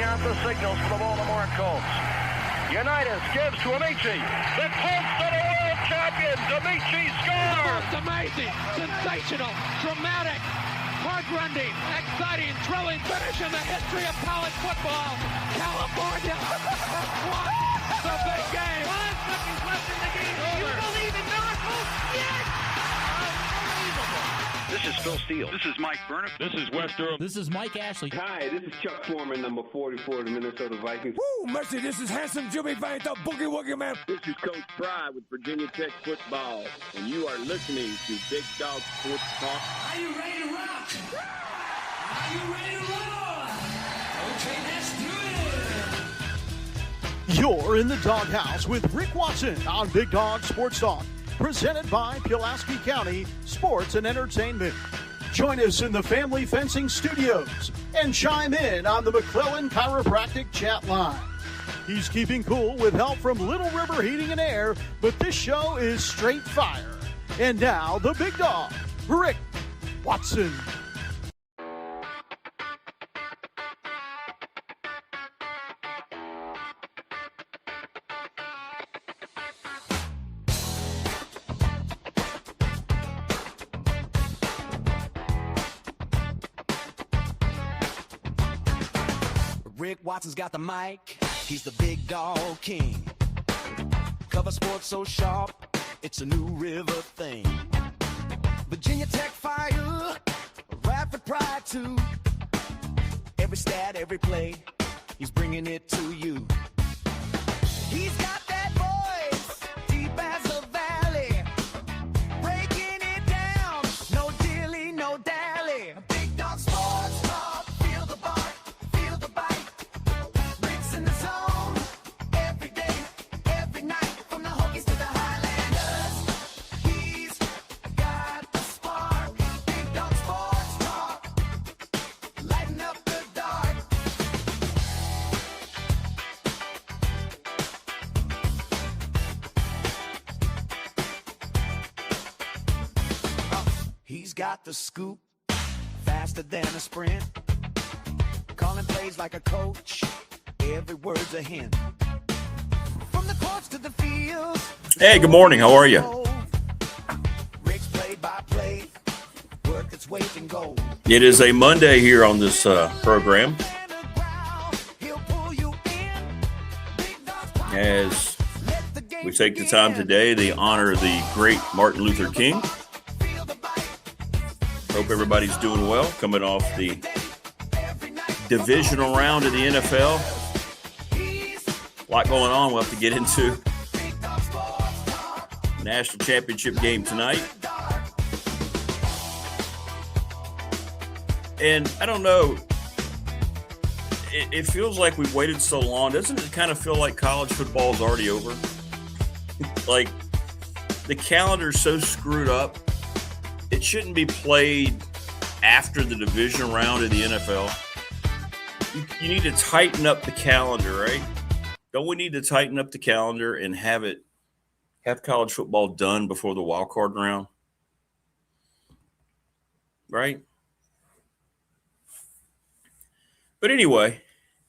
out the signals for the Baltimore Colts. Unitas gives to Amici. The Colts are the world champions. Amici scores. It's amazing, sensational, dramatic, heart-rending, exciting, thrilling finish in the history of college football. California won the big game. 5 seconds left in the game. You believe in miracles? Yes! Unbelievable. This is Phil Steele. This is Mike Burnham. This is Wes Durham. This is Mike Ashley. Hi, this is Chuck Foreman, number 44 of the Minnesota Vikings. Woo, mercy, this is handsome Jimmy Vane, the Boogie Woogie Man. This is Coach Fry with Virginia Tech Football, and you are listening to Big Dog Sports Talk. Are you ready to rock? Are you ready to roll? Okay, let's do it. You're in the doghouse with Rick Watson on Big Dog Sports Talk, presented by Pulaski County Sports and Entertainment. Join us in the Family Fencing Studios and chime in on the McClellan Chiropractic chat line. He's keeping cool with help from Little River Heating and Air, but this show is straight fire. And now, the big dog, Rick Watson. Rick Watson's got the mic, he's the big dog king. Cover sports so sharp, it's a New River thing. Virginia Tech fire, rapid pride too. Every stat, every play, he's bringing it to you. He's got that voice, deep as a valley, breaking it down, no dilly, no dally. Big dog sports talk, feel the bark. He's got the scoop, faster than a sprint. Calling plays like a coach, every word's a hint. From the courts to the field. Hey, good morning. How are you? Rick's play by play, worth its weight in gold. It is a Monday here on this program. As we take the time today to honor the great Martin Luther King. Hope everybody's doing well, coming off the divisional round of the NFL. A lot going on we'll have to get into. National championship game tonight. And I don't know, it feels like we've waited so long. Doesn't it kind of feel like college football is already over? Like, the calendar's so screwed up. It shouldn't be played after the division round of the NFL. You need to tighten up the calendar, right? Don't we need to tighten up the calendar and have college football done before the wild card round? Right? But anyway,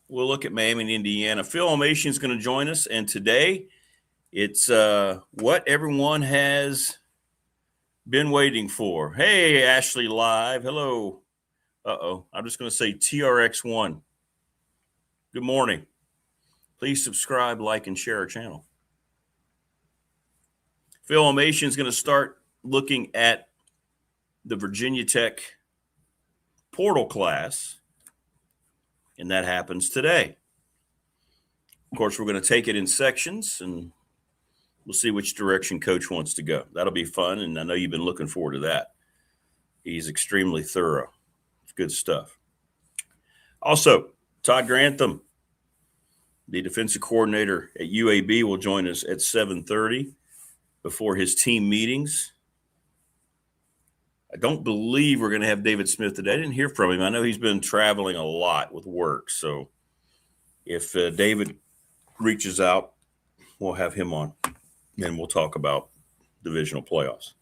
we'll look at Miami and Indiana. Phil Elmassian is going to join us, and today it's what everyone has been waiting for. Hey, Ashley Live. Hello. I'm just going to say TRX1. Good morning. Please subscribe, like, and share our channel. Phil Elmassian is going to start looking at the Virginia Tech portal class, and that happens today. Of course, we're going to take it in sections, and we'll see which direction Coach wants to go. That'll be fun, and I know you've been looking forward to that. He's extremely thorough. It's good stuff. Also, Todd Grantham, the defensive coordinator at UAB, will join us at 7:30 before his team meetings. I don't believe we're going to have David Smith today. I didn't hear from him. I know he's been traveling a lot with work, so if David reaches out, we'll have him on. And we'll talk about divisional playoffs.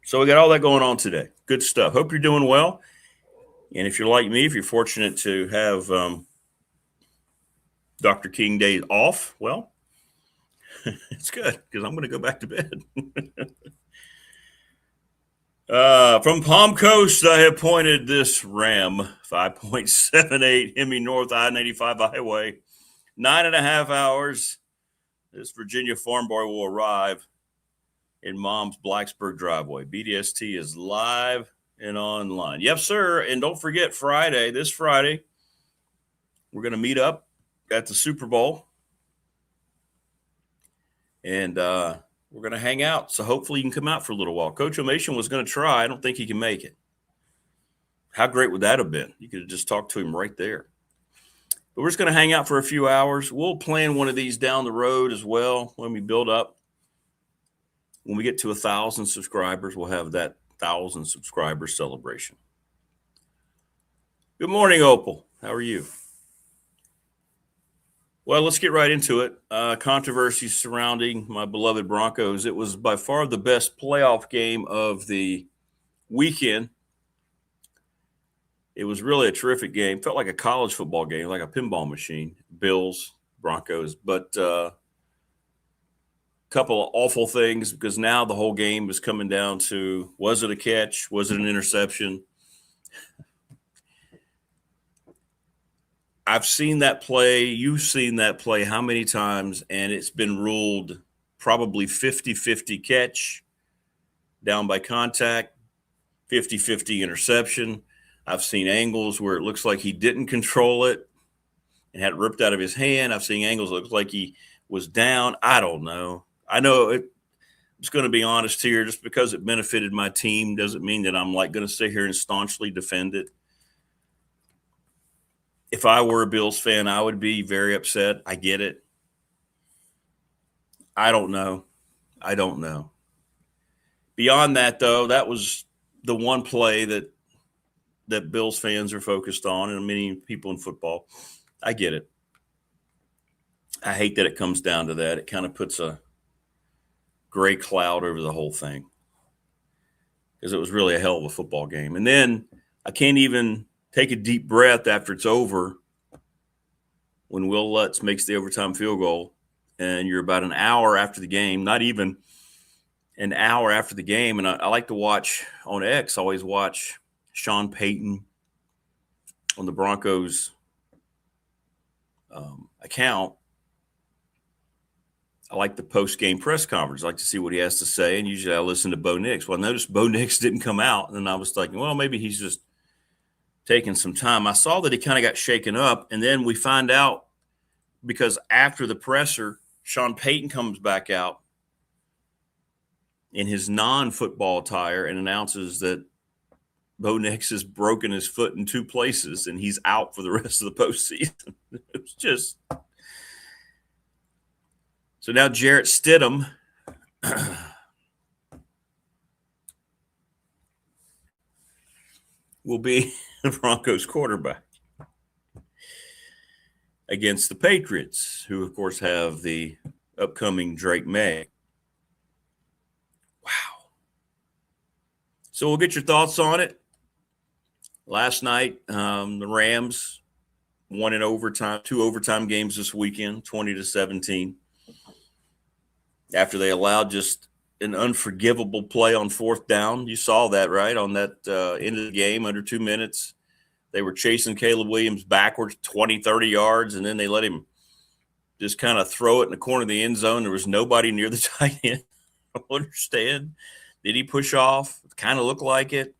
So we got all that going on today. Good stuff. Hope you're doing well. And if you're like me, if you're fortunate to have Dr. King Day off. Well, it's good because I'm going to go back to bed. From Palm Coast, I have pointed this Ram 5.78 Hemi North I-95 Highway. 9.5 hours. This Virginia farm boy will arrive in Mom's Blacksburg driveway. BDST is live and online. Yep, sir. And don't forget this Friday, we're going to meet up at the Super Bowl. And we're going to hang out. So hopefully you can come out for a little while. Coach Elmassian was going to try. I don't think he can make it. How great would that have been? You could have just talked to him right there. But we're just going to hang out for a few hours. We'll plan one of these down the road as well when we build up. When we get to 1,000 subscribers, we'll have that 1,000 subscriber celebration. Good morning, Opal. How are you? Well, let's get right into it. Controversy surrounding my beloved Broncos. It was by far the best playoff game of the weekend. It was really a terrific game. Felt like a college football game, like a pinball machine. Bills, Broncos. But a couple of awful things because now the whole game is coming down to, was it a catch? Was it an interception? I've seen that play. You've seen that play how many times? And it's been ruled probably 50-50 catch, down by contact, 50-50 interception. I've seen angles where it looks like he didn't control it and had it ripped out of his hand. I've seen angles that look like he was down. I don't know. I know I'm just going to be honest here. Just because it benefited my team doesn't mean that I'm like going to sit here and staunchly defend it. If I were a Bills fan, I would be very upset. I get it. I don't know. Beyond that, though, that was the one play that Bills fans are focused on, and many people in football. I get it. I hate that it comes down to that. It kind of puts a gray cloud over the whole thing because it was really a hell of a football game. And then I can't even take a deep breath after it's over when Will Lutz makes the overtime field goal and you're about an hour after the game, not even an hour after the game. And I like to watch on X, always watch Sean Payton on the Broncos account. I like the post-game press conference. I like to see what he has to say, and usually I listen to Bo Nix. Well, I noticed Bo Nix didn't come out, and I was thinking, well, maybe he's just taking some time. I saw that he kind of got shaken up, and then we find out because after the presser, Sean Payton comes back out in his non-football attire and announces that Bo Nix has broken his foot in 2 places and he's out for the rest of the postseason. It was just – so now Jarrett Stidham will be the Broncos quarterback against the Patriots, who, of course, have the upcoming Drake May. Wow. So we'll get your thoughts on it. Last night, the Rams won in overtime, 2 overtime games this weekend, 20-17. After they allowed just an unforgivable play on 4th down. You saw that, right? On that end of the game, under 2 minutes. They were chasing Caleb Williams backwards 20, 30 yards, and then they let him just kind of throw it in the corner of the end zone. There was nobody near the tight end. I don't understand. Did he push off? It kind of looked like it.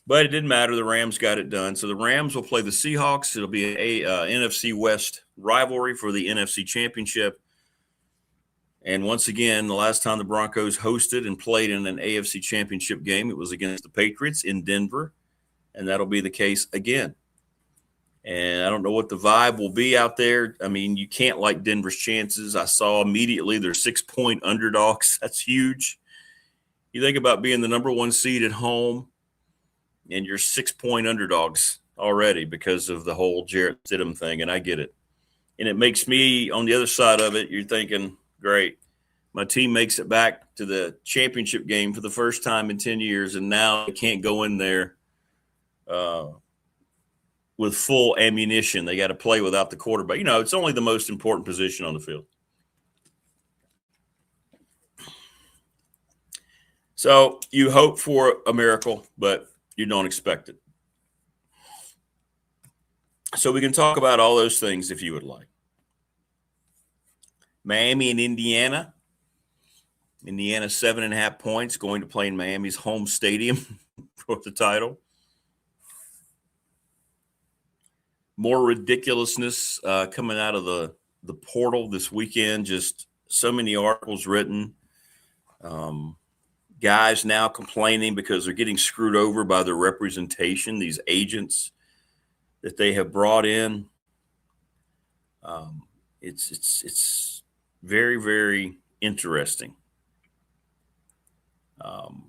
But it didn't matter. The Rams got it done. So the Rams will play the Seahawks. It'll be a NFC West rivalry for the NFC Championship. And once again, the last time the Broncos hosted and played in an AFC Championship game, it was against the Patriots in Denver. And that'll be the case again. And I don't know what the vibe will be out there. I mean, you can't like Denver's chances. I saw immediately they're 6-point underdogs. That's huge. You think about being the number 1 seed at home, and you're 6-point underdogs already because of the whole Jarrett Stidham thing, and I get it. And it makes me, on the other side of it, you're thinking, great, my team makes it back to the championship game for the first time in 10 years, and now they can't go in there with full ammunition. They got to play without the quarterback. It's only the most important position on the field. So you hope for a miracle, but you don't expect it. So we can talk about all those things if you would like. Miami and Indiana. Indiana 7.5 points, going to play in Miami's home stadium for the title. More ridiculousness coming out of the portal this weekend. Just so many articles written. Guys now complaining because they're getting screwed over by their representation, these agents that they have brought in. It's very, very interesting. I'm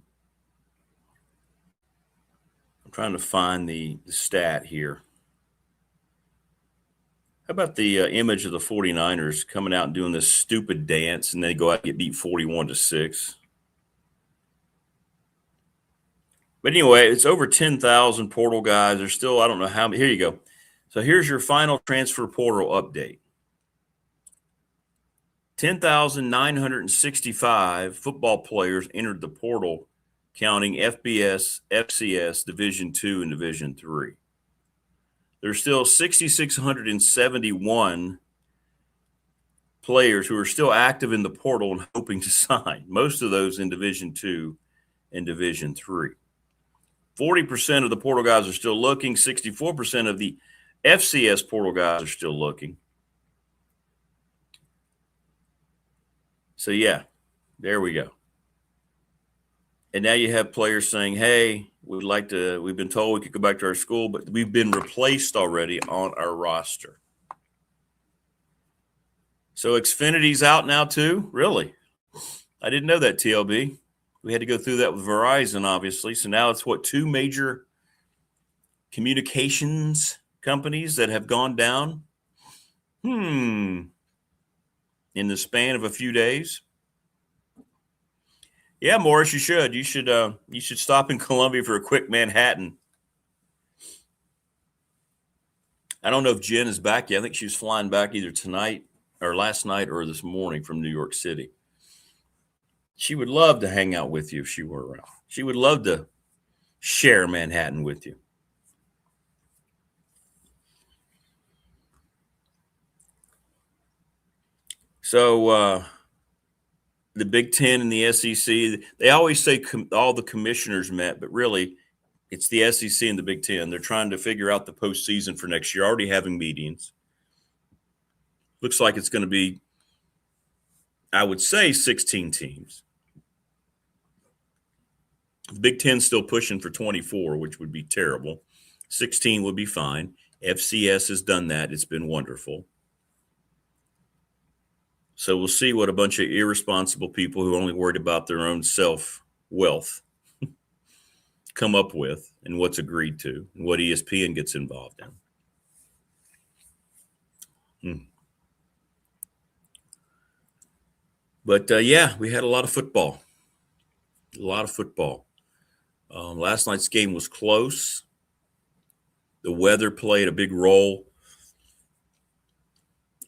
trying to find the stat here. How about the image of the 49ers coming out and doing this stupid dance, and they go out and get beat 41-6? But anyway, it's over 10,000 portal guys. There's still, I don't know how many. Here you go. So here's your final transfer portal update. 10,965 football players entered the portal, counting FBS, FCS, Division II, and Division III. There's still 6,671 players who are still active in the portal and hoping to sign, most of those in Division II and Division III. 40% of the portal guys are still looking. 64% of the FCS portal guys are still looking. So, yeah, there we go. And now you have players saying, hey, we've been told we could go back to our school, but we've been replaced already on our roster. So Xfinity's out now too? Really? I didn't know that, TLB. We had to go through that with Verizon, obviously. So now it's two major communications companies that have gone down? In the span of a few days? Yeah, Morris, you should. You should stop in Columbia for a quick Manhattan. I don't know if Jen is back yet. I think she was flying back either tonight or last night or this morning from New York City. She would love to hang out with you if she were around. She would love to share Manhattan with you. So the Big Ten and the SEC, they always say all the commissioners met, but really it's the SEC and the Big Ten. They're trying to figure out the postseason for next year, already having meetings. Looks like it's going to be, I would say, 16 teams. The Big Ten's still pushing for 24, which would be terrible. 16 would be fine. FCS has done that. It's been wonderful. So we'll see what a bunch of irresponsible people who are only worried about their own self-wealth come up with and what's agreed to and what ESPN gets involved in. But, yeah, we had a lot of football. Last night's game was close. The weather played a big role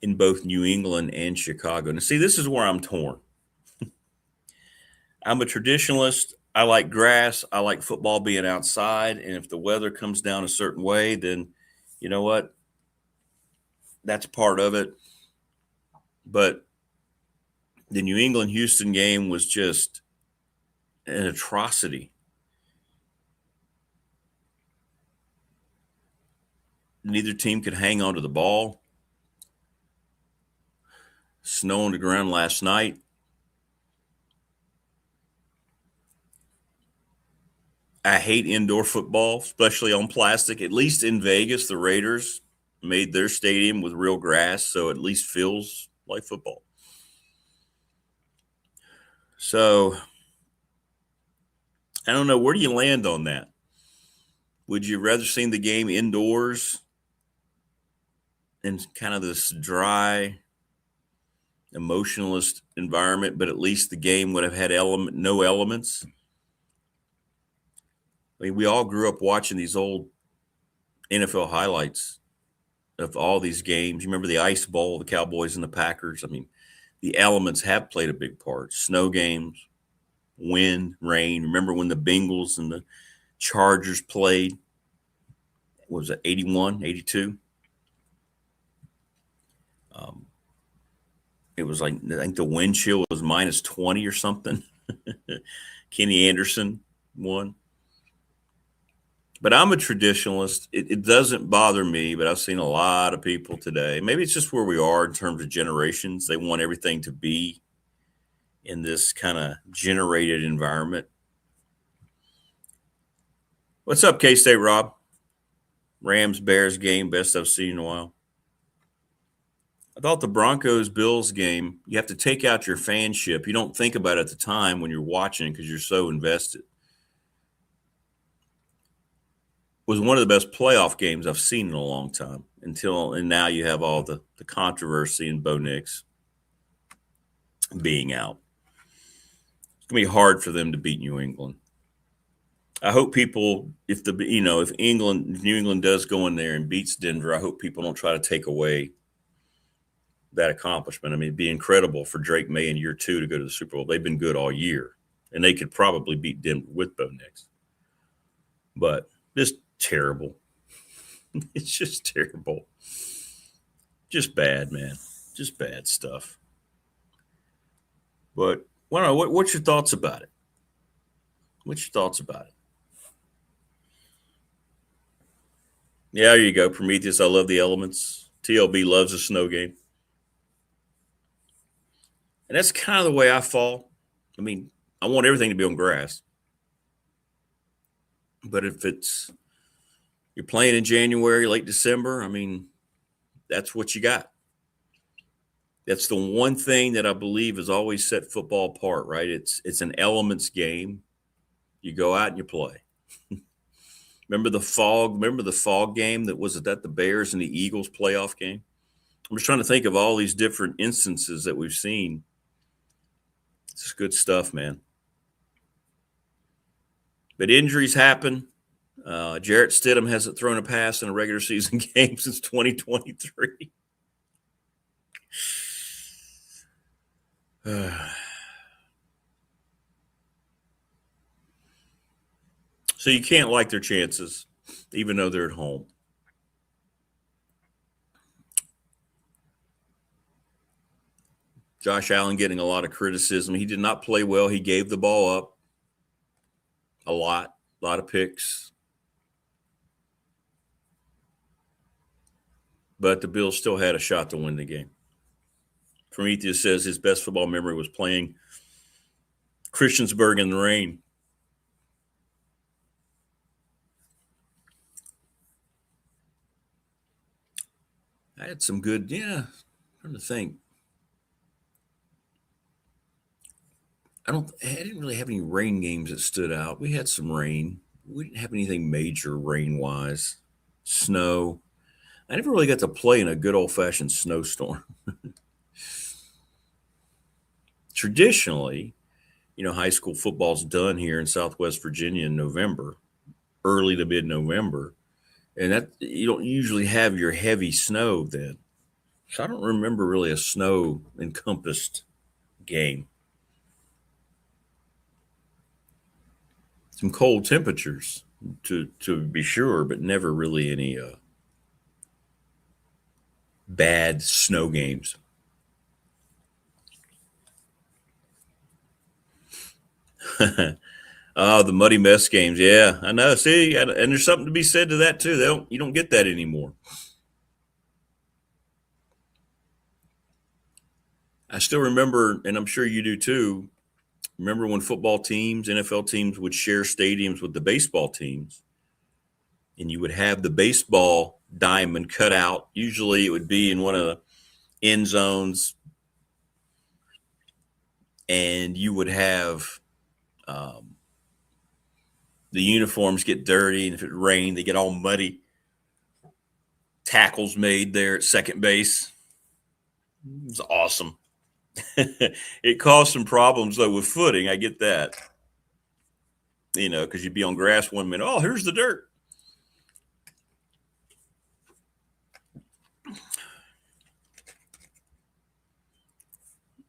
in both New England and Chicago. Now, see, this is where I'm torn. I'm a traditionalist. I like grass. I like football being outside. And if the weather comes down a certain way, then you know what? That's part of it. But the New England-Houston game was just an atrocity. Neither team could hang on to the ball. Snow on the ground last night. I hate indoor football, especially on plastic. At least in Vegas, the Raiders made their stadium with real grass, so it at least feels like football. So, I don't know. Where do you land on that? Would you rather see the game indoors in kind of this dry, emotionalist environment, but at least the game would have had no elements? I mean, we all grew up watching these old NFL highlights of all these games. You remember the Ice Bowl, the Cowboys and the Packers? I mean, the elements have played a big part. Snow games, wind, rain. Remember when the Bengals and the Chargers played? What was it, 81, 82? It was like, I think the wind chill was minus 20 or something. Kenny Anderson won. But I'm a traditionalist. It doesn't bother me, but I've seen a lot of people today. Maybe it's just where we are in terms of generations. They want everything to be in this kind of generated environment. What's up, K-State Rob? Rams-Bears game, best I've seen in a while. I thought the Broncos-Bills game, you have to take out your fanship. You don't think about it at the time when you're watching because you're so invested. Was one of the best playoff games I've seen in a long time and now you have all the controversy and Bo Nix being out. It's going to be hard for them to beat New England. I hope people, if New England does go in there and beats Denver, I hope people don't try to take away that accomplishment. I mean, it'd be incredible for Drake May in year 2 to go to the Super Bowl. They've been good all year, and they could probably beat Denver with Bo Nix. But just terrible. It's just terrible. Just bad, man. Just bad stuff. But I don't know, what's your thoughts about it? What's your thoughts about it? Yeah, there you go. Prometheus, I love the elements. TLB loves a snow game. And that's kind of the way I fall. I mean, I want everything to be on grass. But if you're playing in January, late December, I mean, that's what you got. That's the one thing that I believe has always set football apart, right? It's an elements game. You go out and you play. Remember the fog game that was the Bears and the Eagles playoff game? I'm just trying to think of all these different instances that we've seen. It's good stuff, man. But injuries happen. Jarrett Stidham hasn't thrown a pass in a regular season game since 2023. So you can't like their chances, even though they're at home. Josh Allen getting a lot of criticism. He did not play well. He gave the ball up a lot of picks. But the Bills still had a shot to win the game. Prometheus says his best football memory was playing Christiansburg in the rain. I had some good, I'm trying to think. I didn't really have any rain games that stood out. We had some rain. We didn't have anything major rain-wise. Snow. I never really got to play in a good old-fashioned snowstorm. Traditionally, high school football's done here in Southwest Virginia in November, early to mid-November. And that you don't usually have your heavy snow then. So I don't remember really a snow-encompassed game. Some cold temperatures to be sure, but never really any bad snow games. Oh, the muddy mess games. Yeah, I know. See, and there's something to be said to that too. You don't get that anymore. I still remember, and I'm sure you do too, remember when football teams, NFL teams would share stadiums with the baseball teams, and you would have the baseball diamond cut out. Usually it would be in one of the end zones, and you would have the uniforms get dirty, and if it rained, they get all muddy. Tackles made there at second base. It was awesome. It caused some problems, though, with footing. I get that. Because you'd be on grass one minute. Oh, here's the dirt.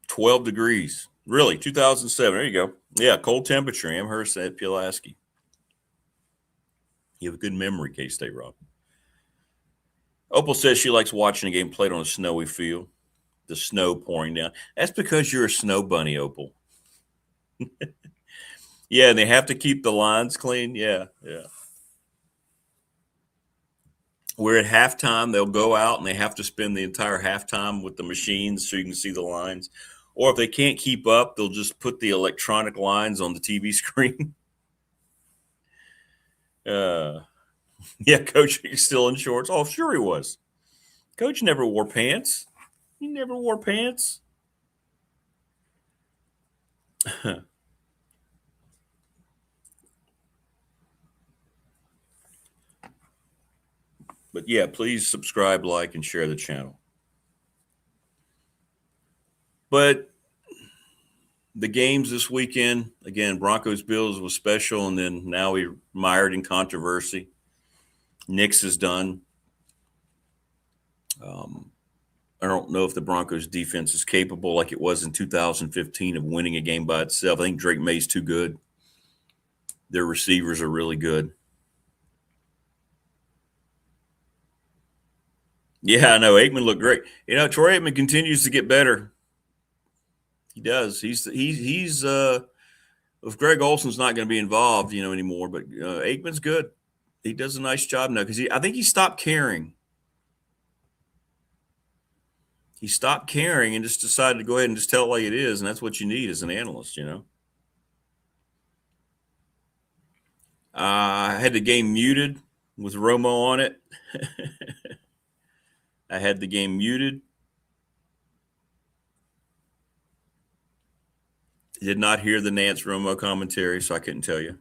12 degrees. Really, 2007. There you go. Yeah, cold temperature. Amherst at Pulaski. You have a good memory, K-State Rob. Opal says she likes watching a game played on a snowy field. The snow pouring down. That's because you're a snow bunny, Opal. Yeah, and they have to keep the lines clean. Yeah. Where at halftime, they'll go out and they have to spend the entire halftime with the machines so you can see the lines. Or if they can't keep up, they'll just put the electronic lines on the TV screen. Yeah, Coach is still in shorts. Oh, sure he was. Coach never wore pants. He never wore pants. But yeah, please subscribe, like, and share the channel. But the games this weekend, again, Broncos-Bills was special, and then now we're mired in controversy. Nix is done. I don't know if the Broncos defense is capable like it was in 2015 of winning a game by itself. I think Drake May's too good. Their receivers are really good. Yeah, I know. Aikman looked great. You know, Troy Aikman continues to get better. He does. He's if Greg Olson's not going to be involved, anymore, but Aikman's good. He does a nice job now because I think he stopped caring. He stopped caring and just decided to go ahead and just tell it like it is, and that's what you need as an analyst, I had the game muted with Romo on it. I had the game muted. Did not hear the Nance Romo commentary, so I couldn't tell you.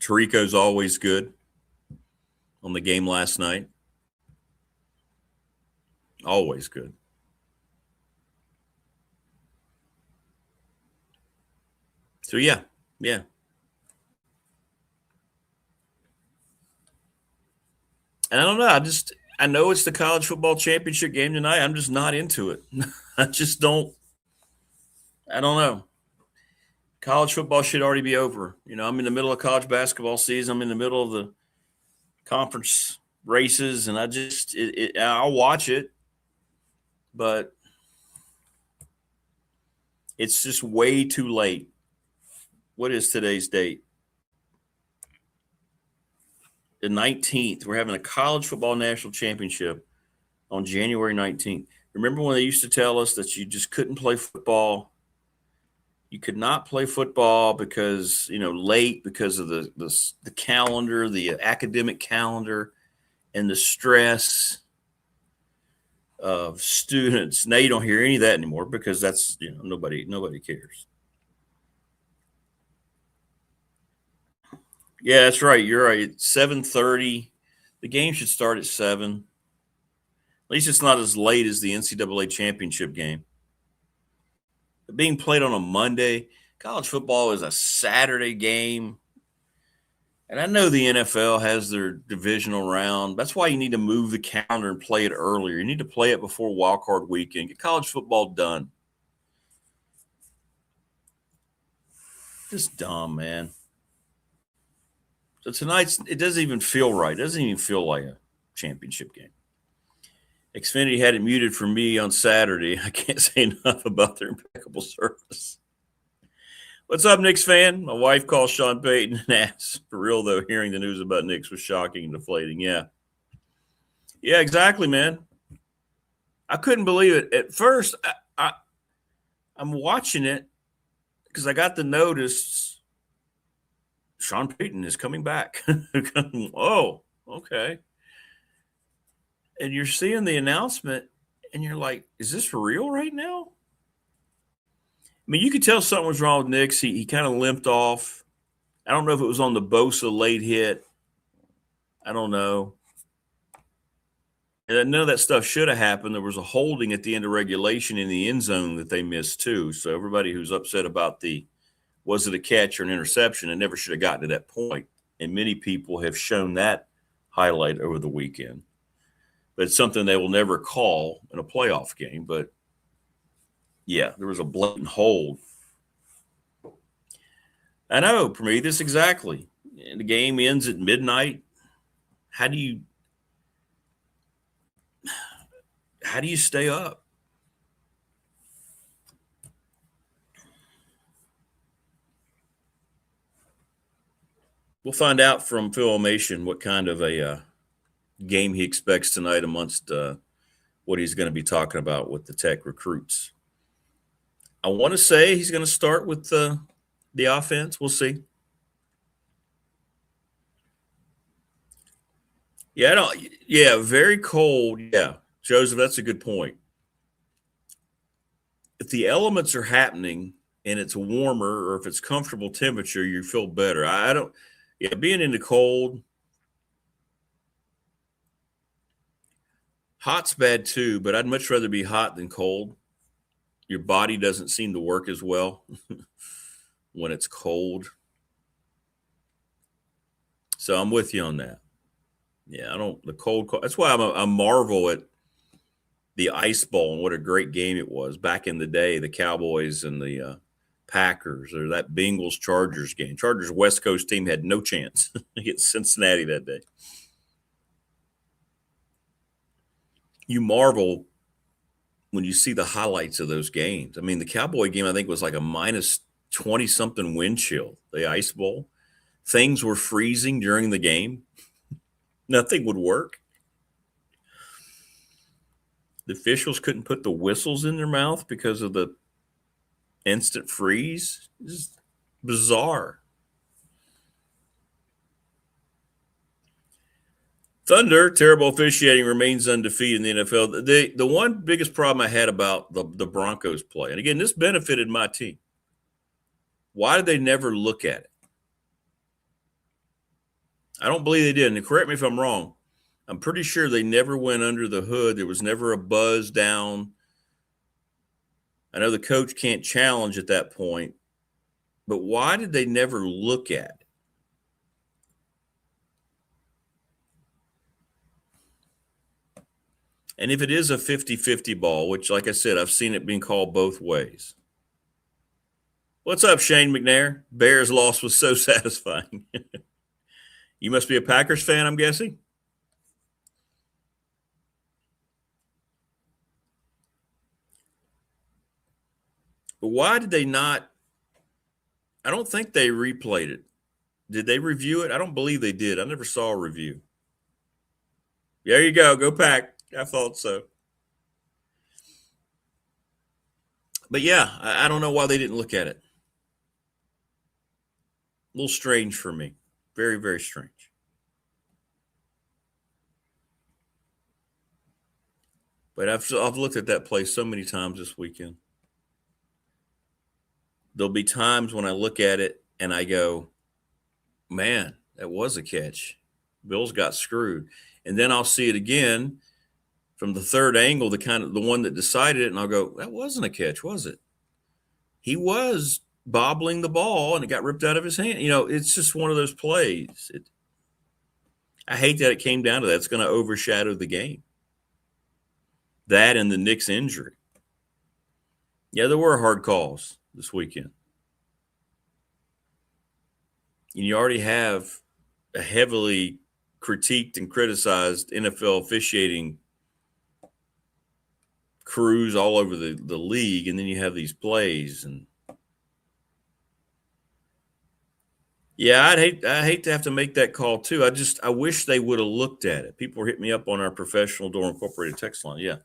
Tirico's always good on the game last night. Always good. So, yeah. And I don't know. I know it's the college football championship game tonight. I'm just not into it. I don't know. College football should already be over. I'm in the middle of college basketball season. I'm in the middle of the conference races, and I'll watch it, but it's just way too late. What is today's date? The 19th. We're having a college football national championship on January 19th. Remember when they used to tell us that you just couldn't play football? You could not play football because, late because of the calendar, the academic calendar, and the stress of students. Now you don't hear any of that anymore because that's, nobody cares. Yeah, that's right. You're right. 7:30. The game should start at 7. At least it's not as late as the NCAA championship game. But being played on a Monday, college football is a Saturday game. And I know the NFL has their divisional round. That's why you need to move the calendar and play it earlier. You need to play it before Wild Card Weekend. Get college football done. Just dumb, man. So tonight's, it doesn't even feel right. It doesn't even feel like a championship game. Xfinity had it muted for me on Saturday. I can't say enough about their impeccable service. What's up, Knicks fan? My wife called Sean Payton and asked, for real, though, hearing the news about Knicks was shocking and deflating. Yeah, exactly, man. I couldn't believe it. At first, I'm watching it because I got the notice Sean Payton is coming back. Oh, okay. And you're seeing the announcement, and you're like, is this for real right now? I mean, you could tell something was wrong with Knicks. He kind of limped off. I don't know if it was on the Bosa late hit. I don't know. And none of that stuff should have happened. There was a holding at the end of regulation in the end zone that they missed too. So everybody who's upset about the Was it a catch or an interception? It never should have gotten to that point. And many people have shown that highlight over the weekend. But it's something they will never call in a playoff game. But, yeah, there was a blatant hold. I know, Prometheus, exactly. And the game ends at midnight. How do you stay up? We'll find out from Phil Elmassian what kind of a game he expects tonight amongst what he's going to be talking about with the Tech recruits. I want to say he's going to start with the offense. We'll see. Yeah, very cold. Yeah, Joseph, that's a good point. If the elements are happening and it's warmer or if it's comfortable temperature, you feel better. Being in the cold, hot's bad too, but I'd much rather be hot than cold. Your body doesn't seem to work as well when it's cold. So I'm with you on that. Yeah, the cold. That's why I marvel at the Ice Bowl and what a great game it was back in the day, the Cowboys and the Packers, or that Bengals-Chargers game. Chargers West Coast team had no chance against Cincinnati that day. You marvel when you see the highlights of those games. I mean, the Cowboy game, I think, was like a minus 20-something wind chill, the Ice Bowl. Things were freezing during the game. Nothing would work. The officials couldn't put the whistles in their mouth because of the instant freeze. It's bizarre. Thunder, terrible officiating, remains undefeated in the NFL. The one biggest problem I had about the Broncos play, and again, this benefited my team. Why did they never look at it? I don't believe they did. And correct me if I'm wrong. I'm pretty sure they never went under the hood. There was never a buzz down. I know the coach can't challenge at that point. But why did they never look at it? And if it is a 50-50 ball, which, like I said, I've seen it being called both ways. What's up, Shane McNair? Bears loss was so satisfying. You must be a Packers fan, I'm guessing. But why did they not? I don't think they replayed it. Did they review it? I don't believe they did. I never saw a review. There you go. Go Pack. I thought so. But yeah, I don't know why they didn't look at it. A little strange for me. Very, very strange. But I've looked at that play so many times this weekend. There'll be times when I look at it and I go, man, that was a catch. Bills got screwed. And then I'll see it again from the third angle, the one that decided it, and I'll go, that wasn't a catch, was it? He was bobbling the ball and it got ripped out of his hand. It's just one of those plays. I hate that it came down to that. It's going to overshadow the game. That and the Knicks injury. Yeah, there were hard calls this weekend. And you already have a heavily critiqued and criticized NFL officiating crews all over the league, and then you have these plays. And yeah, I hate to have to make that call too. I wish they would have looked at it. People were hitting me up on our Professional Door Incorporated text line. Yeah,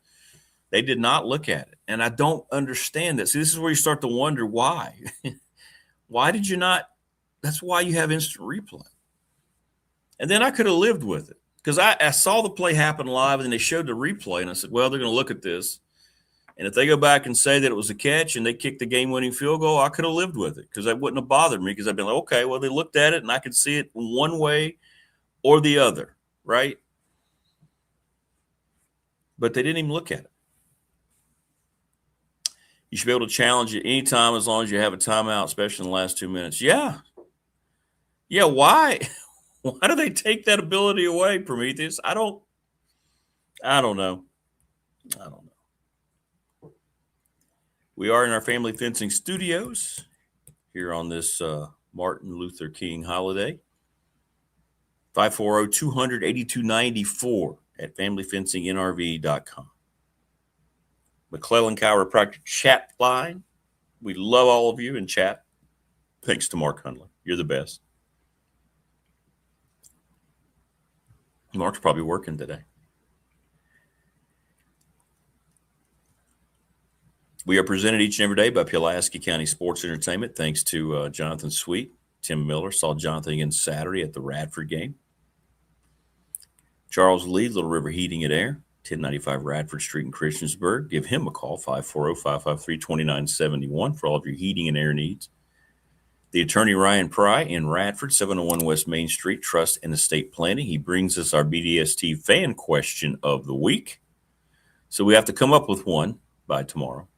they did not look at it, and I don't understand that. See, this is where you start to wonder why. Why did you not? That's why you have instant replay. And then I could have lived with it because I saw the play happen live, and they showed the replay, and I said, well, they're going to look at this. And if they go back and say that it was a catch and they kicked the game-winning field goal, I could have lived with it because that wouldn't have bothered me because I'd been like, okay, well, they looked at it and I could see it one way or the other, right? But they didn't even look at it. You should be able to challenge it anytime as long as you have a timeout, especially in the last 2 minutes. Yeah. Yeah, why? Why do they take that ability away, Prometheus? I don't know. I don't know. We are in our family fencing studios here on this Martin Luther King holiday. 540-200-8294 at familyfencingnrv.com. McClellan Chiropractic chat line. We love all of you in chat. Thanks to Mark Hundley. You're the best. Mark's probably working today. We are presented each and every day by Pulaski County Sports Entertainment. Thanks to Jonathan Sweet, Tim Miller. Saw Jonathan again Saturday at the Radford game. Charles Lee, Little River Heating and Air, 1095 Radford Street in Christiansburg. Give him a call, 540-553-2971 for all of your heating and air needs. The attorney Ryan Pry in Radford, 701 West Main Street, Trust and Estate Planning. He brings us our BDST fan question of the week. So we have to come up with one by tomorrow.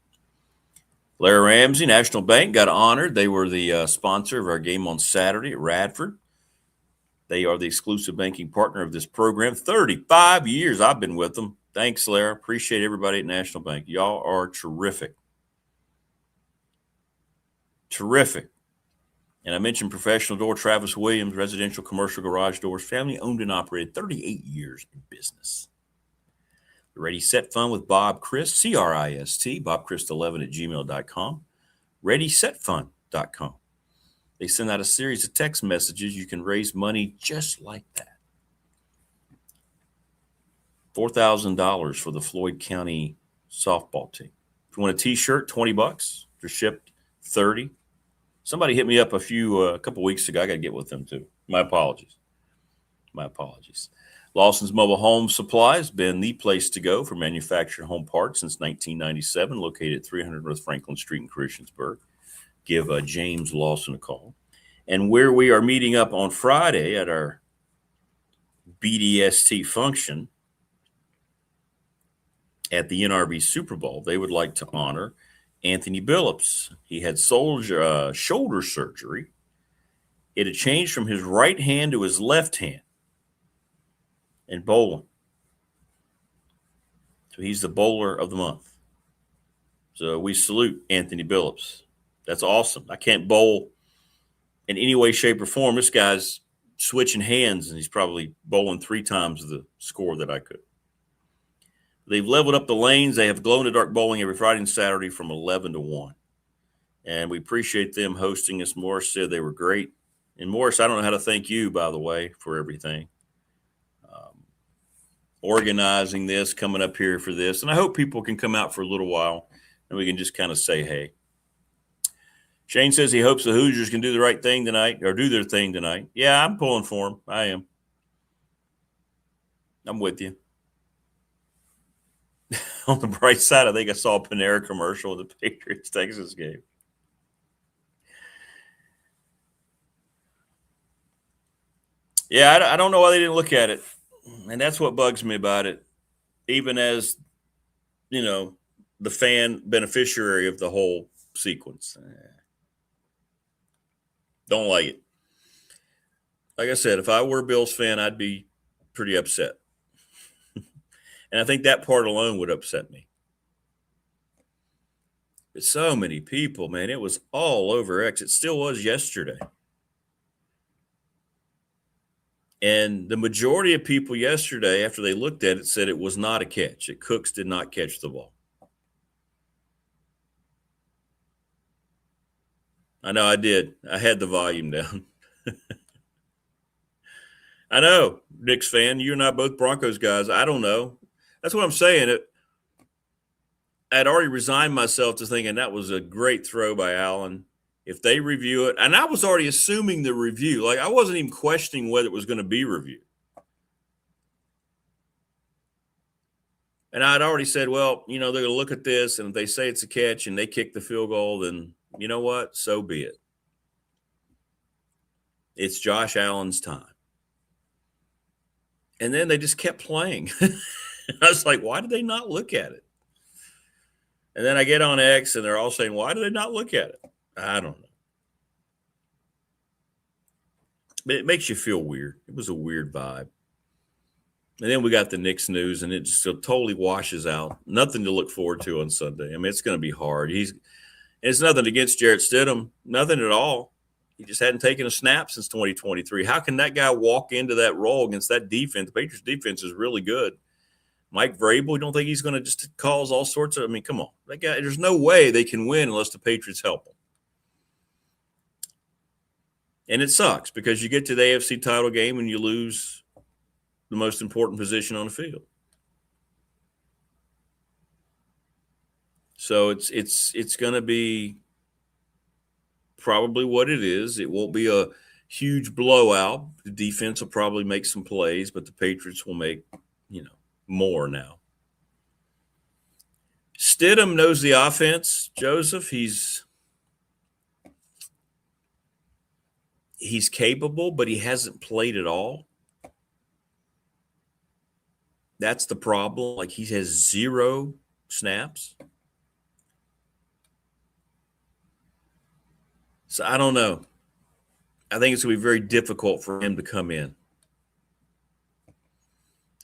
Larry Ramsey, National Bank, got honored. They were the sponsor of our game on Saturday at Radford. They are the exclusive banking partner of this program. 35 years I've been with them. Thanks, Larry. Appreciate everybody at National Bank. Y'all are terrific. Terrific. And I mentioned Professional Door, Travis Williams, residential commercial garage doors, family owned and operated, 38 years in business. The Ready Set Fund with Bob Christ, CRIST, bobchrist11@gmail.com, readysetfund.com. They send out a series of text messages. You can raise money just like that. $4,000 for the Floyd County softball team. If you want a T-shirt, $20. They're shipped $30. Somebody hit me up a couple weeks ago. I got to get with them too. My apologies. Lawson's Mobile Home Supply has been the place to go for manufactured home parts since 1997, located at 300 North Franklin Street in Christiansburg. Give James Lawson a call. And where we are meeting up on Friday at our BDST function at the NRV Super Bowl, they would like to honor Anthony Billups. He had shoulder surgery. It had changed from his right hand to his left hand in bowling. So he's the bowler of the month. So we salute Anthony Billups. That's awesome. I can't bowl in any way, shape, or form. This guy's switching hands, and he's probably bowling 3 times the score that I could. They've leveled up the lanes. They have glow-in-the-dark bowling every Friday and Saturday from 11 to 1. And we appreciate them hosting us. Morris said they were great. And Morris, I don't know how to thank you, by the way, for everything. Organizing this, coming up here for this. And I hope people can come out for a little while and we can just kind of say, hey. Shane says he hopes the Hoosiers can do the right thing tonight or do their thing tonight. Yeah, I'm pulling for them. I am. I'm with you. On the bright side, I think I saw a Panera commercial of the Patriots-Texas game. Yeah, I don't know why they didn't look at it. And that's what bugs me about it. Even as, the fan beneficiary of the whole sequence. Don't like it. Like I said, if I were a Bills fan, I'd be pretty upset. And I think that part alone would upset me. But so many people, man, it was all over X. It still was yesterday. And the majority of people yesterday, after they looked at it, said it was not a catch. That Cooks did not catch the ball. I know I did. I had the volume down. I know, Knicks fan, you and I both Broncos guys. I don't know. That's what I'm saying. I'd already resigned myself to thinking that was a great throw by Allen. If they review it, and I was already assuming the review, like I wasn't even questioning whether it was going to be reviewed. And I'd already said, well, they're going to look at this, and if they say it's a catch and they kick the field goal, then you know what? So be it. It's Josh Allen's time. And then they just kept playing. I was like, why did they not look at it? And then I get on X and they're all saying, why do they not look at it? I don't know. But it makes you feel weird. It was a weird vibe. And then we got the Knicks news, and it just totally washes out. Nothing to look forward to on Sunday. I mean, it's going to be hard. It's nothing against Jarrett Stidham, nothing at all. He just hadn't taken a snap since 2023. How can that guy walk into that role against that defense? The Patriots defense is really good. Mike Vrabel, you don't think he's going to just cause all sorts of – I mean, come on. That guy, there's no way they can win unless the Patriots help them. And it sucks because you get to the AFC title game and you lose the most important position on the field. So it's going to be probably what it is. It won't be a huge blowout. The defense will probably make some plays, but the Patriots will make, more now. Stidham knows the offense, Joseph. He's capable, but he hasn't played at all. That's the problem. Like, he has 0 snaps. So I don't know. I think it's going to be very difficult for him to come in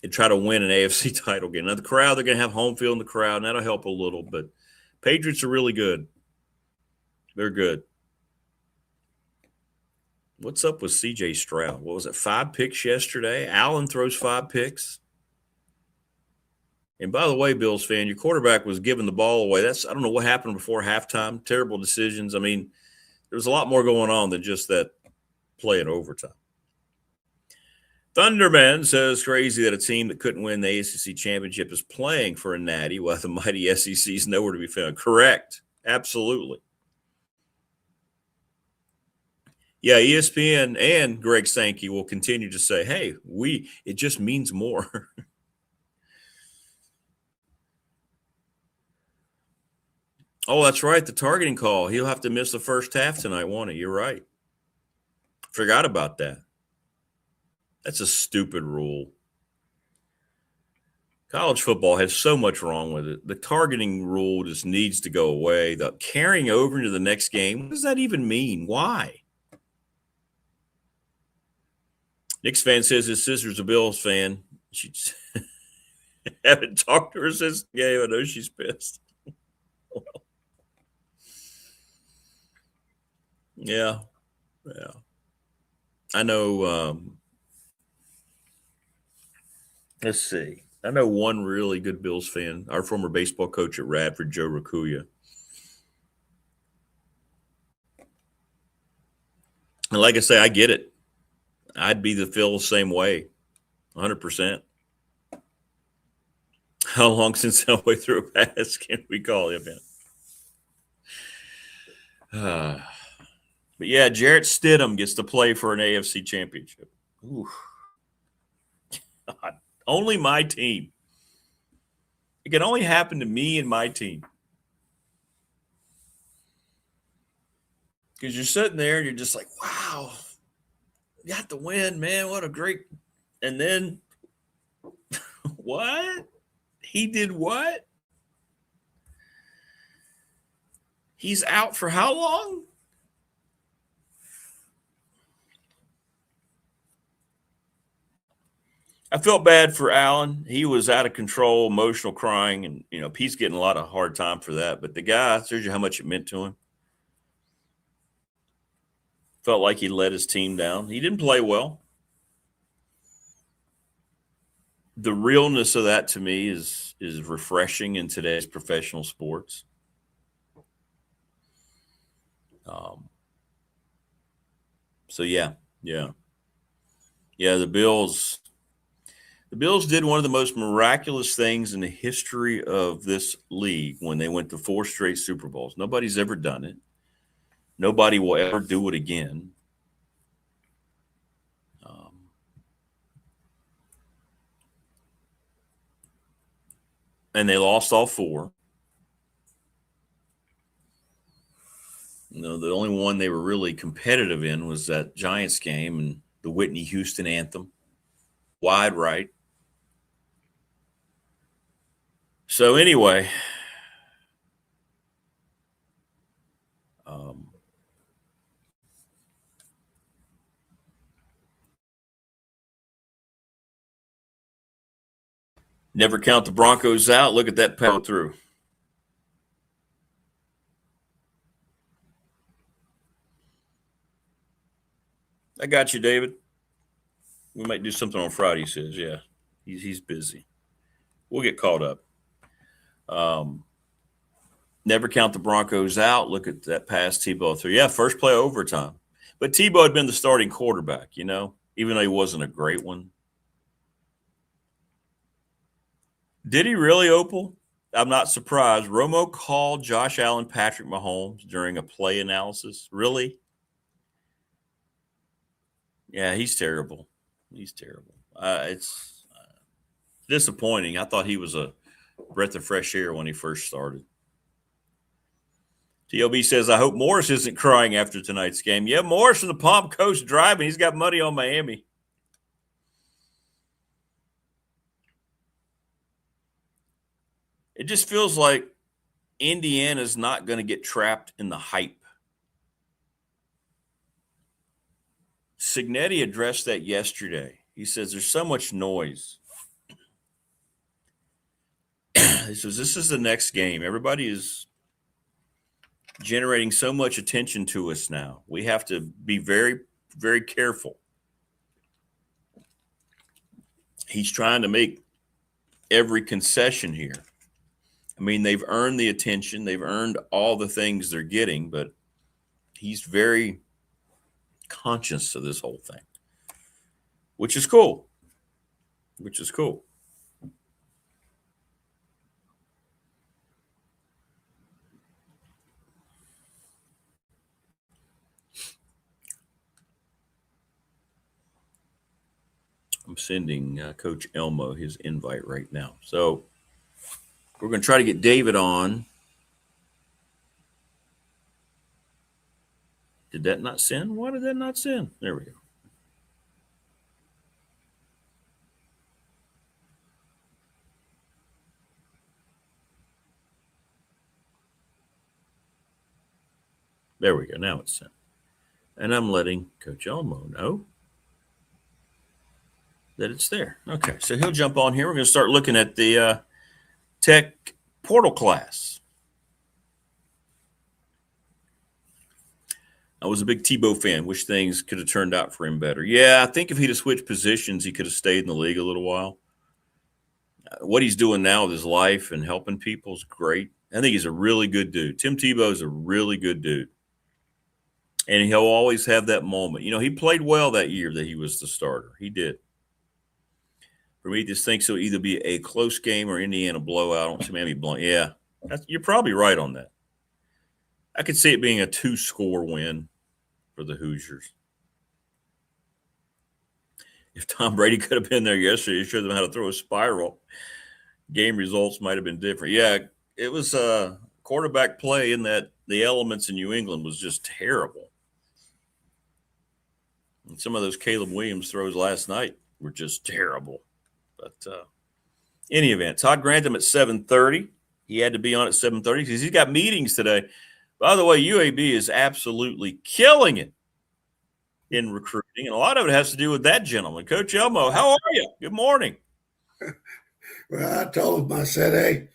and try to win an AFC title game. Now, the crowd, they're going to have home field in the crowd, and that'll help a little. But Patriots are really good. They're good. What's up with C.J. Stroud? What was it, 5 picks yesterday? Allen throws 5 picks. And by the way, Bills fan, your quarterback was giving the ball away. I don't know what happened before halftime. Terrible decisions. I mean, there was a lot more going on than just that play in overtime. Thunderman says crazy that a team that couldn't win the ACC championship is playing for a natty while the mighty SEC is nowhere to be found. Correct. Absolutely. Yeah, ESPN and Greg Sankey will continue to say, hey, it just means more. Oh, that's right. The targeting call. He'll have to miss the first half tonight, won't he? You're right. Forgot about that. That's a stupid rule. College football has so much wrong with it. The targeting rule just needs to go away. The carrying over into the next game, what does that even mean? Why? Knicks fan says his sister's a Bills fan. She haven't talked to her since the game. I know she's pissed. Well, yeah. I know. Let's see. I know one really good Bills fan, our former baseball coach at Radford, Joe Rakuya. And like I say, I get it. I'd be the Phil same way, 100%. How long since Elway threw a pass can we call him in? But yeah, Jarrett Stidham gets to play for an AFC championship. Ooh. God, only my team. It can only happen to me and my team. Because you're sitting there and you're just like, wow, got the win, man. What a great. And then what? He did what? He's out for how long? I felt bad for Allen. He was out of control, emotional crying, and, Pete's getting a lot of hard time for that. But the guy, shows you how much it meant to him. Felt like he let his team down. He didn't play well. The realness of that to me is refreshing in today's professional sports. So yeah. The Bills did one of the most miraculous things in the history of this league when they went to 4 straight Super Bowls. Nobody's ever done it. Nobody will ever do it again. And they lost all 4. The only one they were really competitive in was that Giants game and the Whitney Houston anthem. Wide right. So anyway, Never count the Broncos out. Look at that power through. I got you, David. We might do something on Friday, he says. Yeah, he's busy. We'll get caught up. Never count the Broncos out. Look at that pass Tebow threw. Yeah, first play of overtime. But Tebow had been the starting quarterback, even though he wasn't a great one. Did he really, Opal? I'm not surprised. Romo called Josh Allen Patrick Mahomes during a play analysis. Really? Yeah, he's terrible. He's terrible. It's disappointing. I thought he was a breath of fresh air when he first started. TLB says, I hope Morris isn't crying after tonight's game. Yeah, Morris from the Palm Coast driving. He's got money on Miami. It just feels like Indiana's not going to get trapped in the hype. Signetti addressed that yesterday. He says there's so much noise. He says this is the next game. Everybody is generating so much attention to us now. We have to be very, very careful. He's trying to make every concession here. I mean, they've earned the attention. They've earned all the things they're getting, but he's very conscious of this whole thing, which is cool. I'm sending Coach Elmo his invite right now. So we're going to try to get David on. Did that not send? Why did that not send? There we go. There we go. Now it's sent. And I'm letting Coach Elmo know that it's there. Okay, so he'll jump on here. We're going to start looking at the Tech portal class. I was a big Tebow fan. Wish things could have turned out for him better. Yeah, I think if he'd have switched positions, he could have stayed in the league a little while. What he's doing now with his life and helping people is great. I think he's a really good dude. Tim Tebow is a really good dude. And he'll always have that moment. He played well that year that he was the starter. He did. For me, just think it'll either be a close game or Indiana blowout. I don't see Miami blowing. Yeah, you're probably right on that. I could see it being a 2-score win for the Hoosiers. If Tom Brady could have been there yesterday, he showed them how to throw a spiral. Game results might have been different. Yeah, it was a quarterback play in that the elements in New England was just terrible. And some of those Caleb Williams throws last night were just terrible. But any event, Todd Grantham at 7:30. He had to be on at 7:30 because he's got meetings today. By the way, UAB is absolutely killing it in recruiting, and a lot of it has to do with that gentleman. Coach Elmo, how are you? Good morning. Well, I told him, I said, hey,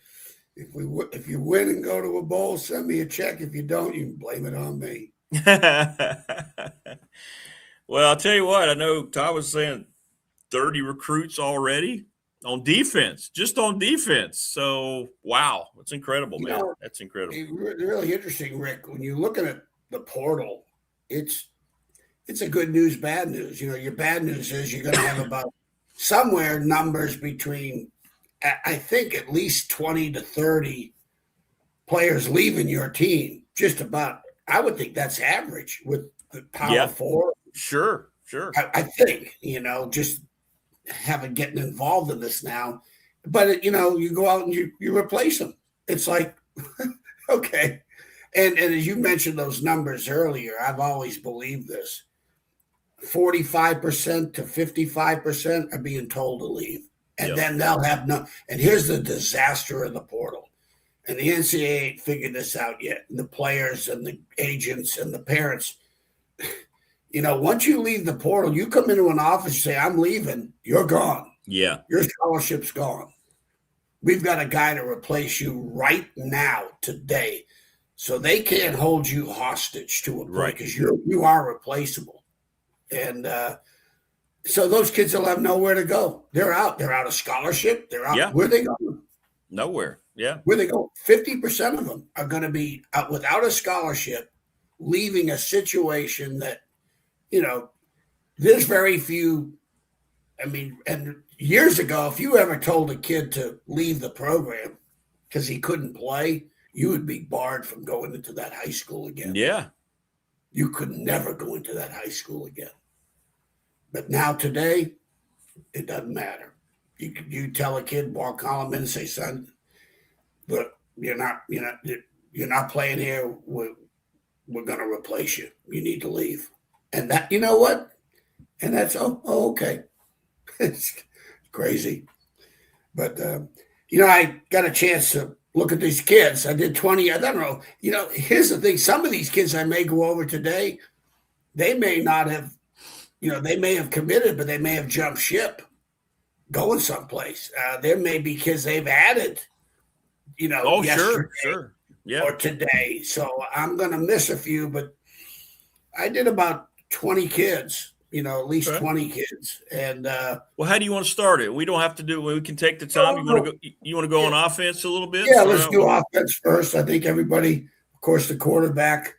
if you win and go to a bowl, send me a check. If you don't, you can blame it on me. Well, I'll tell you what. I know Todd was saying 30 recruits already on defense, just on defense. So, wow, that's incredible, man. That's incredible. It's really interesting, Rick. When you're looking at the portal, it's a good news, bad news. Your bad news is you're going to have about somewhere numbers between, I think, at least 20 to 30 players leaving your team. Just about, I would think that's average with the Power Four. Sure. I think, just getting involved in this now. But, you go out and you replace them. It's like, okay. And as you mentioned those numbers earlier, I've always believed this. 45% to 55% are being told to leave. And then they'll have no. And here's the disaster of the portal. And the NCAA ain't figured this out yet. And the players and the agents and the parents. Once you leave the portal, you come into an office and say, I'm leaving, you're gone. Yeah. Your scholarship's gone. we've got a guy to replace you right now, today. So they can't hold you hostage to a point because you are replaceable. And so those kids will have nowhere to go. They're out. They're out of scholarship. They're out. Yeah. Where are they going? Nowhere. Yeah. Where they go? 50% of them are going to be out without a scholarship, leaving a situation that, there's very few. I mean, and years ago, if you ever told a kid to leave the program because he couldn't play, you would be barred from going into that high school again. Yeah. You could never go into that high school again. But now today, it doesn't matter. You tell a kid, walk column in and say, son, look, you're not playing here. We're going to replace you. You need to leave. And that, you know what? And that's, okay. It's crazy. But, I got a chance to look at these kids. I did 20. I don't know. Here's the thing. Some of these kids I may go over today, they may not have, they may have committed, but they may have jumped ship going someplace. There may be kids they've added, yesterday sure. Yeah. or today. So I'm going to miss a few, but I did about 20 kids. At least 20 kids. And well, how do you want to start it? We don't have to do it. We can take the time. You want to go on offense a little bit? Yeah, let's do offense first. I think everybody, of course, the quarterback.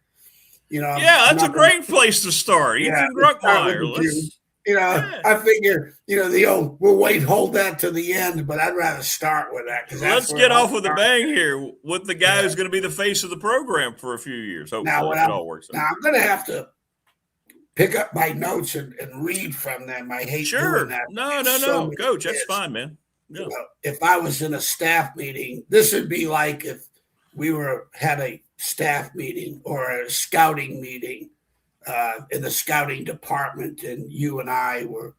That's a great place to start. Ethan Gruckmeyer. I figure, the old we'll hold that to the end, but I'd rather start with that. Let's get off with a bang here with the guy who's going to be the face of the program for a few years. Hopefully, it all works out. Now I'm going to have to pick up my notes and read from them. I hate doing that. No, Coach, that's fine, man. Yeah. If I was in a staff meeting, this would be like if we had a staff meeting or a scouting meeting in the scouting department, and you and I were,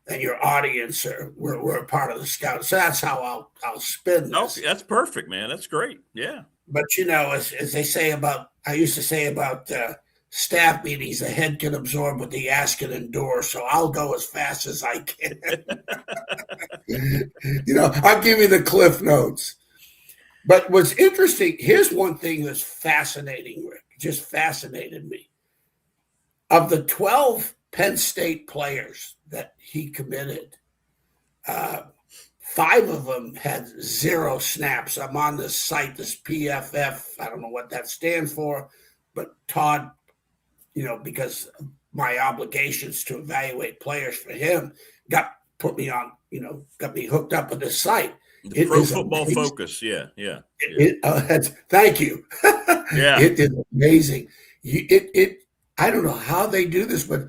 and your audience were a part of the scout. So that's how I'll spin this. That's perfect, man. That's great. Yeah. But as they say I used to say about staff meetings, the head can absorb what the ass can endure. So I'll go as fast as I can. I'll give you the cliff notes. But what's interesting, here's one thing that's fascinating, Rick, just fascinated me. Of the 12 Penn State players that he committed, 5 of them had 0 snaps. I'm on this site, this PFF. I don't know what that stands for, but Todd, because of my obligations to evaluate players for him, got me hooked up with this site. The Pro Football Focus, yeah. Thank you. Yeah, it is amazing. I don't know how they do this, but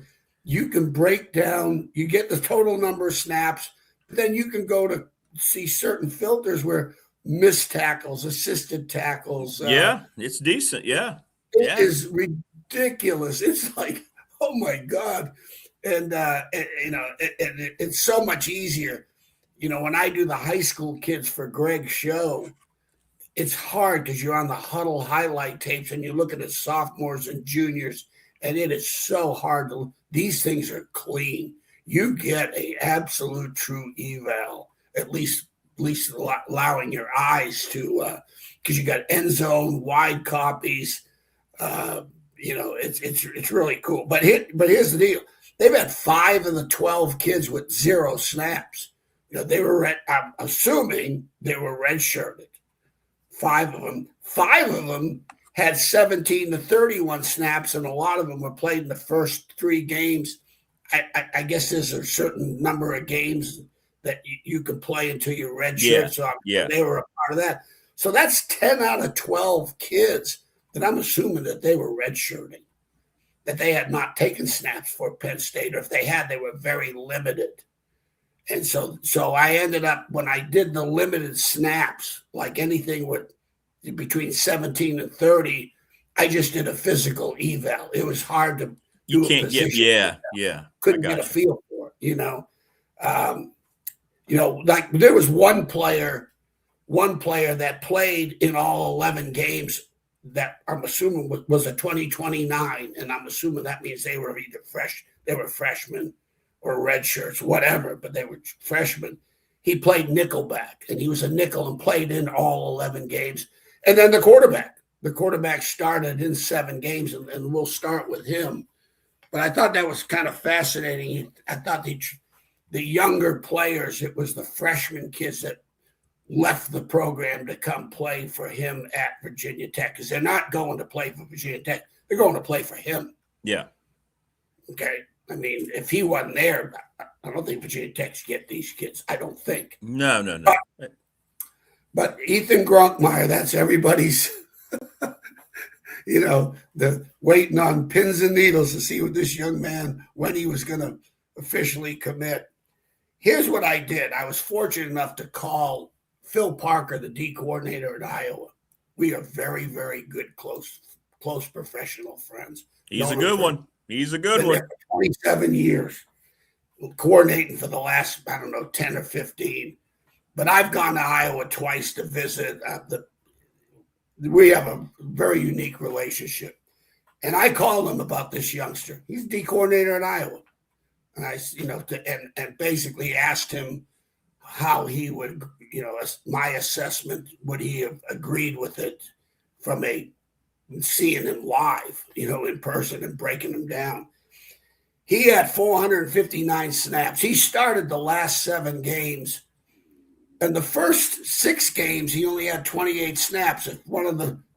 you can break down. You get the total number of snaps, but then you can go to see certain filters where missed tackles, assisted tackles. It's decent. Yeah, it is ridiculous. It's like, oh my God. And it's so much easier. When I do the high school kids for Greg's show, it's hard because you're on the huddle highlight tapes and you're looking at sophomores and juniors, and it is so hard these things are clean. You get a absolute true eval, at least allowing your eyes to, because you got end zone wide copies. It's really cool. But here's the deal: they've had 5 of the 12 kids with 0 snaps. They were I'm assuming they were redshirted. 5 of them. 5 of them had 17 to 31 snaps, and a lot of them were played in the first 3 games. I guess there's a certain number of games that you can play until you're redshirt. So they were a part of that. So that's 10 out of 12 kids that I'm assuming that they were redshirting, that they had not taken snaps for Penn State, or if they had, they were very limited. And so I ended up, when I did the limited snaps, like anything with between 17 and 30, I just did a physical eval. It was hard to do. You can't get, couldn't get a feel for it, like there was one player that played in all 11 games that I'm assuming was a 2029, and I'm assuming that means they were either freshmen or red shirts, whatever, but they were freshmen. he played nickelback, and he was a nickel and played in all 11 games. And then the quarterback started in 7 games, and we'll start with him. But I thought that was kind of fascinating. I thought the younger players, it was the freshman kids that left the program to come play for him at Virginia Tech, because they're not going to play for Virginia Tech. They're going to play for him. Yeah. Okay. I mean, if he wasn't there, I don't think Virginia Tech's get these kids. I don't think. No. But Ethan Gronkmeyer, that's everybody's, the waiting on pins and needles to see what this young man, when he was going to officially commit. Here's what I did. I was fortunate enough to call Phil Parker, the D coordinator at Iowa. We are very, very good, close professional friends. He's a good one. He's a good one. 27 years coordinating for the last, 10 or 15. But I've gone to Iowa twice to visit. We have a very unique relationship. And I called him about this youngster. He's D coordinator at Iowa. And I, and basically asked him how he would, my assessment, would he have agreed with it from seeing him live, in person and breaking him down. He had 459 snaps. He started the last 7 games. And the first 6 games, he only had 28 snaps. If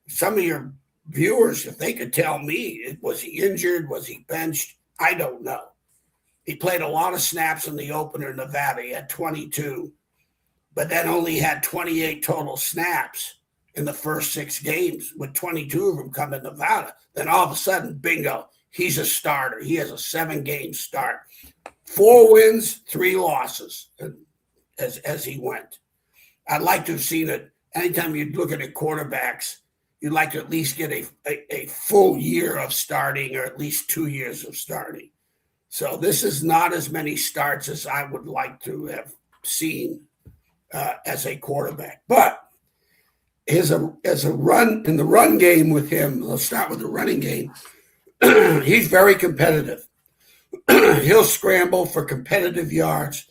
some of your viewers, if they could tell me, was he injured? Was he benched? I don't know. He played a lot of snaps in the opener in Nevada. He had 22, but then only had 28 total snaps in the first 6 games, with 22 of them come in Nevada. Then all of a sudden, bingo, he's a starter. He has a 7-game start. 4 wins, 3 losses as he went. I'd like to have seen it. Anytime you're looking at quarterbacks, you'd like to at least get a full year of starting, or at least 2 years of starting. So this is not as many starts as I would like to have seen as a quarterback. But as a run in the run game with him, let's start with the running game. He's very competitive. He'll scramble for competitive yards.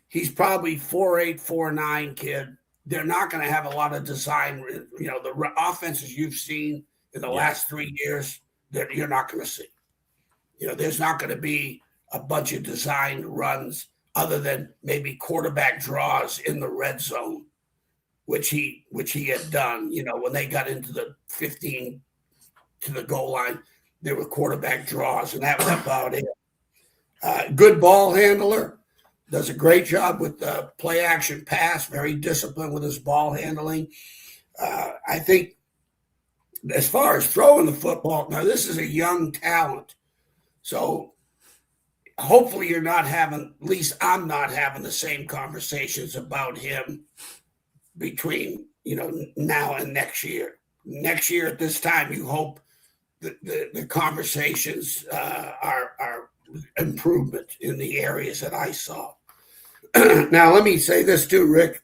He's probably 4'8", 4'9" kid. They're not going to have a lot of design. The offenses you've seen in the last 3 years, that you're not going to see. There's not going to be a bunch of designed runs other than maybe quarterback draws in the red zone, which he had done. When they got into the 15 to the goal line, there were quarterback draws, and that was about it. Good ball handler. Does a great job with the play action pass, very disciplined with his ball handling. I think as far as throwing the football, now this is a young talent. So hopefully you're not having, at least I'm not having the same conversations about him between, now and next year. Next year at this time, you hope that the conversations are improvement in the areas that I saw. Now, let me say this too, Rick.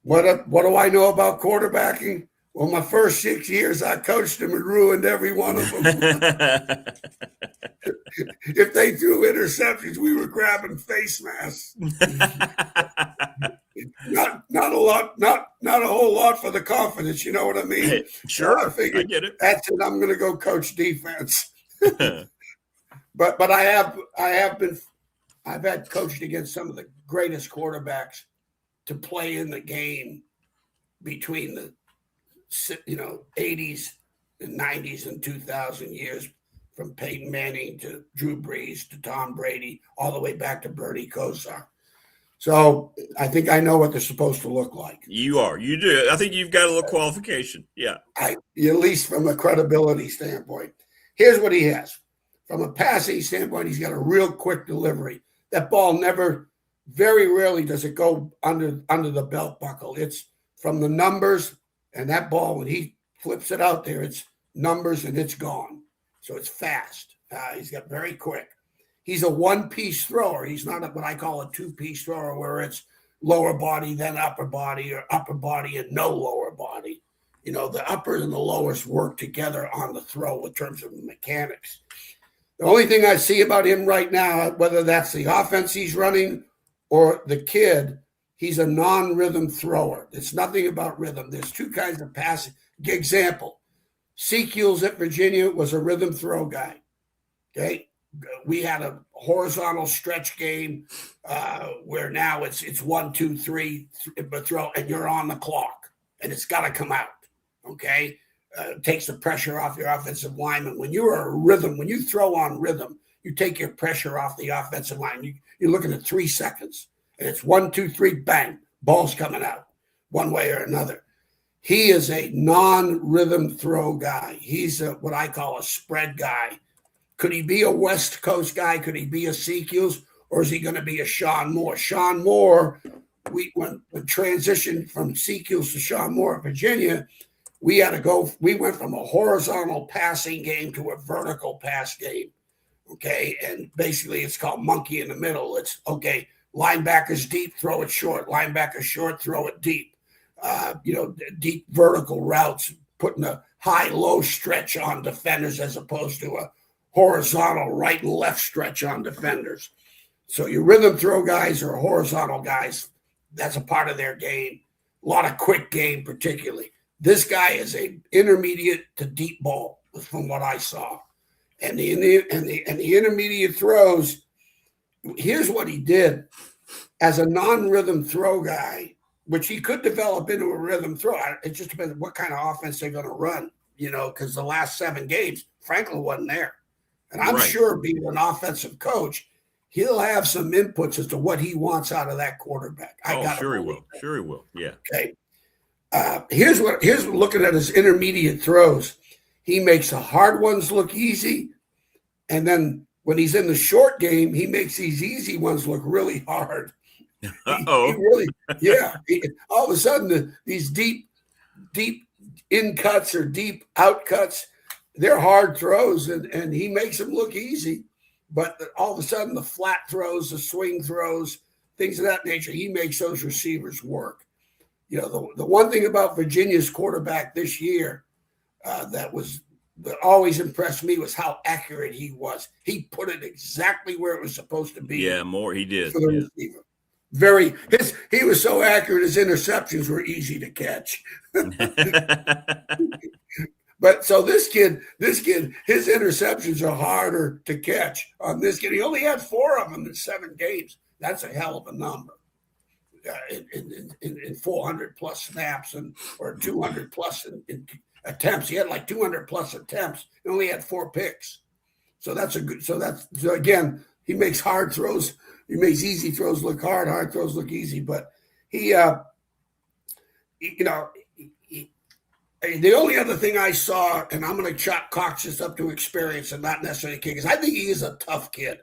What do I know about quarterbacking? Well, my first 6 years, I coached them and ruined every one of them. If they threw interceptions, we were grabbing face masks. Not a whole lot for the confidence. You know what I mean? Hey, sure, so I figured, I get it. That's it. I'm going to go coach defense. But I've had coached against some of the greatest quarterbacks to play in the game between the 80s and 90s and 2000 years, from Peyton Manning to Drew Brees to Tom Brady, all the way back to Bernie Kosar. So I think I know what they're supposed to look like. You do. I think you've got a little qualification. Yeah. At least from a credibility standpoint. Here's what he has. From a passing standpoint, he's got a real quick delivery. That ball very rarely does it go under the belt buckle. It's from the numbers, and that ball, when he flips it out there, it's numbers and it's gone. So it's fast. He's got very quick. He's a one-piece thrower. He's not what I call a two-piece thrower, where it's lower body, then upper body, or upper body and no lower body. The uppers and the lowers work together on the throw in terms of mechanics. The only thing I see about him right now, whether that's the offense he's running or the kid, he's a non-rhythm thrower. It's nothing about rhythm. There's two kinds of passing. Example, Sequels at Virginia was a rhythm throw guy. Okay. We had a horizontal stretch game where now it's 1, 2, 3, but throw, and you're on the clock, and it's got to come out. Okay, takes the pressure off your offensive lineman. When you're a rhythm, when you throw on rhythm, you take your pressure off the offensive line. You're looking at 3 seconds, and it's 1, 2, 3, bang, ball's coming out one way or another. He is a non-rhythm throw guy. He's what I call a spread guy. Could he be a West Coast guy? Could he be a Sequels? Or is he going to be a Sean Moore? Sean Moore, when transitioned from Sequels to Sean Moore at Virginia, we went from a horizontal passing game to a vertical pass game. Okay. And basically it's called monkey in the middle. It's okay. Linebackers deep, throw it short. Linebackers short, throw it deep. Deep vertical routes, putting a high-low stretch on defenders as opposed to a horizontal right and left stretch on defenders. So your rhythm throw guys are horizontal guys. That's a part of their game. A lot of quick game, particularly. This guy is a intermediate to deep ball, from what I saw, and the intermediate throws. Here's what he did as a non-rhythm throw guy, which he could develop into a rhythm throw. It just depends on what kind of offense they're going to run. Because the last 7 games, Franklin wasn't there. And I'm sure being an offensive coach, he'll have some inputs as to what he wants out of that quarterback. Sure he will. Sure he will. Yeah. Okay. Here's looking at his intermediate throws. He makes the hard ones look easy. And then when he's in the short game, he makes these easy ones look really hard. All of a sudden, these deep in cuts or deep out cuts, they're hard throws, and he makes them look easy. But all of a sudden, the flat throws, the swing throws, things of that nature, he makes those receivers work. The one thing about Virginia's quarterback this year that always impressed me was how accurate he was. He put it exactly where it was supposed to be. Yeah, more he did. For the receiver. He was so accurate, his interceptions were easy to catch. But so this kid, his interceptions are harder to catch on this kid. He only had 4 of them in 7 games. That's a hell of a number in 400 plus snaps or 200 plus in attempts. He had like 200 plus attempts. He only had 4 picks. So again, he makes hard throws. He makes easy throws look hard throws look easy. But the only other thing I saw, and I'm going to chalk Cox this up to experience and not necessarily kid, because I think he is a tough kid.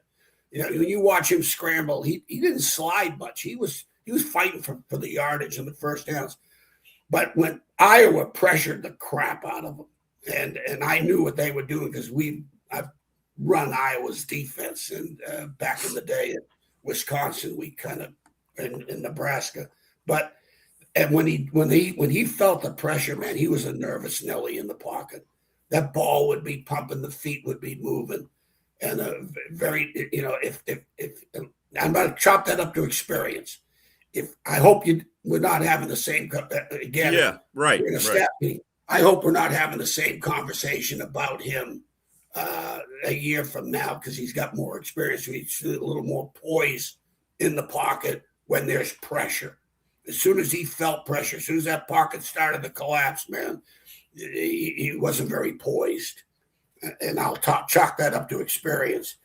When you watch him scramble, he didn't slide much. He was fighting for the yardage in the first downs. But when Iowa pressured the crap out of him, and I knew what they were doing because I've run Iowa's defense, and back in the day at Wisconsin, we kind of in Nebraska, but. And when he felt the pressure, man, he was a nervous Nelly in the pocket. That ball would be pumping, the feet would be moving, and if I'm going to chop that up to experience. I hope we're not having the same again. Yeah, right. I hope we're not having the same conversation about him a year from now because he's got more experience. He's a little more poise in the pocket when there's pressure. As soon as he felt pressure, as soon as that pocket started to collapse, man, he wasn't very poised. And I'll chalk that up to experience.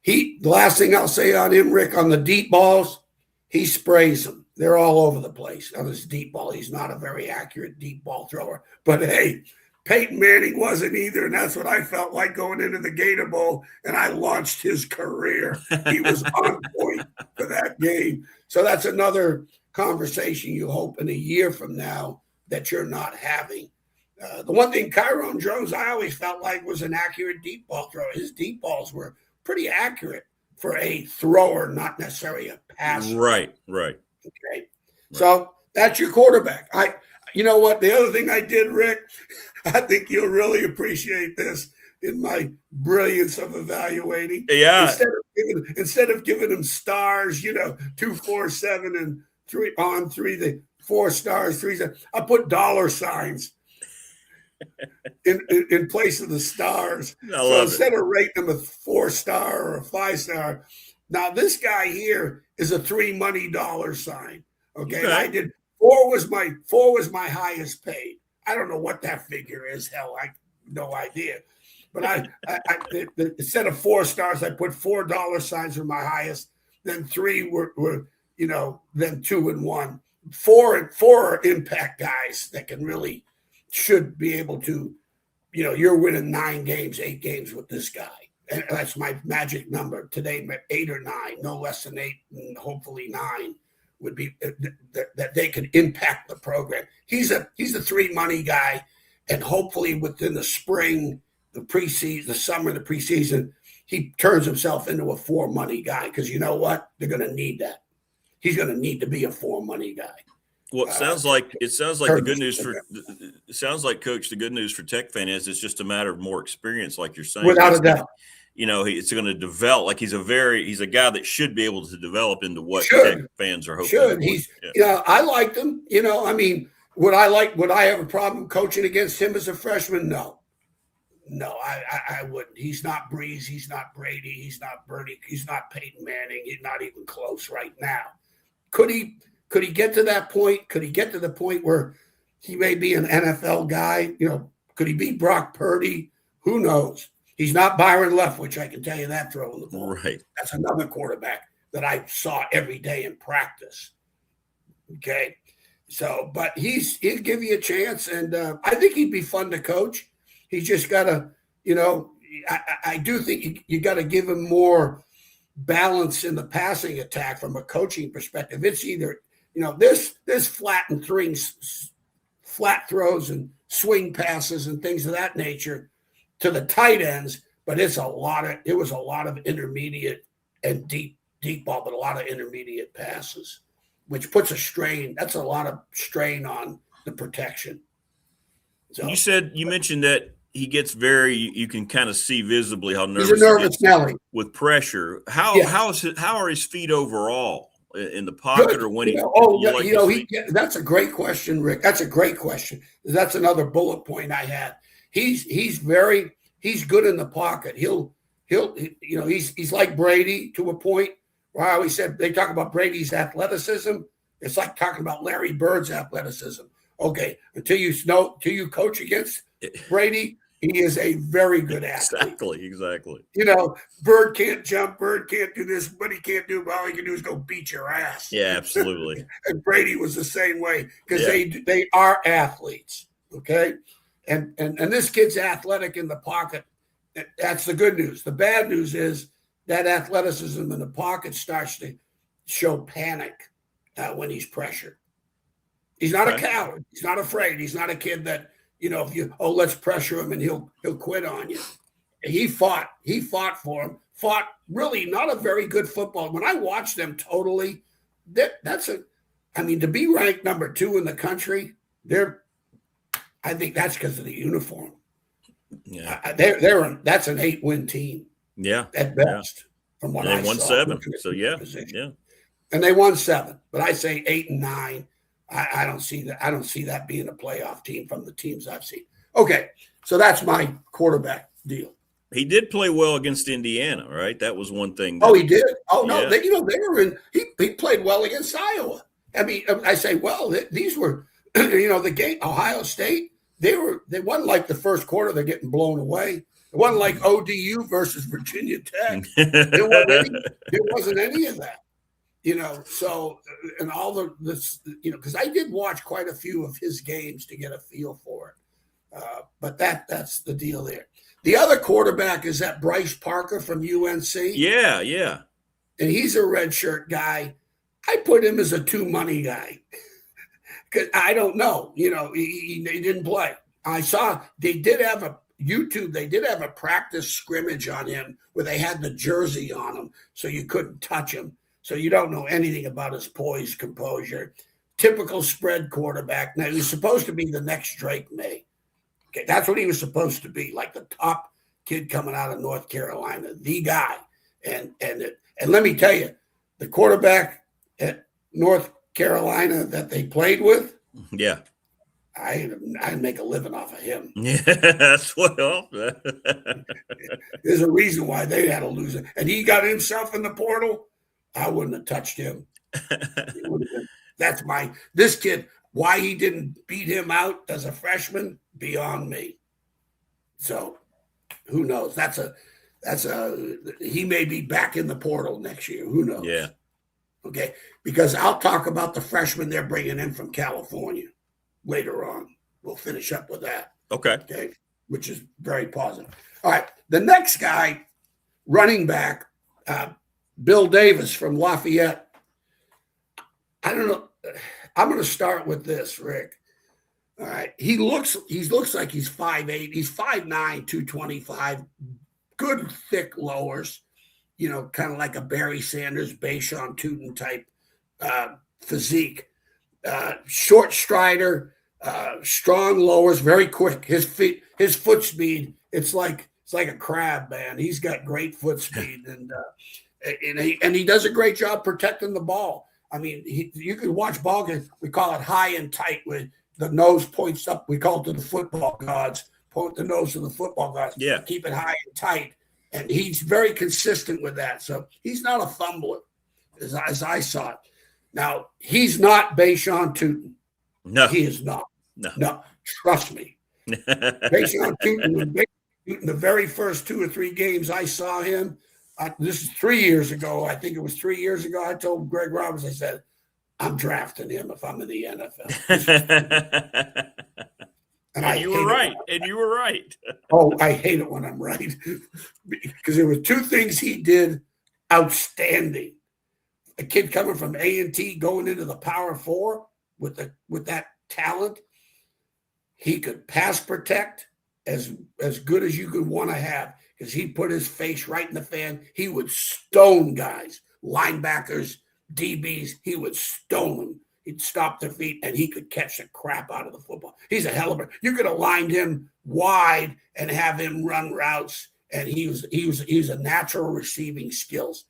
The last thing I'll say on him, Rick, on the deep balls, he sprays them. They're all over the place on his deep ball. He's not a very accurate deep ball thrower. But, hey, Peyton Manning wasn't either, and that's what I felt like going into the Gator Bowl, and I launched his career. He was on point for that game. So that's another conversation you hope in a year from now that you're not having. The one thing Kyron Jones, I always felt like was an accurate deep ball thrower. His deep balls were pretty accurate for a thrower, not necessarily a passer. Right. Okay. Right. So that's your quarterback. You know what? The other thing I did, Rick, I think you'll really appreciate this in my brilliance of evaluating. Yeah. Instead of giving him stars, 2, 4, 7, and the 4 stars, 3 stars. I put dollar signs in place of the stars. So instead of rating them a 4-star or a 5-star, now this guy here is a 3 money dollar sign. Okay. I did 4 was my highest paid. I don't know what that figure is. Hell, I no idea. But I instead of 4 stars, I put $4 signs were my highest. Then 3 were then 2 and 1. 4 are impact guys that can really should be able to, you're winning 9 games, 8 games with this guy. And that's my magic number today, 8 or 9, no less than 8, and hopefully 9 would be that they can impact the program. He's a 3 money guy, and hopefully within the spring, the preseason, the summer, the preseason, he turns himself into a 4 money guy because you know what? They're going to need that. He's going to need to be a 4 money guy. Well, it sounds like the good news it sounds like, Coach, the good news for Tech fan is it's just a matter of more experience, like you're saying. Without a doubt. It's going to develop. Like he's a guy that should be able to develop into what Tech fans are hoping. He's, I liked him. Would I have a problem coaching against him as a freshman? No, I wouldn't. He's not Breeze. He's not Brady. He's not Bernie. He's not Peyton Manning. He's not even close right now. Could he get to that point? Could he get to the point where he may be an NFL guy? Could he be Brock Purdy? Who knows? He's not Byron Leftwich, I can tell you that, throwing the ball. Right. That's another quarterback that I saw every day in practice. Okay. So, but he'll give you a chance, and I think he'd be fun to coach. He's just got to, I do think you got to give him more balance in the passing attack from a coaching perspective. It's either, there's flat throws and swing passes and things of that nature to the tight ends, but it was a lot of intermediate and deep ball, but a lot of intermediate passes, which puts a strain. That's a lot of strain on the protection. So, you mentioned that he gets you can kind of see visibly how nervous he's a nervous Nelly with pressure. How are his feet overall in the pocket? Good. Or when that's a great question, Rick. That's a great question. That's another bullet point I had. He's good in the pocket. He's like Brady to a point where I always said they talk about Brady's athleticism. It's like talking about Larry Bird's athleticism. Okay, until you coach against Brady, he is a very good athlete. Exactly. Bird can't jump, Bird can't do this, but he can't do, all he can do is go beat your ass. Yeah, absolutely. And Brady was the same way because they are athletes. Okay. And this kid's athletic in the pocket. That's the good news. The bad news is that athleticism in the pocket starts to show panic when he's pressured. He's not a coward. He's not afraid. He's not a kid that, let's pressure him and he'll quit on you. He fought for him. Fought really not a very good football. When I watch them totally, to be ranked number 2 in the country, I think that's because of the uniform. Yeah, that's an 8-win team. Yeah, at best. From what I saw, they won 7. So yeah, and they won 7. But I say 8 and 9. I don't see that. I don't see that being a playoff team from the teams I've seen. Okay, so that's my quarterback deal. He did play well against Indiana, right? That was one thing. He did. Oh no, they were in. He played well against Iowa. I say, these were, the game. Ohio State. They wasn't like the first quarter. They're getting blown away. It wasn't like ODU versus Virginia Tech. There wasn't any of that. So and all this, because I did watch quite a few of his games to get a feel for it. But that's the deal there. The other quarterback is that Bryce Parker from UNC. Yeah. And he's a redshirt guy. I put him as a 2 money guy. Because I don't know. He didn't play. I saw they did have a practice scrimmage on him where they had the jersey on him so you couldn't touch him. So you don't know anything about his poise, composure. Typical spread quarterback. Now, he was supposed to be the next Drake May. Okay, that's what he was supposed to be, like the top kid coming out of North Carolina, the guy. And let me tell you, the quarterback at Carolina that they played with, Yeah. I'd make a living off of him. Yeah, that's what. There's a reason why they had to lose it. And he got himself in the portal. I wouldn't have touched him. This kid, why he didn't beat him out as a freshman, beyond me. So who knows? He may be back in the portal next year. Who knows? Yeah. Okay. Because I'll talk about the freshmen they're bringing in from California later on. We'll finish up with that. Okay. Okay. Which is very positive. All right. The next guy, running back, Bill Davis from Lafayette. I don't know. I'm going to start with this, Rick. All right. He looks like he's 5'8". He's 5'9", 225. Good thick lowers, kind of like a Barry Sanders, Bashan Tootin type physique. Short strider, strong lowers, very quick. His foot speed, it's like a crab, man. He's got great foot speed, and he does a great job protecting the ball. I mean, you can watch ball games. We call it high and tight, where the nose points up. We call it to the football gods. Point the nose to the football gods. Yeah. Keep it high and tight. And he's very consistent with that. So he's not a fumbler, as I saw it. Now, he's not Bashan Tootin. No. He is not. No. Trust me. Bashan Tootin, the very first 2 or 3 games I saw him, this is 3 years ago. I think it was 3 years ago. I told Greg Roberts, I said, I'm drafting him if I'm in the NFL. And you were right. And you were right. Oh, I hate it when I'm right. Because there were 2 things he did outstanding. A kid coming from A&T going into the Power 4 with that talent. He could pass protect as good as you could want to have, because he put his face right in the fan. He would stone guys, linebackers, DBs. He would stone them. He'd stop their feet, and he could catch the crap out of the football. He's a hell of a. You could have lined him wide and have him run routes, and he was a natural receiving skills.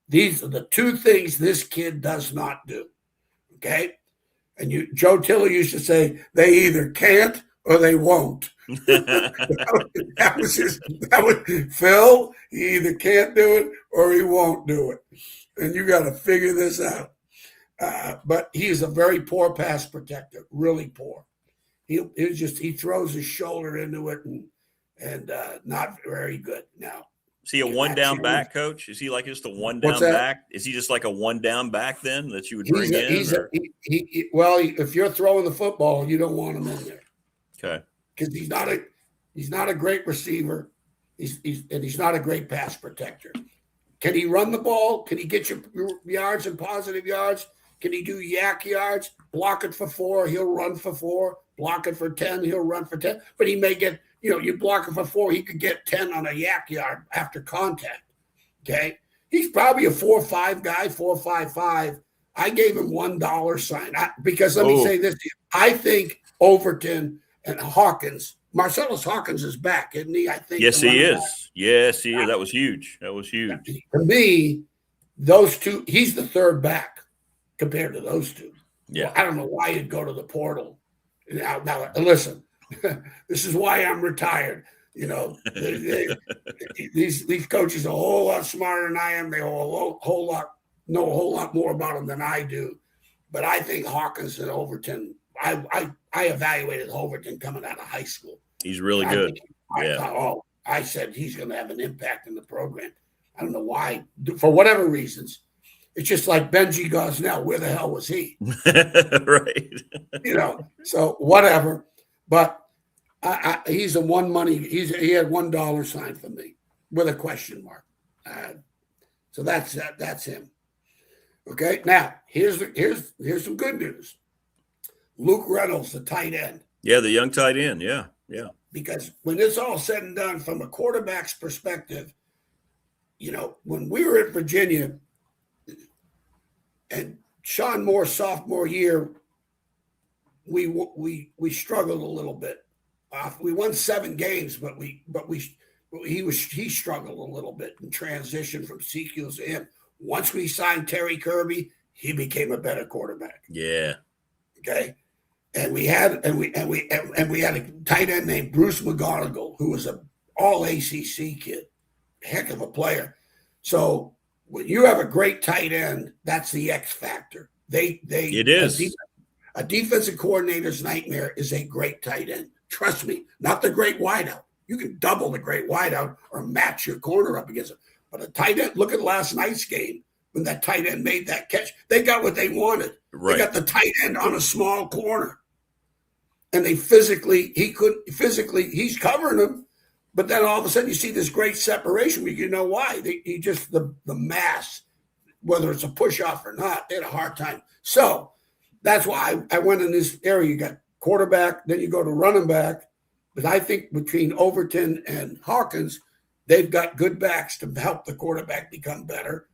These are the 2 things this kid does not do. Okay, and Joe Tiller used to say they either can't or they won't. that was Phil. He either can't do it or he won't do it, and you got to figure this out. But he's a very poor pass protector, really poor. He throws his shoulder into it and not very good. Now, is he a one down back, coach? Is he like just a one down back? Is he just like a one down back then that you would bring in? If you're throwing the football, you don't want him in there. Okay, because he's not a great receiver. He's not a great pass protector. Can he run the ball? Can he get you yards and positive yards? Can he do yak yards? Block it for 4, he'll run for 4. Block it for 10, he'll run for 10. But he may get, you block it for 4, he could get 10 on a yak yard after contact. Okay? He's probably a 4.5 guy, 4.55. I gave him $1 sign because let me say this to you. I think Overton and Hawkins, Marcellus Hawkins is back, isn't he? I think. Yes, he is. Yes, he is. That was huge. To me, those 2, he's the 3rd back compared to those 2. Yeah. Well, I don't know why you'd go to the portal. Now listen, this is why I'm retired. These coaches are a whole lot smarter than I am. They know a whole lot more about them than I do. But I think Hawkins and Overton, I evaluated Overton coming out of high school. He's really good. I said he's going to have an impact in the program. I don't know why, for whatever reasons. It's just like Benji Gosnell. Where the hell was he? Right. So whatever. But he's a one money. He had $1 sign for me with a question mark. So that's him. Okay. Now here's some good news. Luke Reynolds, the tight end. Yeah, the young tight end. Yeah. Because when it's all said and done, from a quarterback's perspective, when we were at Virginia. And Sean Moore's sophomore year, we struggled a little bit. We won 7 games, but he struggled a little bit in transition from CQs to him. Once we signed Terry Kirby, he became a better quarterback. Yeah. Okay. And we had a tight end named Bruce McGonigal, who was an all ACC kid, heck of a player. So when you have a great tight end, that's the X factor. It is. A defensive coordinator's nightmare is a great tight end. Trust me, not the great wideout. You can double the great wideout or match your corner up against it. But a tight end, look at last night's game when that tight end made that catch. They got what they wanted. Right. They got the tight end on a small corner. And he's covering him. But then all of a sudden you see this great separation. You know why? The mass, whether it's a push-off or not, they had a hard time. So that's why I went in this area. You got quarterback, then you go to running back. But I think between Overton and Hawkins, they've got good backs to help the quarterback become better.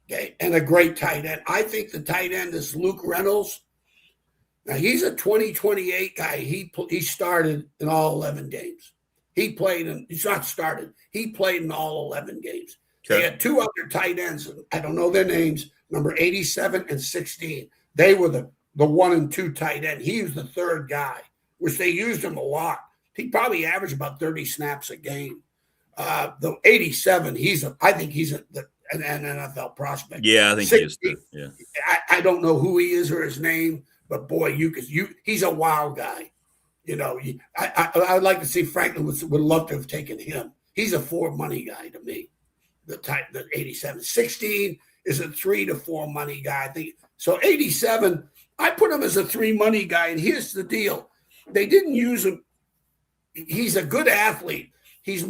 Okay, and a great tight end. I think the tight end is Luke Reynolds. Now, he's a 2028 guy. He started in all 11 games. He's not started. He played in all 11 games. Okay. They had two other tight ends. I don't know their names, number 87 and 16. They were the 1 and 2 tight end. He was the third guy, which they used him a lot. He probably averaged about 30 snaps a game. The 87, I think he's an NFL prospect. Yeah, I think 60, he is too. Yeah. I don't know who he is or his name, but boy, he's a wild guy. You know, I'd like to see Franklin would love to have taken him. He's a 4 money guy to me. The 87, 16 is a 3 to 4 money guy. I think so. 87, I put him as a 3 money guy, and here's the deal: they didn't use him. He's a good athlete. He's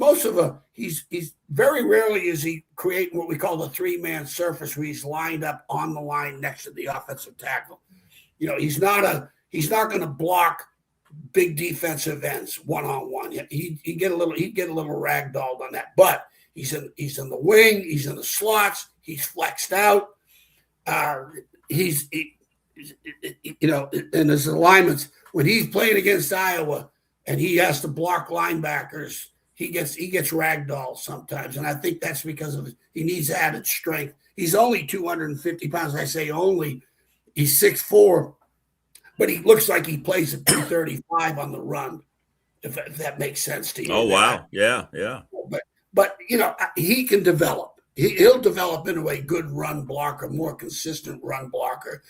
very rarely is he creating what we call the 3-man surface, where he's lined up on the line next to the offensive tackle. You know, he's not going to block big defensive ends one-on-one. He'd get a little ragdolled on that, but he's in the wing, he's in the slots, he's flexed out. In his alignments, when he's playing against Iowa and he has to block linebackers, he gets ragdolled sometimes, and I think that's because he needs added strength. He's only 250 pounds. I say only. He's 6'4", but he looks like he plays at 235 on the run, if that makes sense to you. Oh, wow. Yeah. But he can develop. He'll develop into a good run blocker, more consistent run blocker,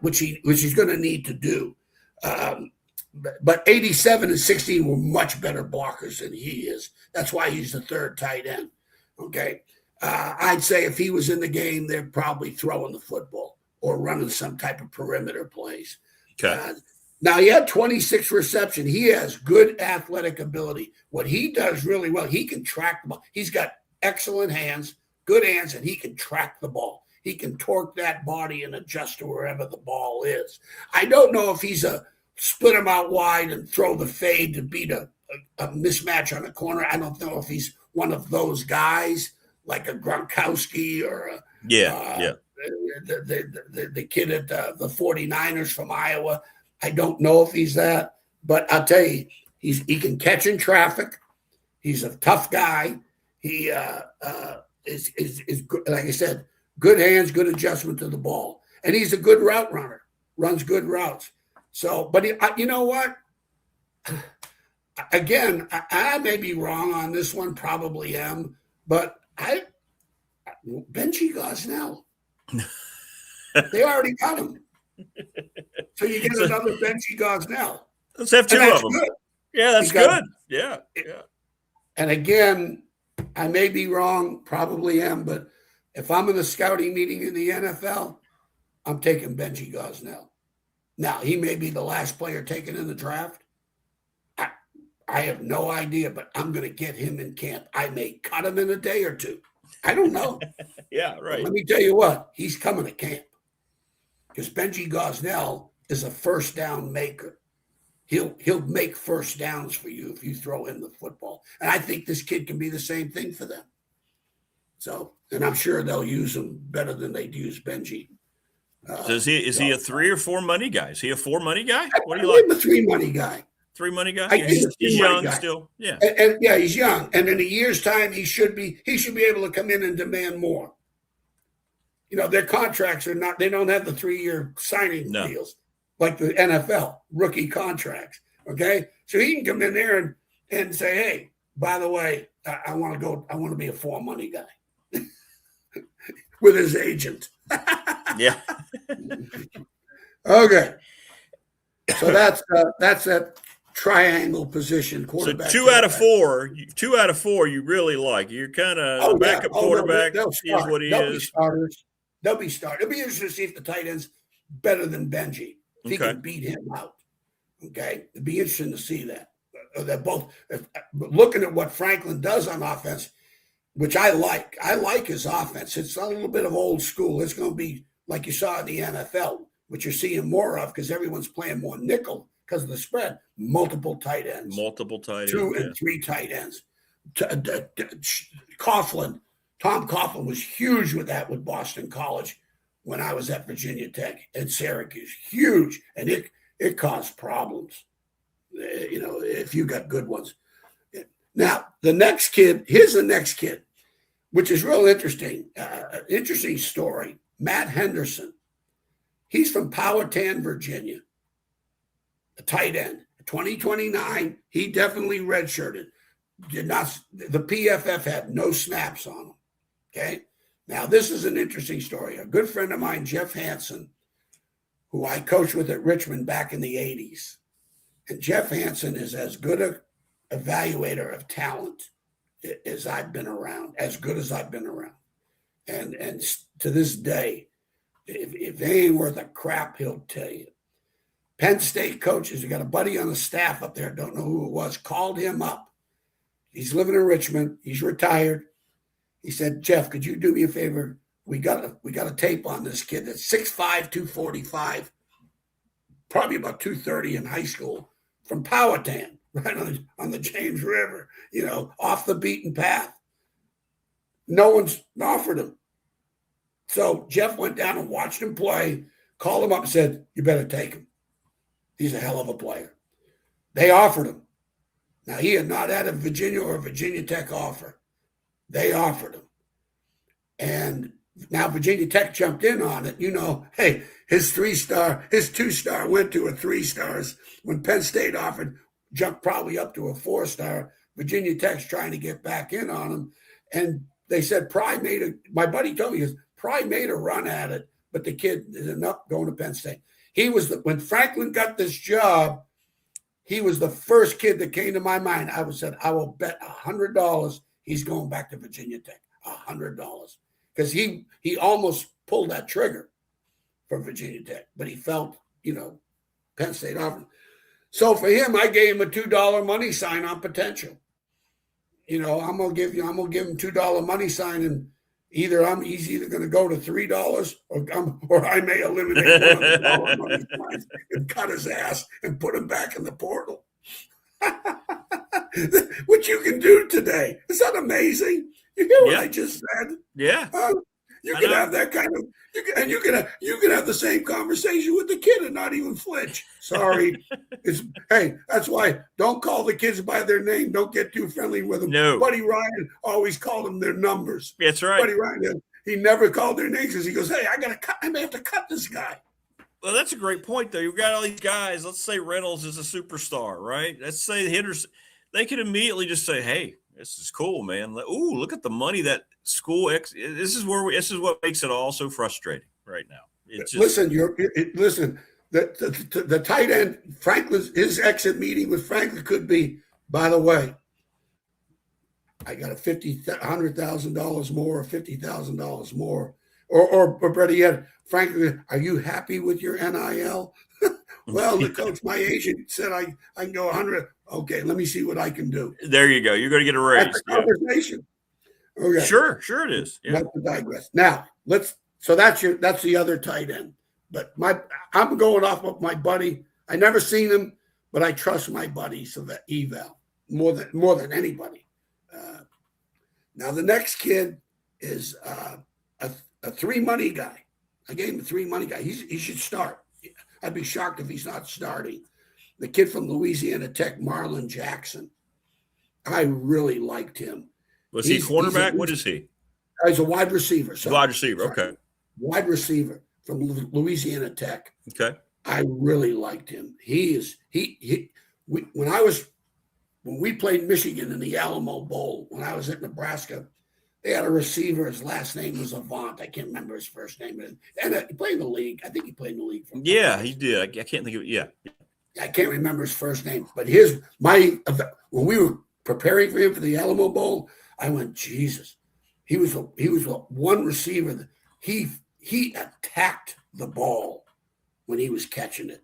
which he's going to need to do. But 87 and 16 were much better blockers than he is. That's why he's the third tight end. Okay. I'd say if he was in the game, they're probably throwing the football or running some type of perimeter plays. Okay. Now, he had 26 reception. He has good athletic ability. What he does really well, he can track the ball. He's got excellent hands, good hands, and he can track the ball. He can torque that body and adjust to wherever the ball is. I don't know if he's a split him out wide and throw the fade to beat a mismatch on a corner. I don't know if he's one of those guys like a Gronkowski or the kid at the 49ers from Iowa. I don't know if he's that, but I'll tell you, he can catch in traffic. He's a tough guy. He is good, like I said, good hands, good adjustment to the ball, and he's a good route runner. Runs good routes. So, but you know what? Again, I may be wrong on this one, probably am, but Benji Gosnell. They already got him. So you get another Benji Gosnell. Let's have two of them. Good. Yeah, that's good. Yeah. And again, I may be wrong, probably am, but if I'm in a scouting meeting in the NFL, I'm taking Benji Gosnell. Now, he may be the last player taken in the draft. I have no idea, but I'm going to get him in camp. I may cut him in a day or two. I don't know. Yeah, right. Let me tell you what, he's coming to camp because Benji Gosnell is a first down maker. He'll make first downs for you if you throw him the football. And I think this kid can be the same thing for them. So, and I'm sure they'll use him better than they'd use Benji. So is he a 3 or 4 money guy? Is he a 4 money guy? What do you like? like? A 3 money guy. 3 money guy? Yeah, he's young still. Yeah. And yeah, he's young. And in a year's time, he should be able to come in and demand more. their contracts are not, they don't have the 3-year signing deals like the NFL rookie contracts. Okay. So he can come in there and say, hey, by the way, I want to be a 4 money guy with his agent. Yeah. Okay. So that's that triangle position quarterback. So 2 out of 4 you really like. You're kind of backup quarterback is what he They'll is. Be starters. They'll be starters. It'll be interesting to see if the tight end's better than Benji. If he can beat him out. Okay. It'd be interesting to see that. They're both looking at what Franklin does on offense, which I like. I like his offense. It's a little bit of old school. It's going to be like you saw in the NFL, which you're seeing more of because everyone's playing more nickel because of the spread. Multiple tight ends. 2 and 3 tight ends. Tom Coughlin was huge with that with Boston College when I was at Virginia Tech and Syracuse. Huge. And it caused problems, if you got good ones. Now, here's the next kid, which is real interesting. Interesting story. Matt Henderson. He's from Powhatan, Virginia. A tight end. 2029. He definitely redshirted. The PFF had no snaps on him. Okay. Now, this is an interesting story. A good friend of mine, Jeff Hansen, who I coached with at Richmond back in the 80s. And Jeff Hansen is as good an evaluator of talent as I've been around, as good as I've been around. And to this day, if they ain't worth a crap, he'll tell you. Penn State coaches, you got a buddy on the staff up there, don't know who it was, called him up. He's living in Richmond. He's retired. He said, Jeff, could you do me a favor? We got a tape on this kid that's 6'5", 245, probably about 230 in high school, from Powhatan, right on the James River, off the beaten path. No one's offered him. So Jeff went down and watched him play, called him up and said, you better take him. He's a hell of a player. They offered him. Now, he had not had a Virginia or a Virginia Tech offer. They offered him. And now Virginia Tech jumped in on it. Hey, his 2-star went to a 3-stars. When Penn State offered, jumped probably up to a 4-star. Virginia Tech's trying to get back in on him. And they said my buddy told me, Pry made a run at it, but the kid ended up going to Penn State. When Franklin got this job, he was the first kid that came to my mind. I said, I will bet $100 he's going back to Virginia Tech. $100. Because he almost pulled that trigger for Virginia Tech, but he felt, Penn State offered. So for him, I gave him a $2 money sign on potential. I'm gonna give him $2 money sign, and he's either going to go to $3 or I may eliminate one of the $1 money signs and cut his ass and put him back in the portal. What you can do today. Is that amazing? You hear what I just said? Yeah. You can have that kind of, you can have the same conversation with the kid and not even flinch. Sorry. Hey, that's why don't call the kids by their name. Don't get too friendly with them. No. Buddy Ryan always called them their numbers. That's right. Buddy Ryan, he never called their names because he goes, hey, I may have to cut this guy. Well, that's a great point, though. You've got all these guys. Let's say Reynolds is a superstar, right? Let's say Henderson. They could immediately just say, hey, this is cool, man. Ooh, look at the money that school. This is what makes it all so frustrating right now. It's just, listen. The tight end his exit meeting with Franklin could be. By the way, I got $100,000 more, or $50,000 more, or better yet, Franklin, are you happy with your NIL? Well, the coach, my agent said I can go 100. Okay, let me see what I can do. There you go. You're going to get a raise. That's a conversation. Okay. Sure it is. Yeah. Not to digress. Now so that's the other tight end. But I'm going off of my buddy. I never seen him, but I trust my buddy, so that eval more than anybody. Now the next kid is a 3 money guy. I gave him a 3 money guy. He should start. I'd be shocked if he's not starting. The kid from Louisiana Tech, Marlon Jackson. I really liked him. Was he cornerback? What is he? He's a wide receiver. Wide receiver, okay. wide receiver from Louisiana Tech. Okay. I really liked him. When we played Michigan in the Alamo Bowl, when I was at Nebraska, they had a receiver. His last name was Avant. I can't remember his first name. And he played in the league. I think he played in the league. Yeah, he did. I can't think of it. Yeah. I can't remember his first name. But when we were preparing for him for the Alamo Bowl, I went, Jesus. He was one receiver that he attacked the ball when he was catching it.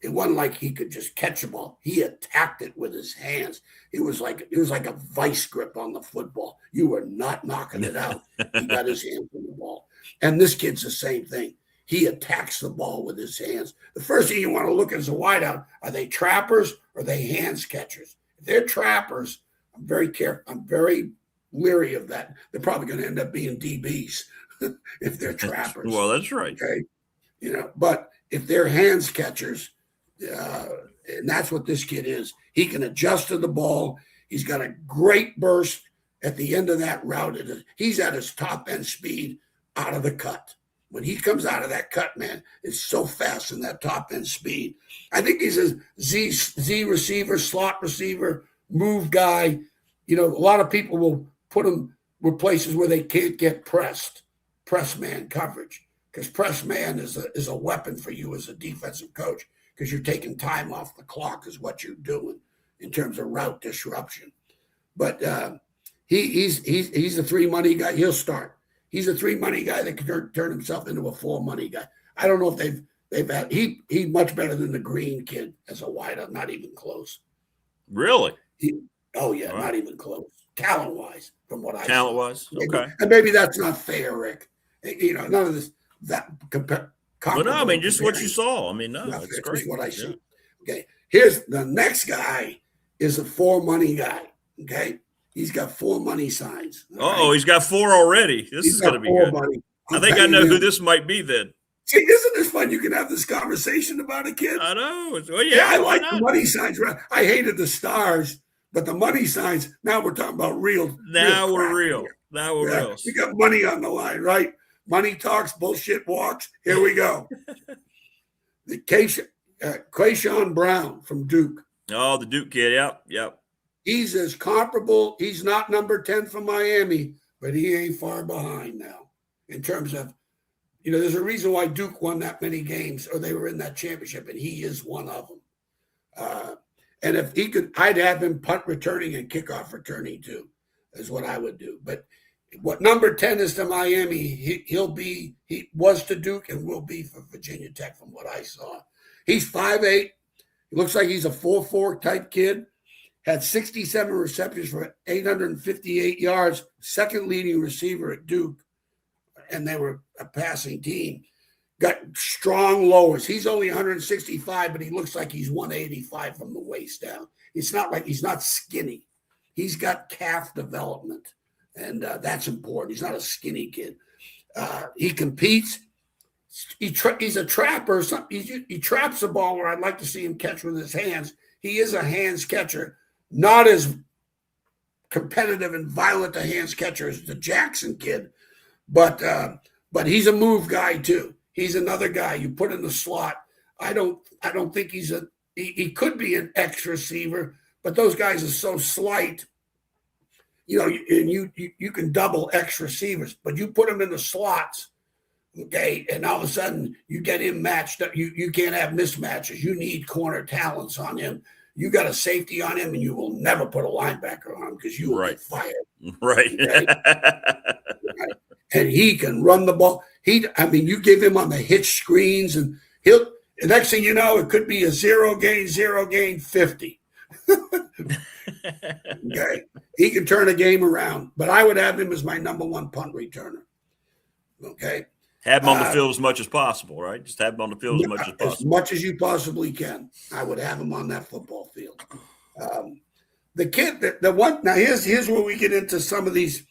It wasn't like he could just catch the ball. He attacked it with his hands. It was like a vice grip on the football. You were not knocking it out. He got his hands on the ball. And this kid's the same thing. He attacks the ball with his hands. The first thing you want to look at as a wideout, are they trappers or are they hands catchers? If they're trappers, I'm very careful. I'm very leery of that. They're probably going to end up being DBs if they're trappers. Well, that's right. Okay. But if they're hands catchers, and that's what this kid is. He can adjust to the ball. He's got a great burst at the end of that route. He's at his top end speed out of the cut. When he comes out of that cut, man, it's so fast in that top end speed. I think he's a Z receiver, slot receiver, move guy. A lot of people will put him with places where they can't get press man coverage, because press man is a weapon for you as a defensive coach, because you're taking time off the clock is what you're doing in terms of route disruption. But he's a 3 money guy. He'll start. He's a 3 money guy that can turn himself into a 4 money guy. I don't know if they've had he's much better than the Green kid as a wideout, not even close. Really? Not even close. Talent wise, from what I saw. Talent wise, okay. And maybe that's not fair, Rick. None of this that compare. Well, no, I mean, just what you saw. I mean, no, it's great. Just what I see. Okay. Here's the next guy is a 4 money guy. Okay. He's got 4 money signs. Oh, he's got 4 already. This is going to be good. Money. I think I know who this might be then. See, isn't this fun? You can have this conversation about a kid. I know. Well, yeah, I like the money signs. I hated the stars, but the money signs, now we're talking about real. Now we're real. Now we're real. We got money on the line, right? Money talks, bullshit walks. Here we go. The Quayshawn Brown from Duke. Oh, the Duke kid. Yep. He's as comparable. He's not number 10 from Miami, but he ain't far behind now in terms of, there's a reason why Duke won that many games, or they were in that championship, and he is one of them. And if he could, I'd have him punt returning and kickoff returning too, is what I would do. But what number 10 is to Miami, he was to Duke and will be for Virginia Tech from what I saw. He's 5'8". He looks like he's a 4-4 type kid. Had 67 receptions for 858 yards, second leading receiver at Duke, and they were a passing team. Got strong lowers. He's only 165, but he looks like he's 185 from the waist down. It's not like he's not skinny. He's got calf development, and that's important. He's not a skinny kid. He competes. He's a trapper. He traps the ball where I'd like to see him catch with his hands. He is a hands catcher, not as competitive and violent a hands catcher as the Jackson kid, but he's a move guy too. He's another guy you put in the slot. I don't think he could be an X receiver, but those guys are so slight, and you can double X receivers, but you put them in the slots, okay, and all of a sudden you get him matched up. You can't have mismatches. You need corner talents on him. You got a safety on him, and you will never put a linebacker on him because you will get fired. Right. Okay? Right. And he can run the ball. You give him on the hitch screens, and the next thing you know, it could be a 0 gain 50. Okay. He can turn a game around, but I would have him as my number 1 punt returner. Okay. Have him on the field as much as possible, right? Just have him on the field as much as possible. As much as you possibly can. I would have him on that football field. The kid, the one, now here's where we get into some of these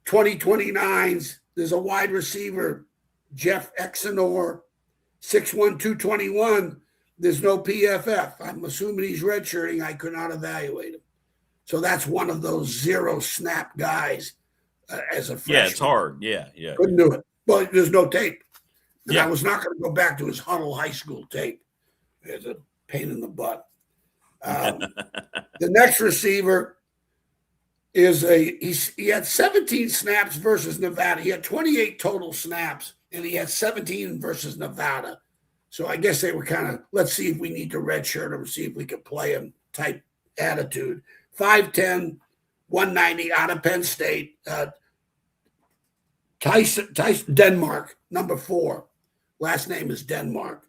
2029s. There's a wide receiver, Jeff Exenor, 6'1", 221. There's no PFF. I'm assuming he's redshirting. I could not evaluate him. So that's one of those 0 snap guys as a freshman. Yeah, it's hard. Yeah. Couldn't do it. Well, there's no tape. And Yeah. I was not going to go back to his Huddle High School tape. It's a pain in the butt. The next receiver is he had 17 snaps versus Nevada. He had 28 total snaps, and he had 17 versus Nevada. So I guess they were kind of, let's see if we need to redshirt him, see if we could play him type attitude. 5'10", 190 out of Penn State. Tyson Denmark, number 4. Last name is Denmark.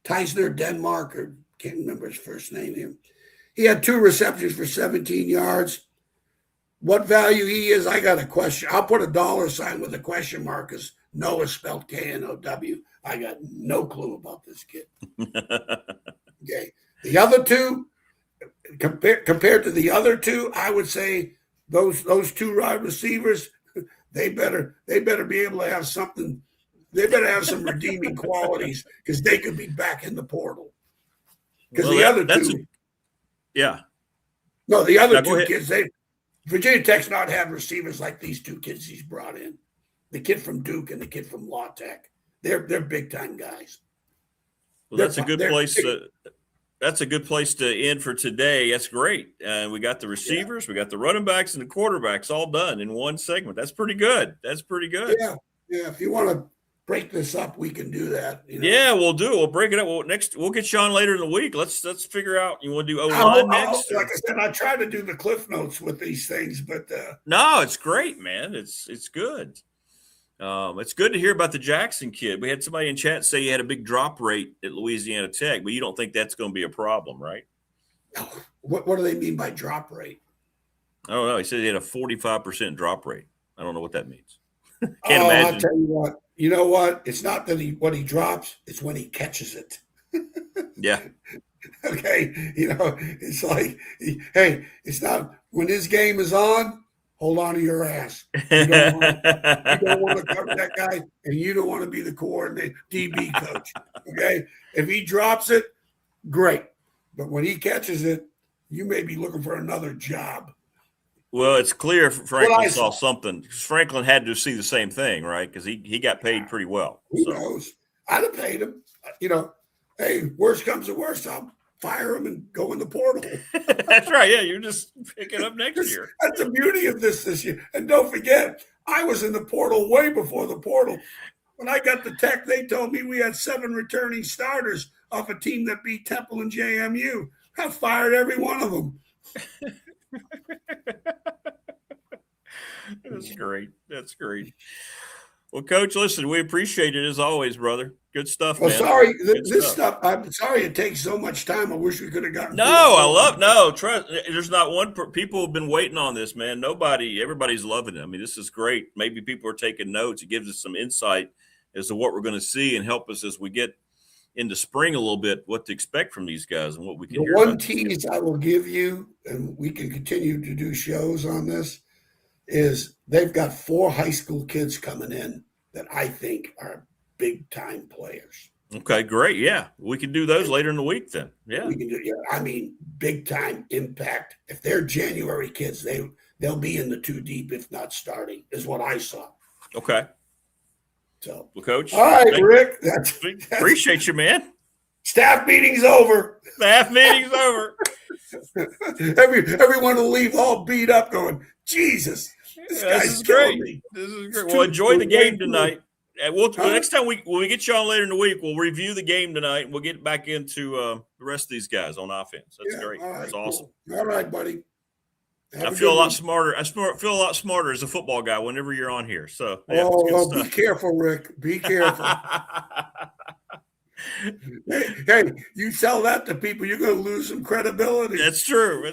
Teisner Denmark, or can't remember his first name here. He had 2 receptions for 17 yards. What value he is, I got a question. I'll put a $ with a question mark because Noah spelled K-N-O-W. I got no clue about this kid. Okay. The other 2, compared to the other 2, I would say those 2 wide receivers, they better be able to have something. They better have some redeeming qualities because they could be back in the portal. Because the other 2, the other 2 kids, Virginia Tech's not had receivers like these 2 kids he's brought in. The kid from Duke and the kid from La Tech. They're big time guys. Well, that's a good place. That's a good place to end for today. That's great. We got the receivers, we got the running backs, and the quarterbacks all done in one segment. That's pretty good. Yeah. If you want to break this up, we can do that. Yeah, we'll do it. We'll break it up. We'll get you on later in the week. Let's figure out. You want to do O-line next? Like I said, I try to do the cliff notes with these things, but no, it's great, man. It's good. It's good to hear about the Jackson kid. We had somebody in chat say he had a big drop rate at Louisiana Tech, but you don't think that's going to be a problem, right? What do they mean by drop rate? I don't know. He said he had a 45% drop rate. I don't know what that means. Can't imagine. I'll tell you what. You know what? It's not that what he drops; it's when he catches it. Yeah. Okay. It's like, hey, it's not when his game is on. Hold on to your ass. You don't want to cover that guy, and you don't want to be the coordinator, DB coach. Okay. If he drops it, great. But when he catches it, you may be looking for another job. Well, it's clear Franklin saw something. Franklin had to see the same thing, right? Because he got paid pretty well. Who knows? I'd have paid him. Hey, worst comes to worst, I'll fire him and go in the portal. That's right. Yeah, you're just picking up next year. That's the beauty of this year. And don't forget, I was in the portal way before the portal. When I got the Tech, they told me we had 7 returning starters off a team that beat Temple and JMU. I fired every one of them. That's great. Well, Coach, listen, we appreciate it as always, brother. Good stuff, man. Sorry, this stuff. I'm sorry it takes so much time. I wish we could have gotten. Trust. There's not one. People have been waiting on this, man. Everybody's loving it. I mean, this is great. Maybe people are taking notes. It gives us some insight as to what we're going to see and help us as we get into spring a little bit, what to expect from these guys and what we can hear. One tease I will give you, and we can continue to do shows on this, is they've got 4 high school kids coming in that I think are big time players. Okay, great. Yeah, we can do those later in the week then. Yeah, we can do. Yeah, I mean, big time impact. If they're January kids, they'll be in the 2 deep, if not starting, is what I saw. Okay. So, well, Coach. All right, Rick. Appreciate you, man. Staff meeting's over. Everyone will leave all beat up, going, Jesus, this is great. Me. This is great. Well, enjoy the game tonight. And next time when we get you on later in the week, we'll review the game tonight and we'll get back into the rest of these guys on offense. That's great. Right, that's awesome. Cool. All right, buddy. I feel a lot smarter. I feel a lot smarter as a football guy whenever you're on here. So, be careful, Rick. Be careful. hey, you tell that to people, you're going to lose some credibility. That's true.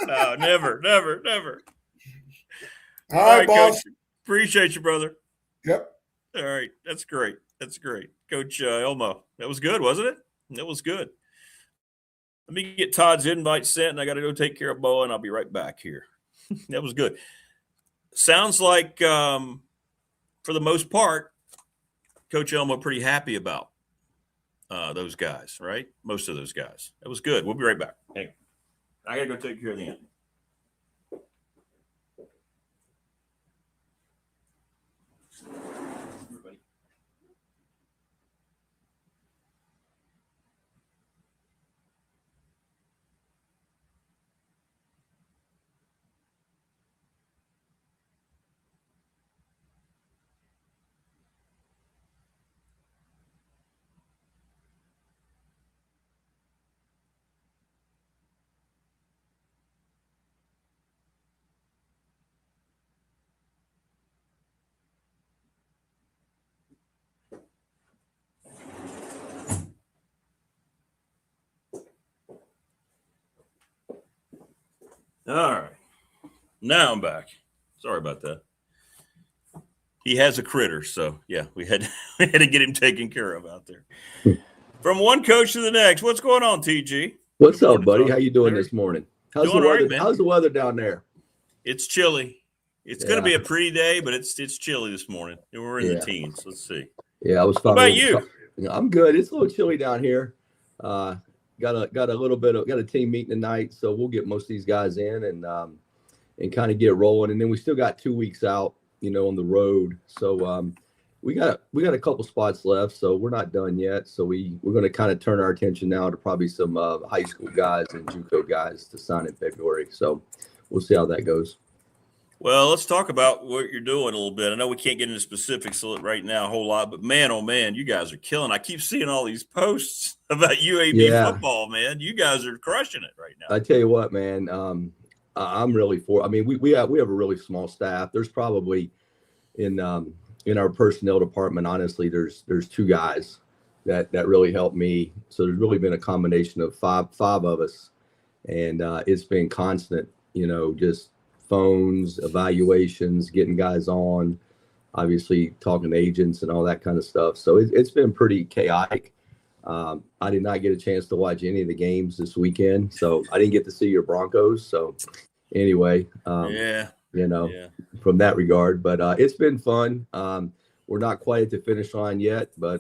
No, never. All right, boss. Coach. Appreciate you, brother. Yep. All right. That's great. Coach Elmo. That was good, wasn't it? That was good. Let me get Todd's invite sent, and I got to go take care of Boa, and I'll be right back here. That was good. Sounds like, for the most part, Coach Elmo pretty happy about those guys, right? Most of those guys. That was good. We'll be right back. Hang on. I got to go take care of the end. Everybody. All right. Now I'm back. Sorry about that. He has a critter, so yeah, we had to get him taken care of out there. From one coach to the next. What's going on, TG? What's up, buddy? How you doing this morning? How's the weather? Right, man. How's the weather down there? It's chilly. It's going to be a pretty day, but it's chilly this morning. And we're in the teens. Let's see. Yeah, I was. How about you? I'm good. It's a little chilly down here. Got a team meeting tonight, so we'll get most of these guys in and kind of get rolling. And then we still got 2 weeks out, on the road. So we got a couple spots left, so we're not done yet. So we're going to kind of turn our attention now to probably some high school guys and JUCO guys to sign in February. So we'll see how that goes. Well, let's talk about what you're doing a little bit. I know we can't get into specifics right now a whole lot, but man, oh man, you guys are killing. I keep seeing all these posts about UAB football, man. You guys are crushing it right now. I tell you what, man, I'm really for. I mean, we have a really small staff. There's probably in our personnel department, honestly, there's 2 guys that really helped me. So there's really been a combination of five of us, and it's been constant, just phones, evaluations, getting guys on, obviously talking to agents and all that kind of stuff. So it's been pretty chaotic. I did not get a chance to watch any of the games this weekend, so I didn't get to see your Broncos. So anyway, from that regard, but it's been fun. We're not quite at the finish line yet, but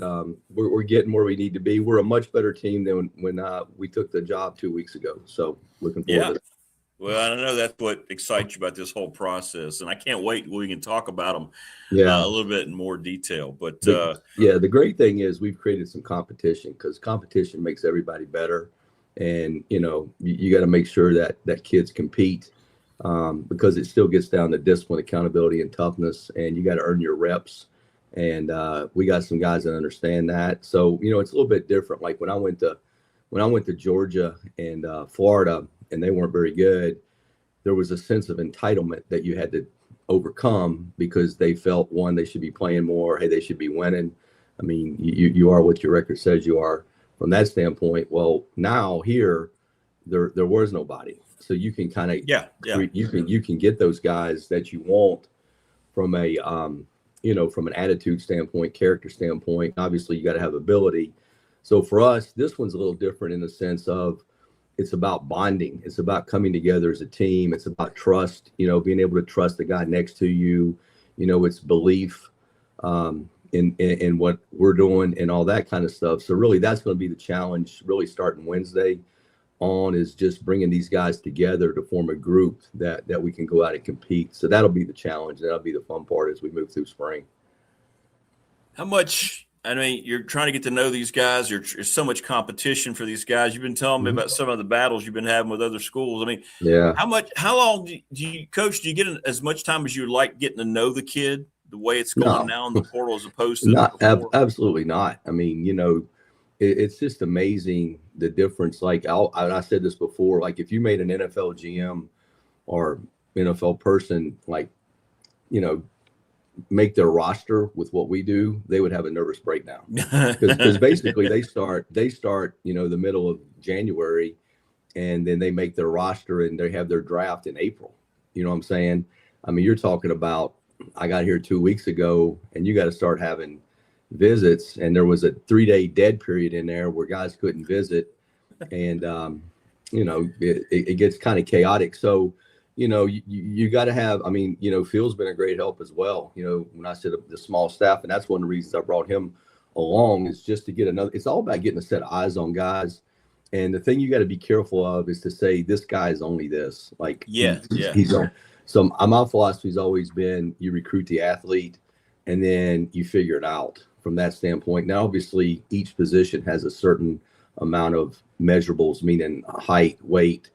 we're getting where we need to be. We're a much better team than when we took the job 2 weeks ago. So looking forward to it. Well, I know that's what excites you about this whole process, and I can't wait we can talk about them a little bit in more detail. But the great thing is we've created some competition, because competition makes everybody better, and you got to make sure that kids compete, because it still gets down to discipline, accountability, and toughness, and you got to earn your reps. And we got some guys that understand that. So it's a little bit different. Like when I went to Georgia and Florida, and they weren't very good, there was a sense of entitlement that you had to overcome, because they felt, one, they should be playing more. Hey, they should be winning. I mean, you are what your record says you are from that standpoint. Well, now here, there was nobody. So you can kind of, you can get those guys that you want from a, from an attitude standpoint, character standpoint. Obviously you got to have ability. So for us, this one's a little different in the sense of, it's about bonding. It's about coming together as a team. It's about trust, being able to trust the guy next to you. It's belief in what we're doing and all that kind of stuff. So really, that's going to be the challenge, really starting Wednesday on, is just bringing these guys together to form a group that we can go out and compete. So that'll be the challenge. That'll be the fun part as we move through spring. How much... I mean, you're trying to get to know these guys. There's so much competition for these guys. You've been telling me about some of the battles you've been having with other schools. I mean, how long do you coach? Do you get as much time as you would like getting to know the kid, the way it's going now in the portal, as opposed to absolutely not. I mean, it's just amazing the difference. Like I said this before, like if you made an NFL GM or NFL person, like, make their roster with what we do, they would have a nervous breakdown, because basically they start the middle of January, and then they make their roster and they have their draft in April. You know what I'm saying? I mean, you're talking about, I got here 2 weeks ago, and you got to start having visits, and there was a 3-day dead period in there where guys couldn't visit, and it gets kind of chaotic. So you got to have, I mean, Phil's been a great help as well. When I said the small staff, and that's one of the reasons I brought him along, is just to get it's all about getting a set of eyes on guys. And the thing you got to be careful of is to say, this guy is only this. Like, he's on. So my philosophy has always been, you recruit the athlete and then you figure it out from that standpoint. Now, obviously, each position has a certain amount of measurables, meaning height, weight,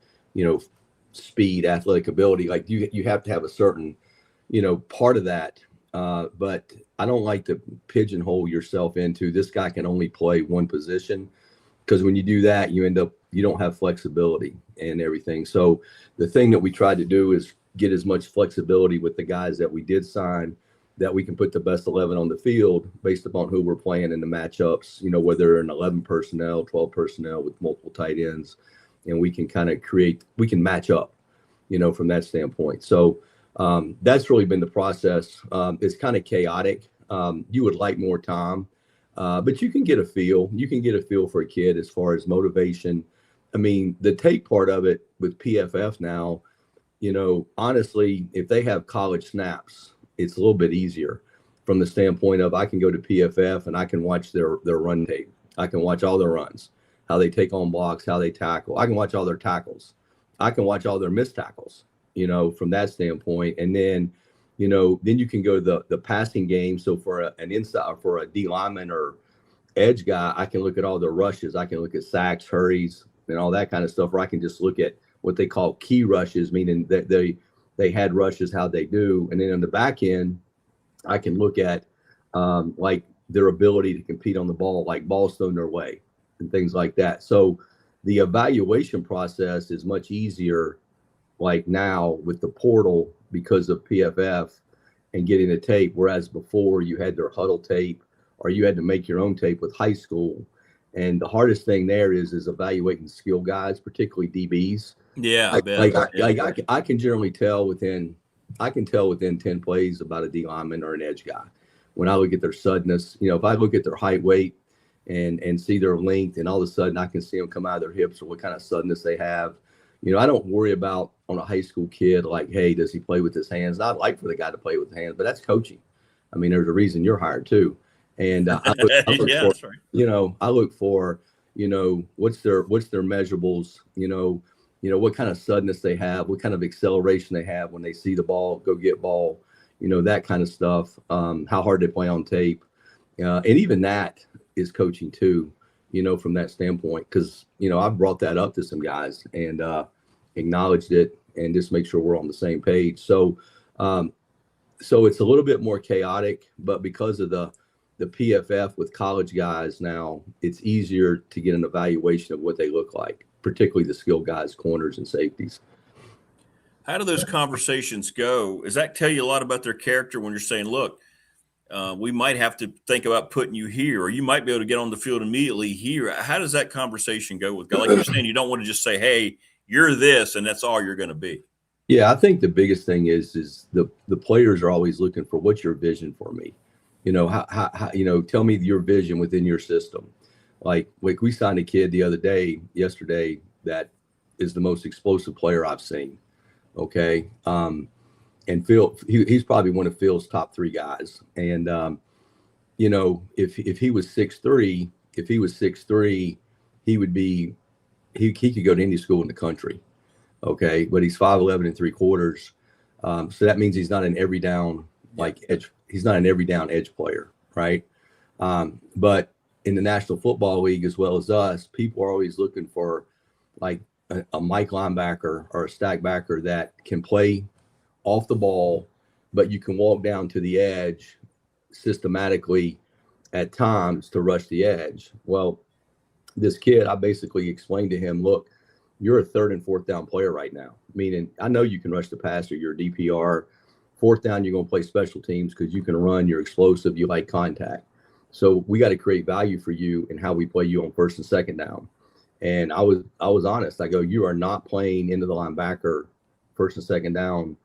speed, athletic ability. Like you have to have a certain, part of that. But I don't like to pigeonhole yourself into, this guy can only play one position, because when you do that, you don't have flexibility and everything. So the thing that we tried to do is get as much flexibility with the guys that we did sign, that we can put the best 11 on the field based upon who we're playing in the matchups, whether in 11 personnel, 12 personnel with multiple tight ends. And we can kind of we can match up. from that standpoint. So that's really been the process. It's kind of chaotic. You would like more time, but you can get a feel. You can get a feel for a kid as far as motivation. I mean, the tape part of it with PFF now, honestly, if they have college snaps, it's a little bit easier from the standpoint of I can go to PFF and I can watch their run tape. I can watch all their runs, how they take on blocks, how they tackle. I can watch all their tackles. I can watch all their missed tackles, from that standpoint. And then, then you can go to the passing game. So for an inside, for a D lineman or edge guy, I can look at all their rushes. I can look at sacks, hurries, and all that kind of stuff, or I can just look at what they call key rushes, meaning that they had rushes, how they do. And then on the back end, I can look at like their ability to compete on the ball, like balls thrown their way and things like that. So the evaluation process is much easier like now with the portal because of PFF and getting the tape, whereas before you had their huddle tape or you had to make your own tape with high school. And the hardest thing there is evaluating skill guys, particularly DBs. Yeah, I can generally tell within 10 plays about a D lineman or an edge guy. When I look at their suddenness, if I look at their height, weight, and see their length, and all of a sudden I can see them come out of their hips or what kind of suddenness they have. I don't worry about on a high school kid, like, hey, does he play with his hands? I'd like for the guy to play with his hands, but that's coaching. I mean, there's a reason you're hired too. And I look for, what's their measurables, what kind of suddenness they have, what kind of acceleration they have when they see the ball, go get ball, that kind of stuff, how hard they play on tape. And even that is coaching too, from that standpoint, because, I've brought that up to some guys and acknowledged it and just make sure we're on the same page. So it's a little bit more chaotic, but because of the PFF with college guys now, it's easier to get an evaluation of what they look like, particularly the skill guys, corners, and safeties. How do those conversations go? Does that tell you a lot about their character when you're saying, look, we might have to think about putting you here, or you might be able to get on the field immediately here? How does that conversation go with guys? Like you're saying, you don't want to just say, hey, you're this, and that's all you're going to be. Yeah, I think the biggest thing is the players are always looking for, what's your vision for me? How tell me your vision within your system. Like we signed a kid yesterday, that is the most explosive player I've seen. Okay. And Phil, he's probably one of Phil's top 3 guys. And, if he was 6'3", he could go to any school in the country. Okay. But he's 5'11" 3/4. So that means he's not an every down, edge. He's not an every down edge player. Right. But in the National Football League, as well as us, people are always looking for like a Mike linebacker or a stack backer that can play off the ball, but you can walk down to the edge systematically at times to rush the edge. Well, this kid, I basically explained to him, look, you're a 3rd and 4th down player right now. Meaning, I know you can rush the passer, you're a DPR. 4th down, you're going to play special teams because you can run, you're explosive, you like contact. So we got to create value for you in how we play you on 1st and 2nd down. And I was honest. I go, you are not playing into the linebacker 1st and 2nd down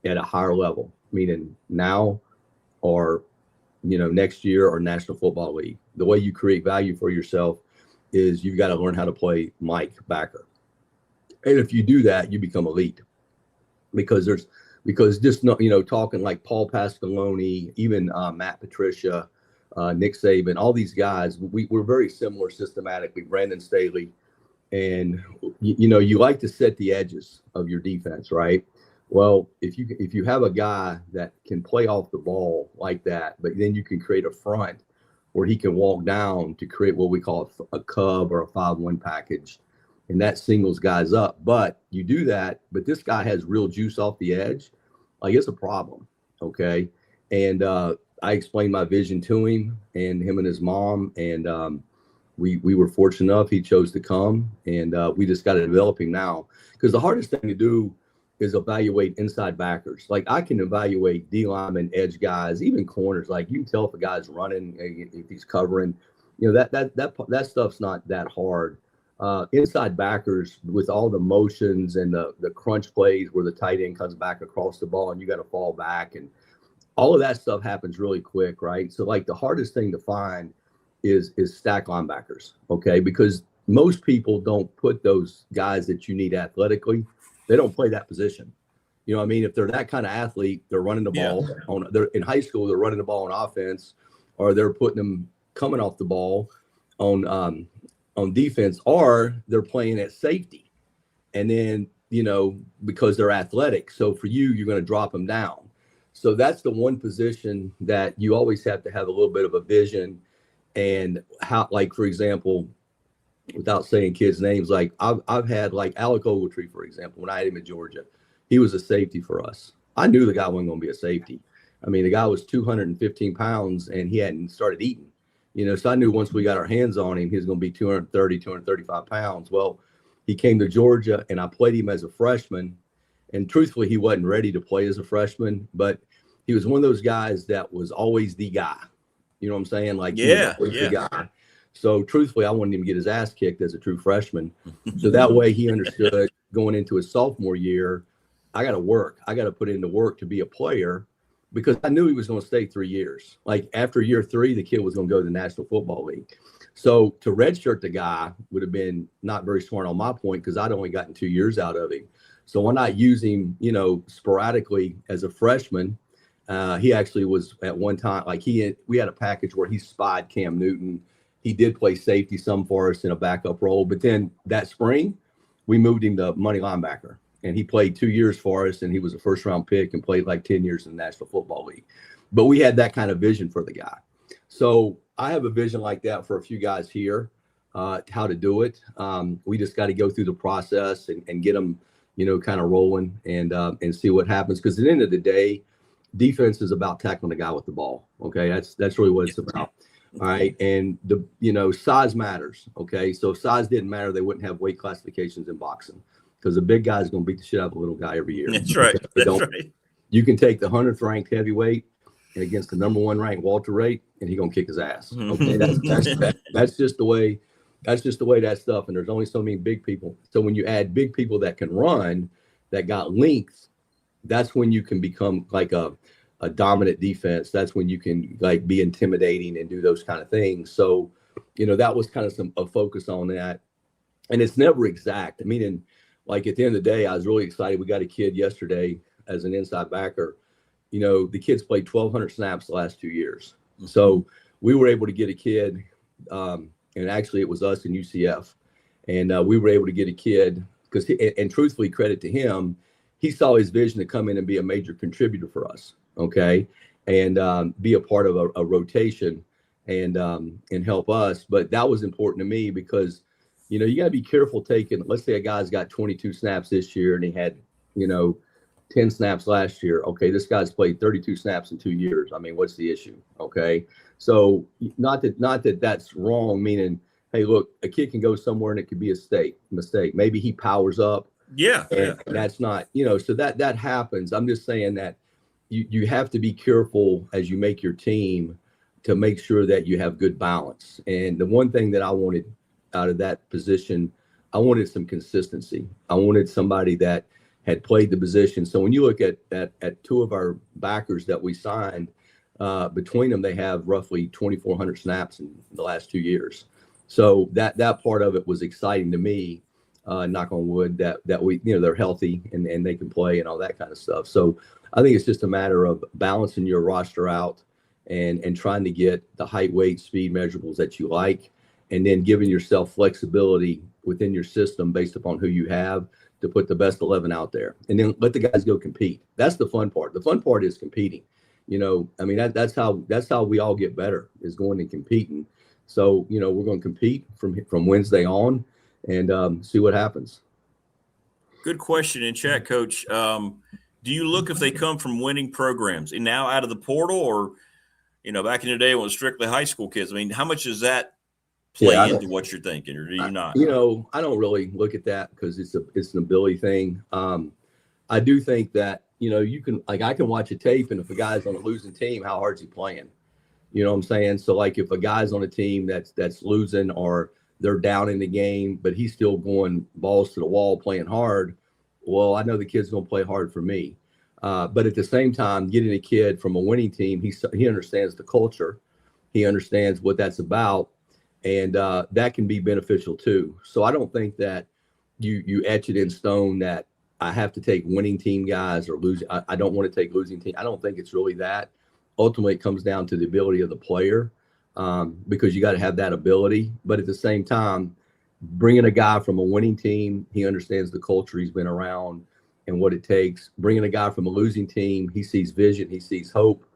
at a higher level, meaning now or, next year or National Football League. The way you create value for yourself is you've got to learn how to play Mike backer. And if you do that, you become elite because just, talking like Paul Pasqualoni, even Matt Patricia, Nick Saban, all these guys, we're very similar systematically, Brandon Staley. And, you like to set the edges of your defense, right? Well, if you have a guy that can play off the ball like that, but then you can create a front where he can walk down to create what we call a cub or a 5-1 package, and that singles guys up. But you do that, but this guy has real juice off the edge, like it's a problem, okay? And I explained my vision to him and his mom, and we were fortunate enough he chose to come, and we just got to develop him now, because the hardest thing to do is evaluate inside backers. Like I can evaluate D linemen, edge guys, even corners. Like you can tell if a guy's running, if he's covering. That stuff's not that hard. inside backers with all the motions and the crunch plays where the tight end comes back across the ball and you got to fall back, and all of that stuff happens really quick, right? So like the hardest thing to find is stack linebackers, okay? Because most people don't put those guys that you need athletically, they don't play that position. You know what I mean? If they're that kind of athlete, they're running the ball they're in high school, they're running the ball on offense, or they're putting them coming off the ball on defense, or they're playing at safety. And then, because they're athletic. So for you, you're going to drop them down. So that's the one position that you always have to have a little bit of a vision. And how, like, for example, without saying kids' names, like I've had like Alec Ogletree, for example, when I had him at Georgia, he was a safety for us. I knew the guy wasn't going to be a safety. I mean, the guy was 215 pounds and he hadn't started eating, so I knew once we got our hands on him, he was going to be 230, 235 pounds. Well, he came to Georgia and I played him as a freshman. And truthfully, he wasn't ready to play as a freshman, but he was one of those guys that was always the guy. You know what I'm saying? Like, the guy. So truthfully, I wanted him to get his ass kicked as a true freshman. So that way he understood going into his sophomore year, I got to work. I got to put in the work to be a player, because I knew he was going to stay 3 years. Like after year 3, the kid was going to go to the National Football League. So to redshirt the guy would have been not very smart on my point, because I'd only gotten 2 years out of him. So why not use him, sporadically as a freshman? He actually was at one time, like we had a package where he spied Cam Newton. He did play safety some for us in a backup role. But then that spring, we moved him to money linebacker. And he played 2 years for us, and he was a first-round pick and played like 10 years in the National Football League. But we had that kind of vision for the guy. So I have a vision like that for a few guys here, how to do it. We just got to go through the process and get them, kind of rolling and see what happens. Because at the end of the day, defense is about tackling the guy with the ball. Okay, that's really what it's about. All right, and size matters. Okay, so if size didn't matter, they wouldn't have weight classifications in boxing, because a big guy is going to beat the shit out of a little guy every year. That's right. That's right. You can take the 100th ranked heavyweight and against the number 1 ranked welterweight, and he's going to kick his ass. Okay, that's just the way. That's just the way that stuff. And there's only so many big people. So when you add big people that can run, that got length, that's when you can become like a dominant defense. That's when you can like be intimidating and do those kind of things. So, that was kind of a focus on that. And it's never exact. I mean, and like at the end of the day, I was really excited. We got a kid yesterday as an inside backer. The kid's played 1,200 snaps the last 2 years. So we were able to get a kid, and actually it was us and UCF. And we were able to get a kid because, and truthfully, credit to him, he saw his vision to come in and be a major contributor for us. Okay. And be a part of a rotation and help us. But that was important to me because, you got to be careful taking, let's say a guy's got 22 snaps this year and he had, 10 snaps last year. Okay. This guy's played 32 snaps in 2 years. I mean, what's the issue? Okay. So not that that's wrong, meaning, hey, look, a kid can go somewhere and it could be a mistake. Maybe he powers up. Yeah. And that's not, so that happens. I'm just saying that you have to be careful as you make your team to make sure that you have good balance. And the one thing that I wanted out of that position, I wanted some consistency. I wanted somebody that had played the position. So when you look at two of our backers that we signed, between them, they have roughly 2,400 snaps in the last 2 years. So that part of it was exciting to me. Knock on wood, that we, they're healthy and they can play and all that kind of stuff. So I think it's just a matter of balancing your roster out and trying to get the height, weight, speed measurables that you like, and then giving yourself flexibility within your system based upon who you have to put the best 11 out there, and then let the guys go compete. That's the fun part. The fun part is competing. I mean, that's how we all get better, is going and competing. So, we're going to compete from Wednesday on and see what happens. Good question in chat, Coach. Do you look if they come from winning programs and now out of the portal, or, back in the day when it was strictly high school kids? I mean, how much does that play into what you're thinking, or do you not? I don't really look at that because it's an ability thing. I do think that, you can, like, I can watch a tape, and if a guy's on a losing team, how hard's he playing? You know what I'm saying? So like if a guy's on a team that's losing, or they're down in the game, but he's still going balls to the wall, playing hard. Well, I know the kid's going to play hard for me. But at the same time, getting a kid from a winning team, he understands the culture. He understands what that's about. And that can be beneficial too. So I don't think that you etch it in stone that I have to take winning team guys or lose. I don't want to take losing team. I don't think it's really that. Ultimately, it comes down to the ability of the player, because you got to have that ability. But at the same time, bringing a guy from a winning team, he understands the culture, he's been around and what it takes. Bringing a guy from a losing team, he sees vision, he sees hope.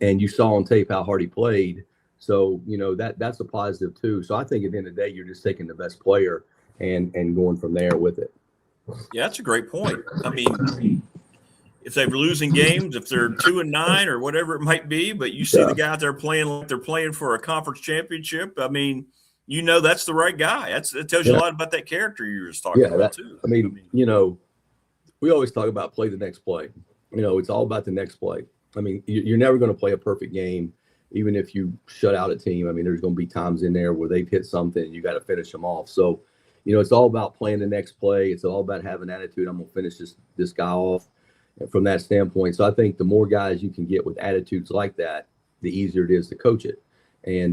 And you saw on tape how hard he played. So, that's a positive too. So I think at the end of the day, you're just taking the best player and going from there with it. Yeah, that's a great point. I mean, if they're losing games, if they're 2-9 or whatever it might be, but you see the guy out there playing like they're playing for a conference championship, I mean, that's the right guy. It tells you a lot about that character you were just talking about too. I mean, we always talk about play the next play. It's all about the next play. I mean, you're never going to play a perfect game, even if you shut out a team. I mean, there's going to be times in there where they've hit something and you got to finish them off. So, it's all about playing the next play. It's all about having attitude. I'm going to finish this guy off from that standpoint. So I think the more guys you can get with attitudes like that, the easier it is to coach it. And,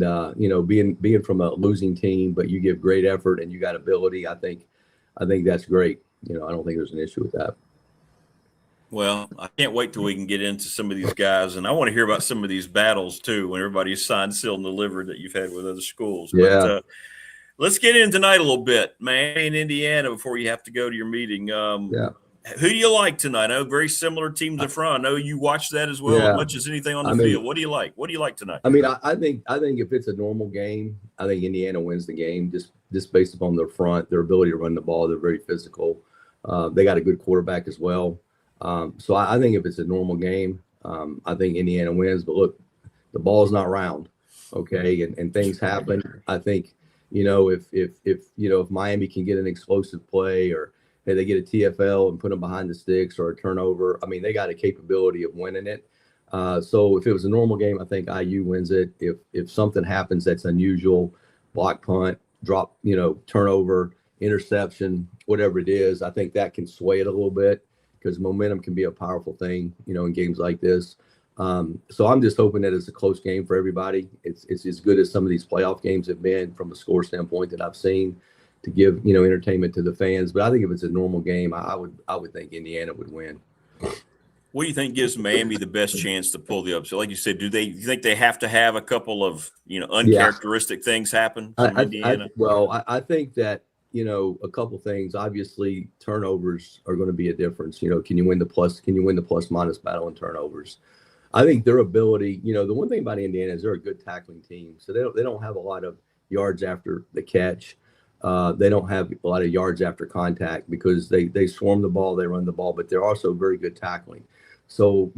being from a losing team, but you give great effort and you got ability, I think that's great. I don't think there's an issue with that. Well, I can't wait till we can get into some of these guys, and I want to hear about some of these battles too, when everybody's signed, sealed, and delivered that you've had with other schools. Yeah. But, let's get in tonight a little bit, Miami and Indiana, before you have to go to your meeting. Who do you like tonight? I know very similar teams in front. I know you watch that as well as much as anything on the field. What do you like? What do you like tonight? I mean, I think if it's a normal game, I think Indiana wins the game just based upon their front, their ability to run the ball. They're very physical. They got a good quarterback as well. So I think if it's a normal game, I think Indiana wins. But look, the ball's not round, okay, and things happen. I think if Miami can get an explosive play, or hey, they get a TFL and put them behind the sticks, or a turnover, I mean, they got a capability of winning it. So if it was a normal game, I think IU wins it. If something happens that's unusual, block punt, drop, turnover, interception, whatever it is, I think that can sway it a little bit, because momentum can be a powerful thing, in games like this. So I'm just hoping that it's a close game for everybody. It's as good as some of these playoff games have been from a score standpoint that I've seen, to give, entertainment to the fans. But I think if it's a normal game, I would think Indiana would win. What do you think gives Miami the best chance to pull the upset? Like you said, do you think they have to have a couple of, uncharacteristic things happen from Indiana? I think that, a couple things. Obviously, turnovers are going to be a difference. Can you win the plus minus battle in turnovers? I think their ability, the one thing about Indiana is they're a good tackling team. So they don't have a lot of yards after the catch. They don't have a lot of yards after contact, because they swarm the ball, they run the ball, but they're also very good tackling. So,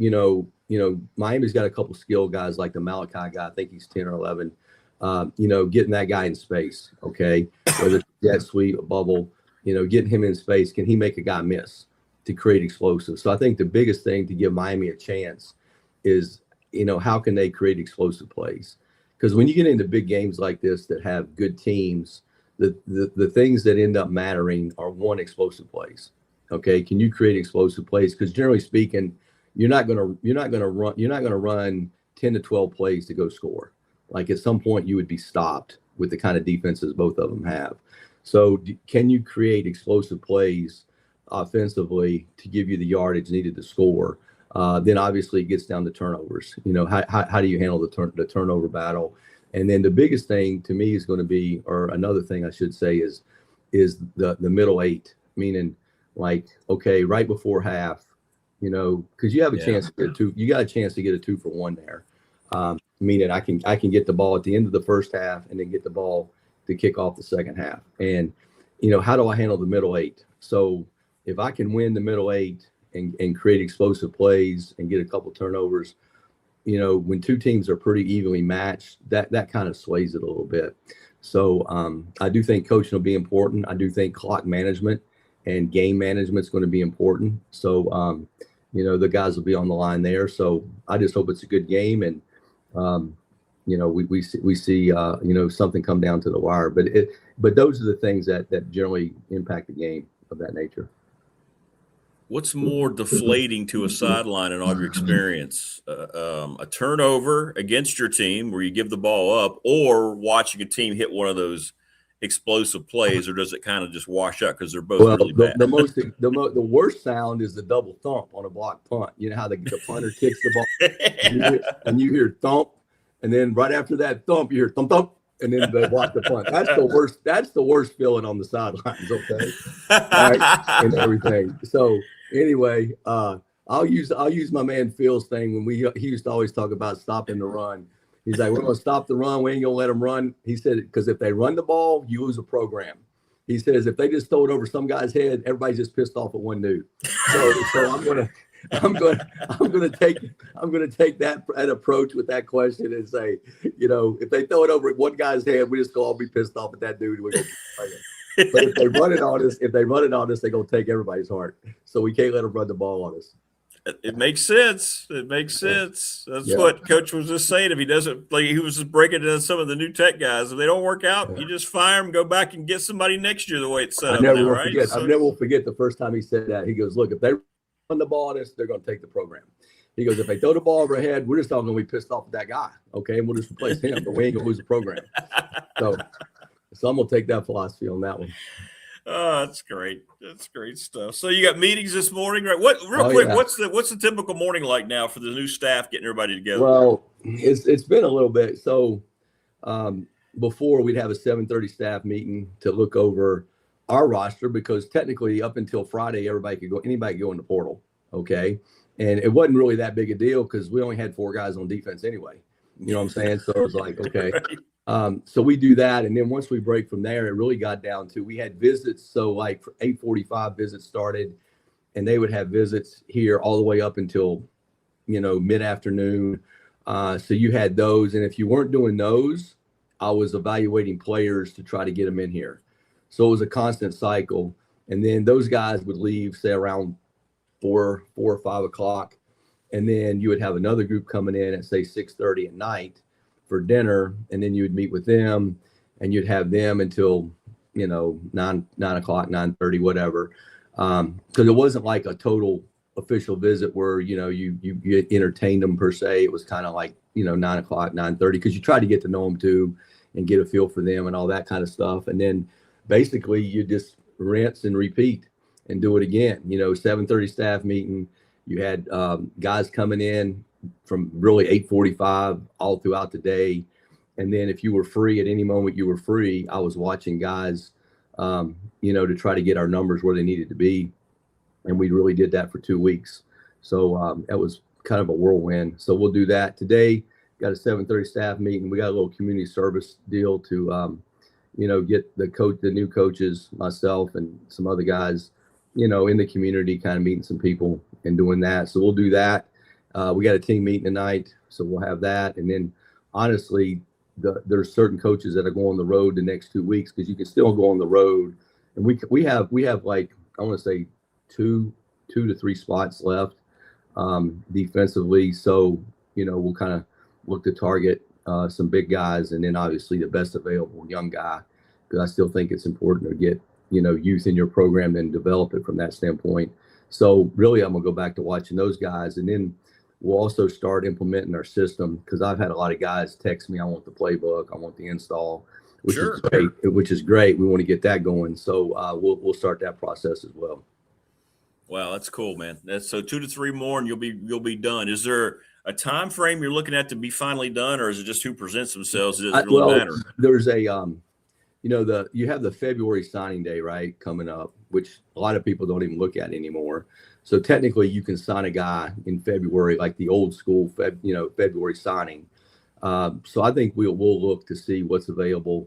Miami's got a couple skilled guys like the Malachi guy. I think he's 10 or 11. Getting that guy in space, okay, whether it's jet sweep, a bubble, getting him in space, can he make a guy miss to create explosive? So I think the biggest thing to give Miami a chance is, how can they create explosive plays? Because when you get into big games like this that have good teams, the things that end up mattering are explosive plays. Okay, can you create explosive plays? Because generally speaking, you're not gonna run 10 to 12 plays to go score. Like at some point you would be stopped with the kind of defenses both of them have. So can you create explosive plays offensively to give you the yardage needed to score? Then obviously it gets down to turnovers. How do you handle the turnover battle? And then the biggest thing to me is going to be, or another thing I should say, is the middle eight, meaning like, okay, right before half, because you have a chance to get a two. You got a chance to get a 2-for-1 there. Meaning I can get the ball at the end of the first half and then get the ball to kick off the second half. And, how do I handle the middle eight? So if I can win the middle eight and create explosive plays and get a couple turnovers, when two teams are pretty evenly matched, that kind of sways it a little bit. So I do think coaching will be important. I do think clock management and game management is going to be important. So, the guys will be on the line there. So I just hope it's a good game. And, we see something come down to the wire. But those are the things that generally impact the game of that nature. What's more deflating to a sideline in all of your experience? A turnover against your team where you give the ball up, or watching a team hit one of those explosive plays, or does it kind of just wash out because they're both really bad? The worst sound is the double thump on a blocked punt. You know how the punter kicks the ball and you hear thump, and then right after that thump, you hear thump thump. And then they block the punt. That's the worst. That's the worst feeling on the sidelines. Okay, right? And everything. So anyway, I'll use my man Phil's thing when he used to always talk about stopping the run. He's like, we're going to stop the run. We ain't going to let them run. He said, because if they run the ball, you lose a program. He says, if they just throw it over some guy's head, everybody's just pissed off at one dude. So I'm going to take that approach with that question and say, if they throw it over one guy's head, we just go all be pissed off at that dude. We're gonna but if they run it on us, they're going to take everybody's heart. So we can't let them run the ball on us. It makes sense. That's what Coach was just saying. If he doesn't, like he was just breaking down some of the new tech guys. If they don't work out, you just fire them, go back and get somebody next year the way it's set up now, right? I never will forget the first time he said that. He goes, look, if they run the ball on us, they're going to take the program. He goes, if they throw the ball overhead, we're just all going to be pissed off at that guy. Okay, and we'll just replace him, but we ain't going to lose the program. So I'm going to take that philosophy on that one. Oh, that's great. That's great stuff. So you got meetings this morning, right? Quick, what's the typical morning like now for the new staff getting everybody together? Well, it's been a little bit. So before we'd have a 7:30 staff meeting to look over our roster, because technically up until Friday, anybody could go in the portal. Okay. And it wasn't really that big a deal because we only had 4 guys on defense anyway. You know what I'm saying? So it was like, okay. So we do that. And then once we break from there, it really got down to, we had visits. So like 8:45 visits started, and they would have visits here all the way up until, mid-afternoon. So you had those. And if you weren't doing those, I was evaluating players to try to get them in here. So it was a constant cycle. And then those guys would leave, say, around 4 or 5 o'clock. And then you would have another group coming in at, say, 6:30 at night for dinner. And then you would meet with them, and you'd have them until, 9 o'clock, 9:30, whatever. Because it wasn't like a total official visit where, you entertained them per se. It was kind of like, 9 o'clock, 9:30, because you try to get to know them too and get a feel for them and all that kind of stuff. And then basically you just rinse and repeat and do it again. 7:30 staff meeting. You had guys coming in from really 8:45 all throughout the day. And then if you were free at any moment, you were free. I was watching guys, to try to get our numbers where they needed to be. And we really did that for 2 weeks. So that was kind of a whirlwind. So we'll do that today. Got a 7:30 staff meeting. We got a little community service deal to, get the new coaches, myself and some other guys, in the community, kind of meeting some people and doing that. So we'll do that. We got a team meeting tonight, so we'll have that. And then honestly, there's certain coaches that are going on the road the next 2 weeks, because you can still go on the road. And we have like, I want to say 2 to 3 spots left defensively. So, we'll kind of look to target some big guys, and then obviously the best available young guy, because I still think it's important to get, youth in your program and develop it from that standpoint. So really, I'm going to go back to watching those guys. And then we'll also start implementing our system, because I've had a lot of guys text me, I want the playbook, I want the install, which is great. We want to get that going. So we'll start that process as well. Wow, that's cool, man. That's so 2 to 3 more and you'll be done. Is there a time frame you're looking at to be finally done, or is it just who presents themselves? It doesn't really matter. There's a you have the February signing day, right, coming up, which a lot of people don't even look at anymore. So technically you can sign a guy in February, like the old school February signing. So I think we'll look to see what's available,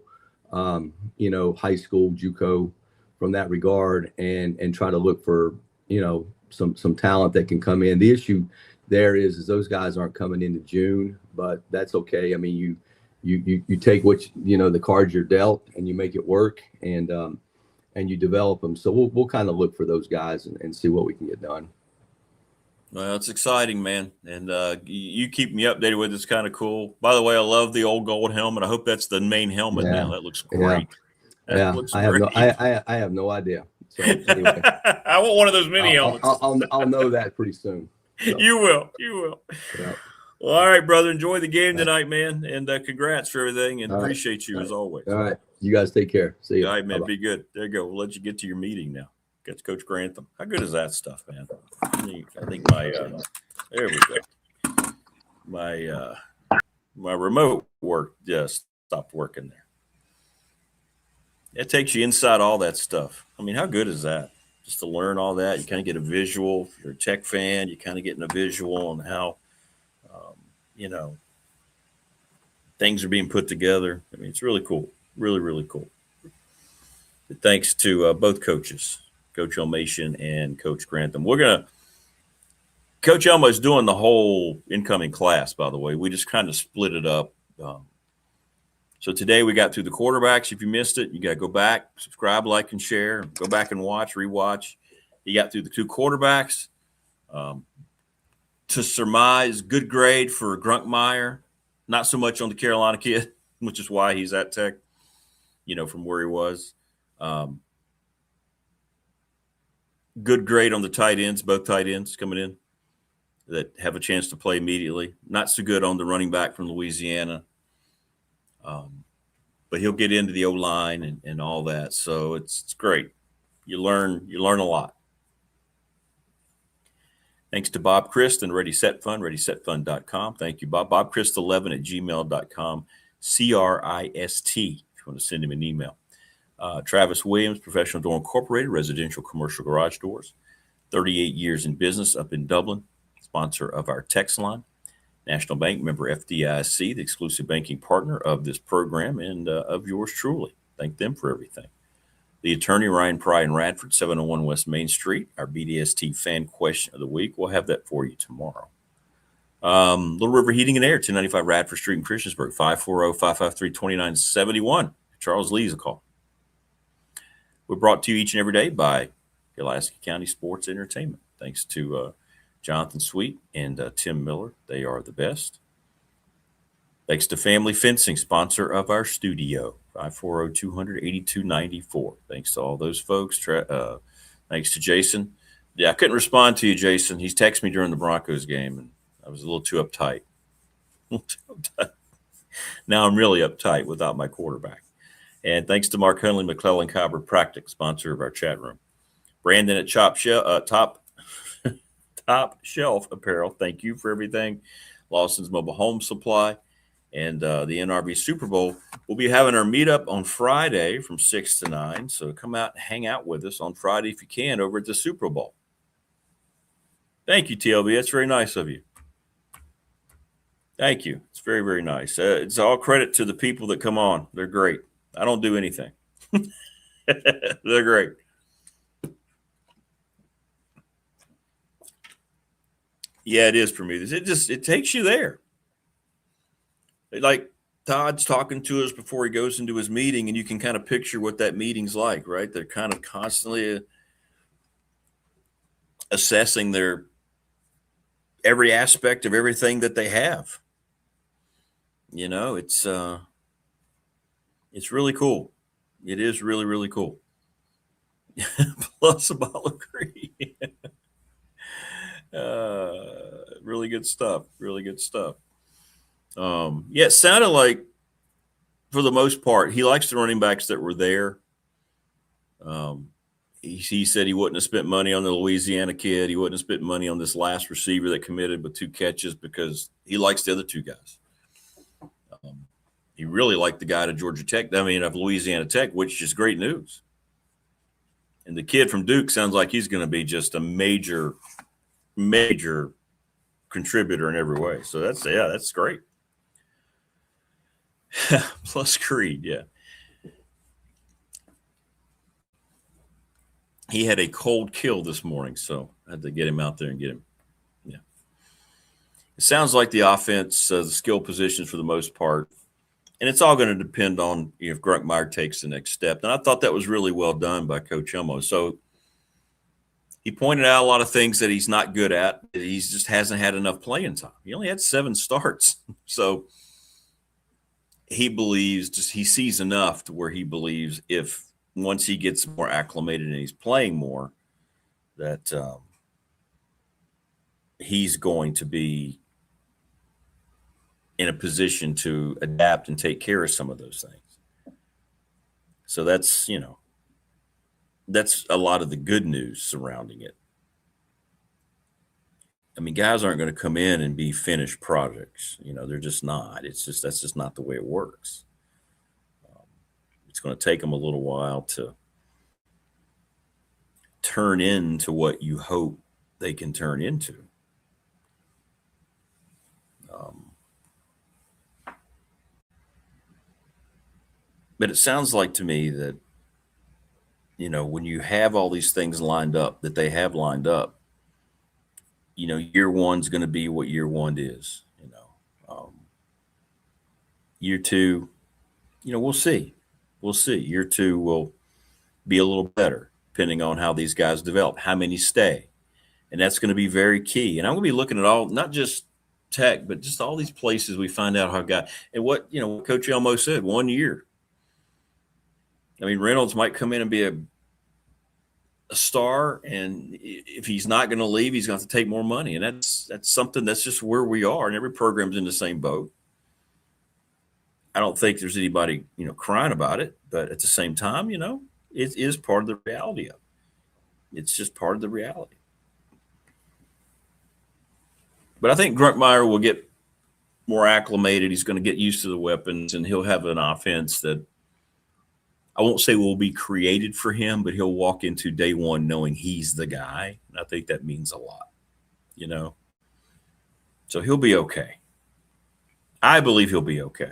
high school, JUCO, from that regard, and try to look for, some talent that can come in. The issue there is those guys aren't coming into June, but that's okay. I mean, you take what the cards you're dealt, and you make it work, and you develop them. So we'll kind of look for those guys and see what we can get done. Well, it's exciting, man. And you keep me updated with it's kind of cool. By the way, I love the old gold helmet. I hope that's the main helmet now. That looks great. That looks I have great. I have no idea. So anyway, I want one of those mini helmets. I'll know that pretty soon. So. You will. Yeah. Well, all right, brother. Enjoy the game tonight, man. And congrats for everything. And All appreciate you as always. All right. You guys take care. See you. All right, man. Bye-bye. Be good. There you go. We'll let you get to your meeting now. That's Coach Grantham. How good is that stuff, man? I think my there we go. My remote work just stopped working there. It takes you inside all that stuff. I mean, how good is that? Just to learn all that, you kind of get a visual. If you're a tech fan, you kind of getting a visual on how, things are being put together. I mean, it's really cool. Really, really cool. But thanks to both coaches, Coach Elmassian and Coach Grantham. Coach Elmo is doing the whole incoming class, by the way. We just kind of split it up. So today we got through the quarterbacks. If you missed it, you got to go back, subscribe, like, and share. Go back and watch, rewatch. You got through the two quarterbacks. To surmise, good grade for Grunkmeyer. Not so much on the Carolina kid, which is why he's at Tech, from where he was. Good grade on the tight ends, both tight ends coming in that have a chance to play immediately. Not so good on the running back from Louisiana. But he'll get into the O-line and all that. So it's great. You learn a lot. Thanks to Bob Christ and Ready Set Fund, ReadySetFund.com. Thank you, Bob. BobChrist11@gmail.com. CRIST, if you want to send him an email. Travis Williams, Professional Door Incorporated, residential commercial garage doors. 38 years in business up in Dublin. Sponsor of our text line. National Bank, member FDIC, the exclusive banking partner of this program and of yours truly. Thank them for everything. The attorney, Ryan Pry in Radford, 701 West Main Street. Our BDST fan question of the week. We'll have that for you tomorrow. Little River Heating and Air, 1095 Radford Street in Christiansburg, 540-553-2971. Charles Lee's a call. We're brought to you each and every day by Pulaski County Sports Entertainment. Thanks to Jonathan Sweet and Tim Miller. They are the best. Thanks to Family Fencing, sponsor of our studio, 540-200-8294. Thanks to all those folks. Thanks to Jason. Yeah, I couldn't respond to you, Jason. He's texted me during the Broncos game, and I was a little too uptight. Now I'm really uptight without my quarterback. And thanks to Mark Hunley, McClellan Chiropractic, sponsor of our chat room. Brandon at Top Shelf Apparel, thank you for everything. Lawson's Mobile Home Supply. And the NRB Super Bowl. We'll be having our meetup on Friday from 6 to 9. So come out and hang out with us on Friday if you can over at the Super Bowl. Thank you, TLB. That's very nice of you. Thank you. It's very, very nice. It's all credit to the people that come on. They're great. I don't do anything. They're great. Yeah, it is for me. It takes you there. Like Todd's talking to us before he goes into his meeting, and you can kind of picture what that meeting's like, right? They're kind of constantly assessing their every aspect of everything that they have. It's really cool. It is really, really cool. Plus a bottle of cream. Really good stuff. Really good stuff. It sounded like, for the most part, he likes the running backs that were there. He said he wouldn't have spent money on the Louisiana kid. He wouldn't have spent money on this last receiver that committed with 2 catches because he likes the other 2 guys. He really liked the guy of Georgia Tech, of Louisiana Tech, which is great news. And the kid from Duke sounds like he's going to be just a major, major contributor in every way. So that's great. Plus Creed, yeah. He had a cold kill this morning, so I had to get him out there and get him. Yeah. It sounds like the offense, the skill positions for the most part, and it's all going to depend on if Grunkmeyer takes the next step. And I thought that was really well done by Coach Elmo. So He pointed out a lot of things that he's not good at. He just hasn't had enough playing time. He only had 7 starts. So he believes he sees enough to where he believes if once he gets more acclimated and he's playing more, that he's going to be in a position to adapt and take care of some of those things. So that's, that's a lot of the good news surrounding it. I mean, guys aren't going to come in and be finished projects. They're just not. That's just not the way it works. It's going to take them a little while to turn into what you hope they can turn into. But it sounds like to me that, when you have all these things lined up, that they have lined up, year one's going to be what year one is. Year two, we'll see. We'll see. Year two will be a little better, depending on how these guys develop, how many stay. And that's going to be very key. And I'm going to be looking at all, not just Tech, but just all these places we find out how guys, and what Coach Elmo said, 1 year. I mean, Reynolds might come in and be a star, and if he's not going to leave, he's going to have to take more money. And that's something, that's just where we are. And every program's in the same boat. I don't think there's anybody, crying about it, but at the same time, it is part of the reality of it. It's just part of the reality. But I think Gruntmeyer will get more acclimated. He's going to get used to the weapons, and he'll have an offense that I won't say will be created for him, but he'll walk into day one knowing he's the guy. And I think that means a lot, So he'll be okay. I believe he'll be okay.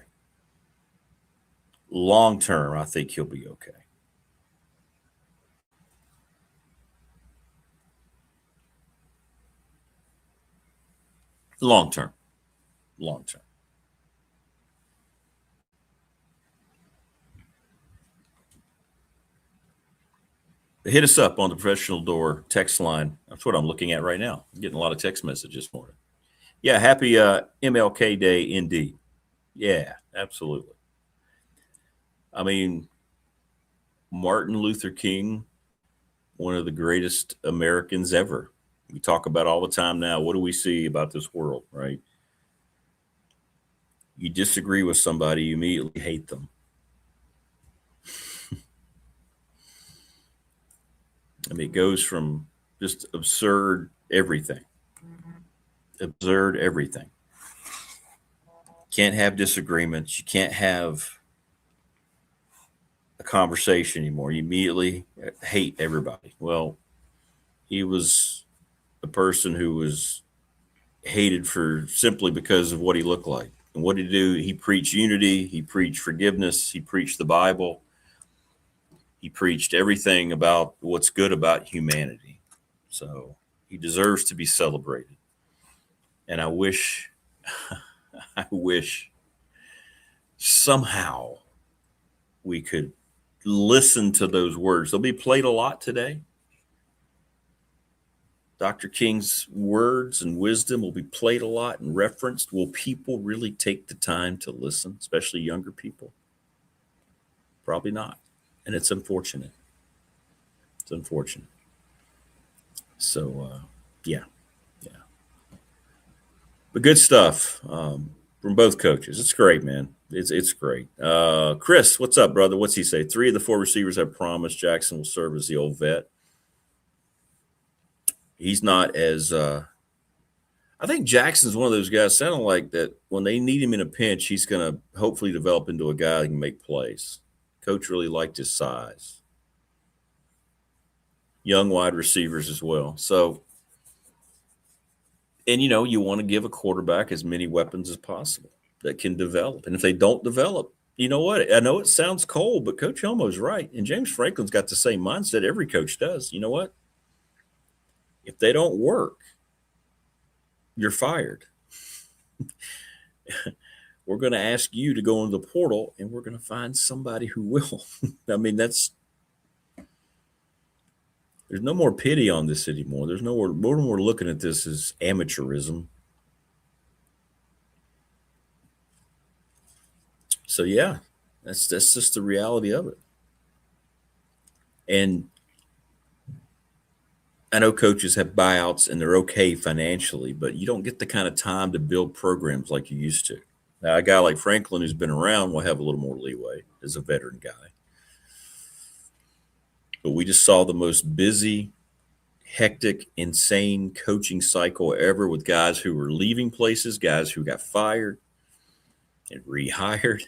Long term, I think he'll be okay. Long term. Hit us up on the Professional Door text line. That's what I'm looking at right now. I'm getting a lot of text messages for it. Yeah, happy MLK Day indeed. Yeah, absolutely. I mean, Martin Luther King, one of the greatest Americans ever. We talk about all the time now, what do we see about this world, right? You disagree with somebody, you immediately hate them. I mean, it goes from just absurd everything. Absurd everything. Can't have disagreements. You can't have a conversation anymore. You immediately hate everybody. Well, he was a person who was hated for simply because of what he looked like. And what did he do? He preached unity. He preached forgiveness. He preached the Bible. He preached everything about what's good about humanity. So he deserves to be celebrated. And I wish somehow we could listen to those words. They'll be played a lot today. Dr. King's words and wisdom will be played a lot and referenced. Will people really take the time to listen, especially younger people? Probably not. And it's unfortunate. It's unfortunate. So, yeah. But good stuff from both coaches. It's great, man. It's great. Chris, what's up, brother? What's he say? 3 of the 4 receivers have promised Jackson will serve as the old vet. He's not as I think Jackson's one of those guys sounding like that when they need him in a pinch, he's going to hopefully develop into a guy who can make plays. Coach really liked his size. Young wide receivers as well. So, and you want to give a quarterback as many weapons as possible that can develop. And if they don't develop, you know what? I know it sounds cold, but Coach Elmo's right. And James Franklin's got the same mindset every coach does. You know what? If they don't work, you're fired. We're going to ask you to go into the portal, and we're going to find somebody who will. I mean, There's no more pity on this anymore. There's no more looking at this as amateurism. So yeah, that's just the reality of it. And I know coaches have buyouts and they're okay financially, but you don't get the kind of time to build programs like you used to. Now, a guy like Franklin who's been around will have a little more leeway as a veteran guy. But we just saw the most busy, hectic, insane coaching cycle ever with guys who were leaving places, guys who got fired and rehired.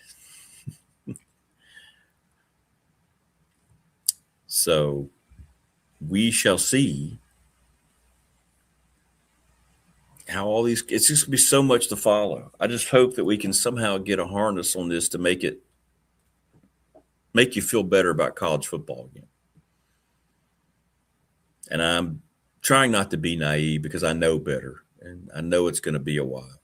So we shall see how all these, it's just gonna be so much to follow. I just hope that we can somehow get a harness on this to make you feel better about college football again. And I'm trying not to be naive because I know better and I know it's going to be a while.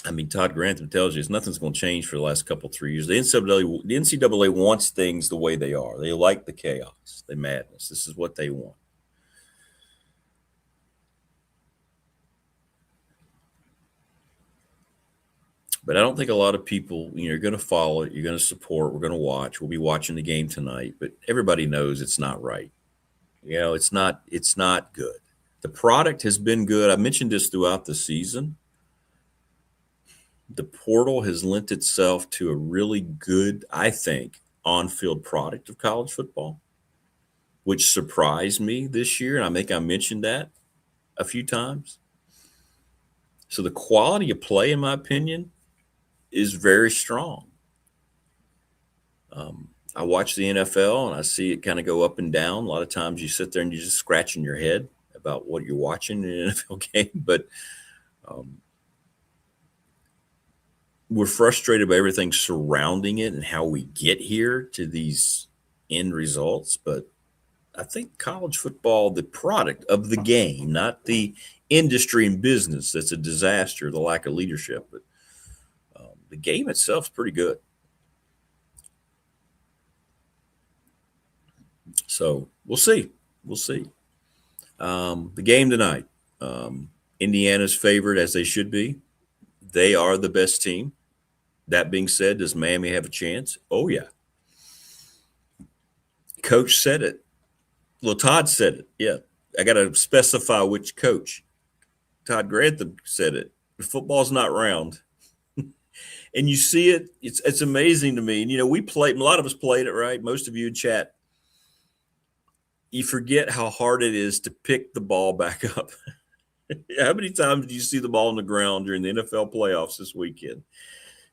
I mean, Todd Grantham tells you nothing's going to change for the last 3 years. The NCAA wants things the way they are. They like the chaos, the madness. This is what they want. But I don't think a lot of people, are going to follow it. You're going to support. We're going to watch. We'll be watching the game tonight. But everybody knows it's not right. It's not good. The product has been good. I mentioned this throughout the season. The portal has lent itself to a really good, I think, on-field product of college football, which surprised me this year. And I think I mentioned that a few times. So the quality of play, in my opinion, is very strong. I watch the NFL and I see it kind of go up and down. A lot of times you sit there and you're just scratching your head about what you're watching in an NFL game. But we're frustrated by everything surrounding it and how we get here to these end results. But I think college football, the product of the game, not the industry and business, that's a disaster, the lack of leadership. But the game itself is pretty good. So we'll see. We'll see. The game tonight, Indiana's favored as they should be. They are the best team. That being said, does Miami have a chance? Oh, yeah. Coach said it. Well, Todd said it. Yeah. I got to specify which coach. Todd Grantham said it. Football's not round. And you see it. It's amazing to me. And, we played, a lot of us played it, right? Most of you in chat. You forget how hard it is to pick the ball back up. How many times do you see the ball on the ground during the NFL playoffs this weekend?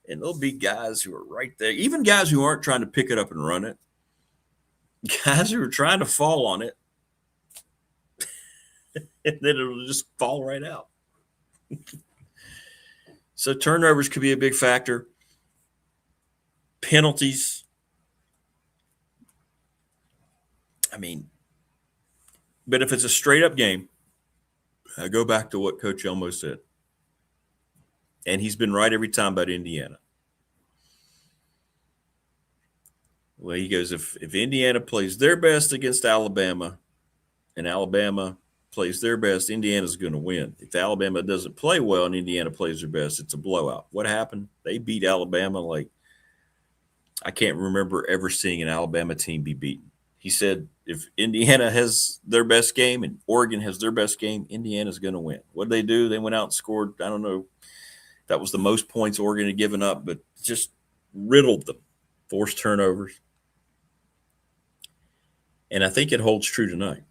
And there'll be guys who are right there, even guys who aren't trying to pick it up and run it, guys who are trying to fall on it, and then it'll just fall right out. So turnovers could be a big factor. Penalties. I mean, but if it's a straight-up game, I go back to what Coach Elmo said. And he's been right every time about Indiana. Well, he goes, if Indiana plays their best against Alabama and Alabama plays their best, Indiana's going to win. If Alabama doesn't play well and Indiana plays their best, it's a blowout. What happened? They beat Alabama like I can't remember ever seeing an Alabama team be beaten. He said if Indiana has their best game and Oregon has their best game, Indiana's going to win. What did they do? They went out and scored, I don't know, that was the most points Oregon had given up, but just riddled them, forced turnovers. And I think it holds true tonight.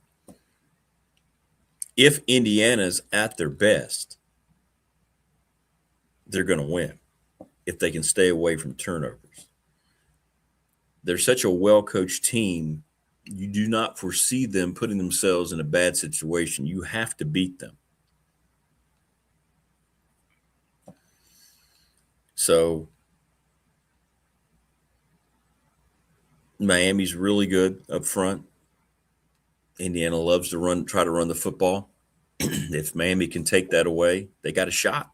If Indiana's at their best, they're going to win if they can stay away from turnovers. They're such a well-coached team, you do not foresee them putting themselves in a bad situation. You have to beat them. So Miami's really good up front. Indiana loves to try to run the football. If Miami can take that away, they got a shot.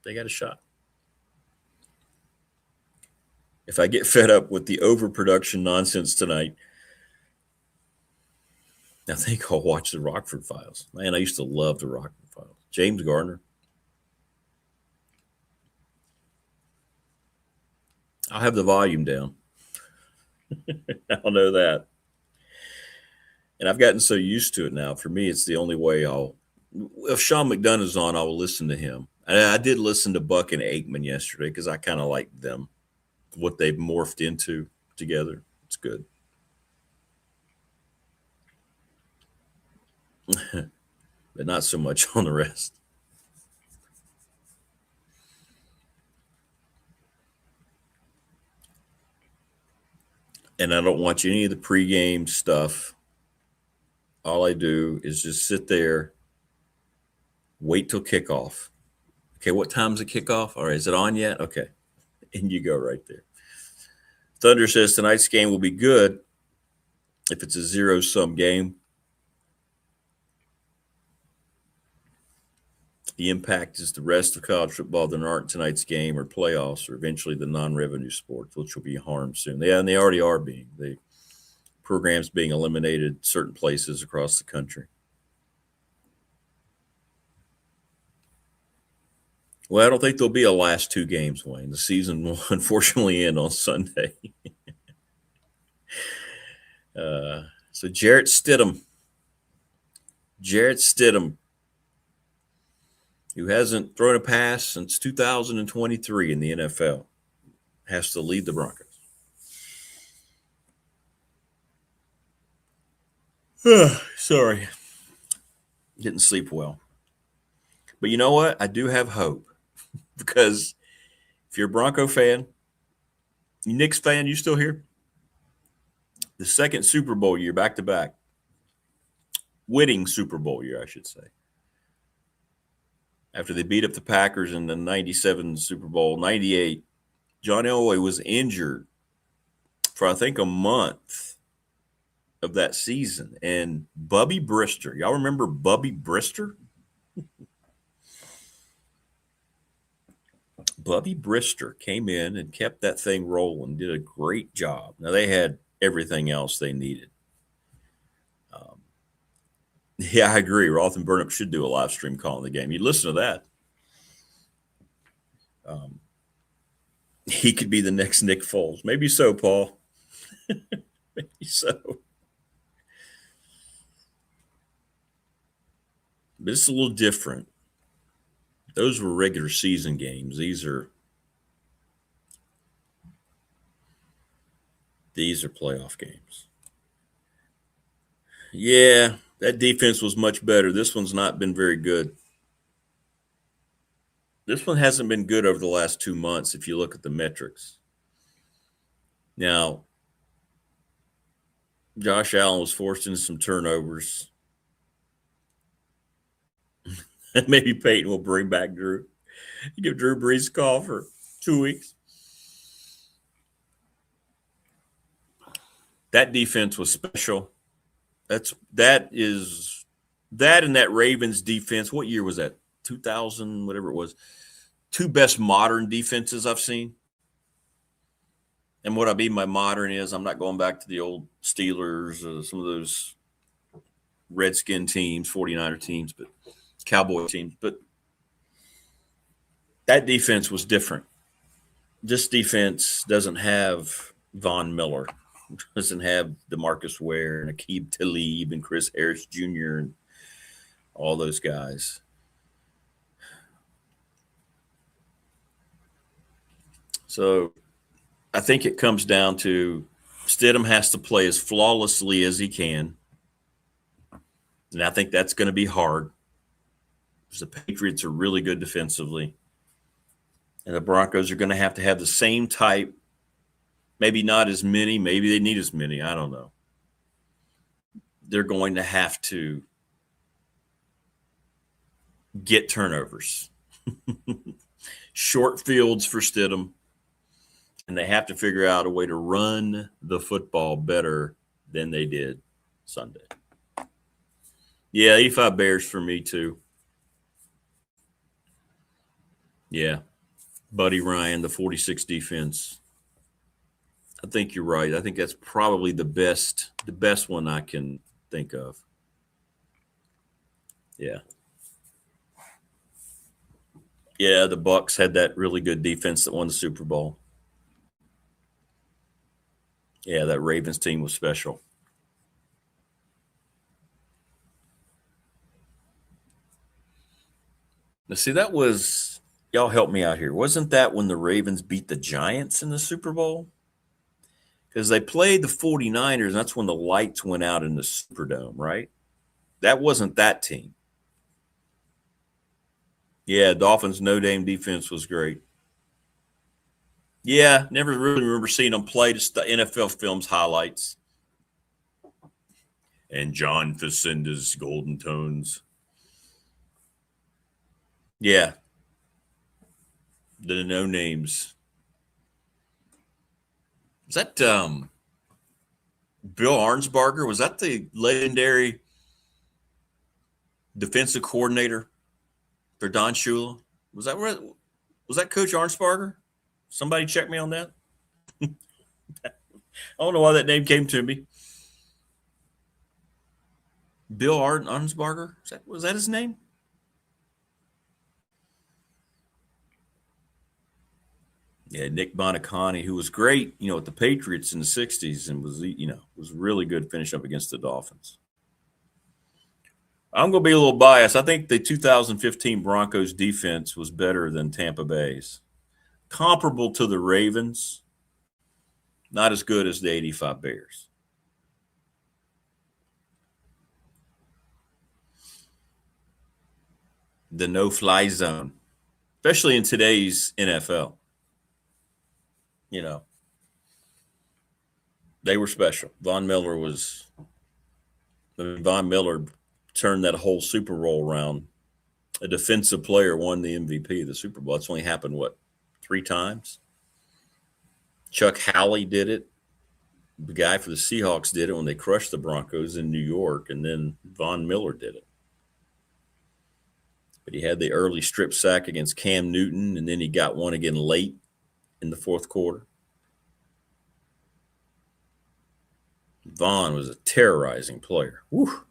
They got a shot. If I get fed up with the overproduction nonsense tonight, I think I'll watch the Rockford Files. Man, I used to love the Rockford Files. James Garner. I'll have the volume down. I'll know that. And I've gotten so used to it now. For me, it's the only way if Sean McDonough's on, I will listen to him. I did listen to Buck and Aikman yesterday because I kind of like them, what they've morphed into together. It's good. But not so much on the rest. And I don't watch any of the pregame stuff. All I do is just sit there, wait till kickoff. Okay, what time's the kickoff? All right, is it on yet? Okay. And you go right there. Thunder says tonight's game will be good if it's a zero-sum game. The impact is the rest of college football that aren't tonight's game or playoffs or eventually the non-revenue sports, which will be harmed soon. Yeah, and they already are being. The programs being eliminated certain places across the country. Well, I don't think there'll be a last two games, Wayne. The season will unfortunately end on Sunday. So Jarrett Stidham, who hasn't thrown a pass since 2023 in the NFL, has to lead the Broncos. Sorry. Didn't sleep well. But you know what? I do have hope because if you're a Bronco fan, you Knicks fan, you still here? The second Super Bowl year back-to-back. Winning Super Bowl year, I should say. After they beat up the Packers in the 97 Super Bowl, 98, John Elway was injured for, I think, a month of that season. And Bubby Brister, y'all remember Bubby Brister? Bubby Brister came in and kept that thing rolling, did a great job. Now, they had everything else they needed. Yeah, I agree. Roth and Burnham should do a live stream calling the game. You'd listen to that. He could be the next Nick Foles. Maybe so, Paul. Maybe so. But it's a little different. Those were regular season games. These are playoff games. Yeah, that defense was much better. This one's not been very good. This one hasn't been good over the last 2 months if you look at the metrics. Now, Josh Allen was forced into some turnovers. Maybe Peyton will bring back Drew. Give Drew Brees a call for 2 weeks. That defense was special. That and that Ravens defense. What year was that? 2000, whatever it was. Two best modern defenses I've seen. And what I mean by modern is I'm not going back to the old Steelers, some of those Redskin teams, 49er teams, but Cowboy teams. But that defense was different. This defense doesn't have Von Miller, doesn't have DeMarcus Ware and Aqib Talib and Chris Harris Jr. and all those guys. So I think it comes down to Stidham has to play as flawlessly as he can. And I think that's going to be hard because the Patriots are really good defensively. And the Broncos are going to have the same type, maybe not as many, maybe they need as many, I don't know. They're going to have to get turnovers. Short fields for Stidham. And they have to figure out a way to run the football better than they did Sunday. Yeah, 85 Bears for me too. Yeah. Buddy Ryan, the 46 defense. I think you're right. I think that's probably the best one I can think of. Yeah. Yeah, the Bucks had that really good defense that won the Super Bowl. Yeah, that Ravens team was special. Now, see, that was, y'all help me out here. Wasn't that when the Ravens beat the Giants in the Super Bowl? Because they played the 49ers, and that's when the lights went out in the Superdome, right? That wasn't that team. Yeah, Dolphins' no-name defense was great. Yeah, never really remember seeing them play, just the NFL Films highlights. And John Facenda's Golden Tones. Yeah. The no-names. Is that Bill Arnsparger? Was that the legendary defensive coordinator for Don Shula? Was that Coach Arnsparger? Somebody check me on that. I don't know why that name came to me. Bill Arnsparger? Was that his name? Yeah, Nick Bonacani, who was great, with the Patriots in the 60s and was really good finishing up against the Dolphins. I'm going to be a little biased. I think the 2015 Broncos defense was better than Tampa Bay's. Comparable to the Ravens, not as good as the 85 Bears. The no-fly zone, especially in today's NFL. They were special. Von Miller turned that whole Super Bowl around. A defensive player won the MVP of the Super Bowl. That's only happened, 3 times? Chuck Howley did it. The guy for the Seahawks did it when they crushed the Broncos in New York, and then Von Miller did it. But he had the early strip sack against Cam Newton, and then he got one again late in the fourth quarter. Von was a terrorizing player. Whew.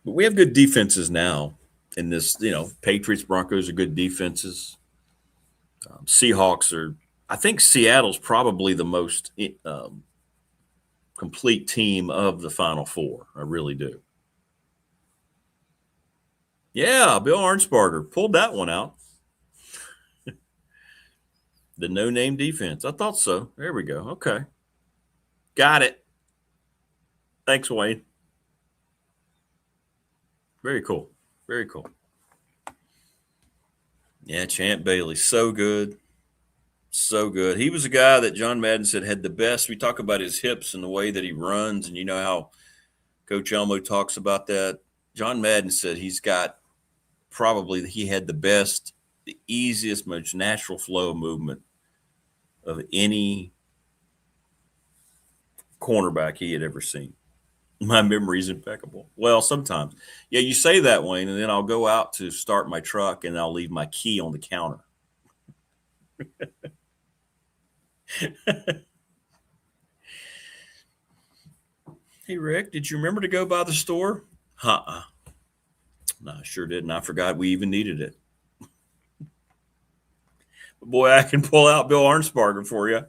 But we have good defenses now in this, Patriots, Broncos are good defenses. Seahawks are, I think Seattle's probably the most complete team of the Final Four. I really do. Yeah, Bill Arnsparger pulled that one out. The no-name defense. I thought so. There we go. Okay. Got it. Thanks, Wayne. Very cool. Very cool. Yeah, Champ Bailey. So good. So good. He was a guy that John Madden said had the best. We talk about his hips and the way that he runs, and you know how Coach Elmo talks about that. John Madden said he had the best, the easiest, most natural flow movement of any cornerback he had ever seen. My memory is impeccable. Well, sometimes. Yeah, you say that, Wayne, and then I'll go out to start my truck and I'll leave my key on the counter. Hey, Rick, did you remember to go by the store? No, I sure didn't. I forgot we even needed it. But boy, I can pull out Bill Arnsparger for you.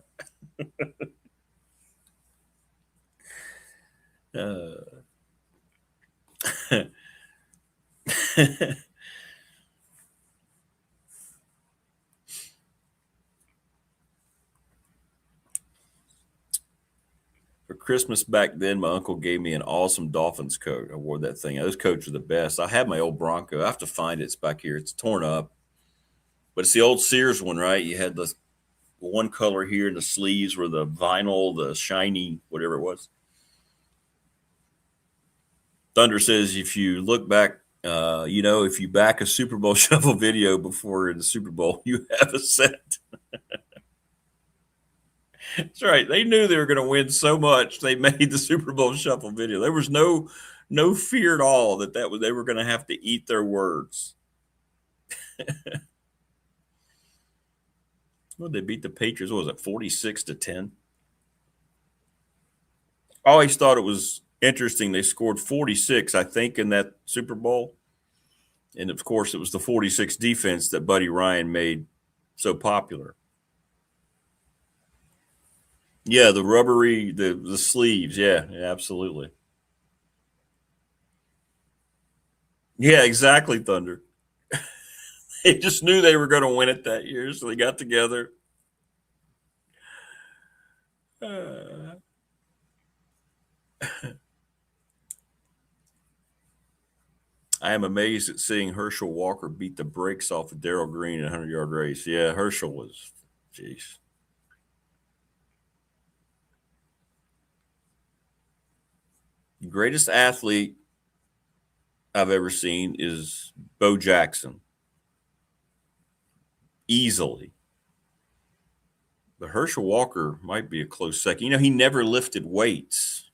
For Christmas back then, my uncle gave me an awesome Dolphins coat. I wore that thing. Those coats are the best. I have my old Bronco. I have to find it. It's back here. It's torn up. But it's the old Sears one, right? You had the one color here, and the sleeves were the vinyl, the shiny, whatever it was. Thunder says, if you look back, if you back a Super Bowl shuffle video before the Super Bowl, you have a set. That's right. They knew they were going to win so much. They made the Super Bowl shuffle video. There was no fear at all that they were going to have to eat their words. Well, they beat the Patriots. What was it, 46-10? I always thought it was interesting. They scored 46, I think, in that Super Bowl. And, of course, it was the 46 defense that Buddy Ryan made so popular. Yeah, the rubbery, the sleeves. Yeah, absolutely. Yeah, exactly, Thunder. They just knew they were going to win it that year, so they got together. I am amazed at seeing Herschel Walker beat the brakes off of Darrell Green in a 100-yard race. Yeah, Herschel was, jeez. The greatest athlete I've ever seen is Bo Jackson. Easily. But Herschel Walker might be a close second. You know, he never lifted weights.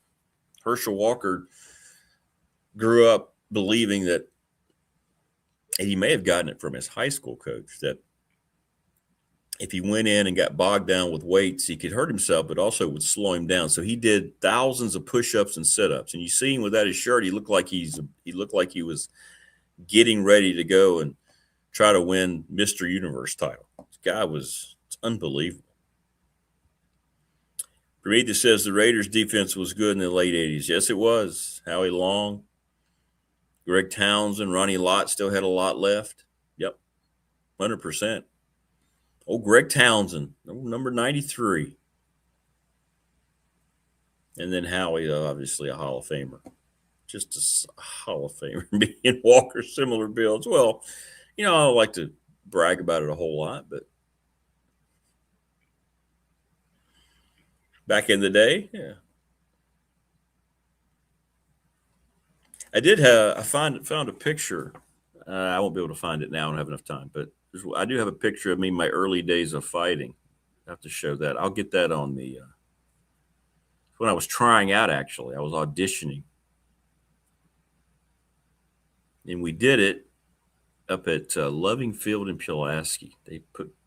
Herschel Walker grew up believing that, and he may have gotten it from his high school coach, that if he went in and got bogged down with weights, he could hurt himself, but also would slow him down. So he did thousands of push-ups and sit-ups. And you see him without his shirt, he looked like he was getting ready to go and try to win Mr. Universe title. This guy it's unbelievable. Prometheus says the Raiders defense was good in the late 80s. Yes, it was. Howie Long, Greg Townsend, Ronnie Lott still had a lot left. Yep, 100%. Oh, Greg Townsend, number 93. And then Howie, obviously a Hall of Famer. Just a Hall of Famer. Me and Walker, similar builds. Well, you know, I don't like to brag about it a whole lot, but back in the day, yeah. I found a picture. I won't be able to find it now. I don't have enough time, but I do have a picture of me in my early days of fighting. I have to show that. I'll get that on the when I was trying out, actually. I was auditioning. And we did it up at Loving Field in Pulaski.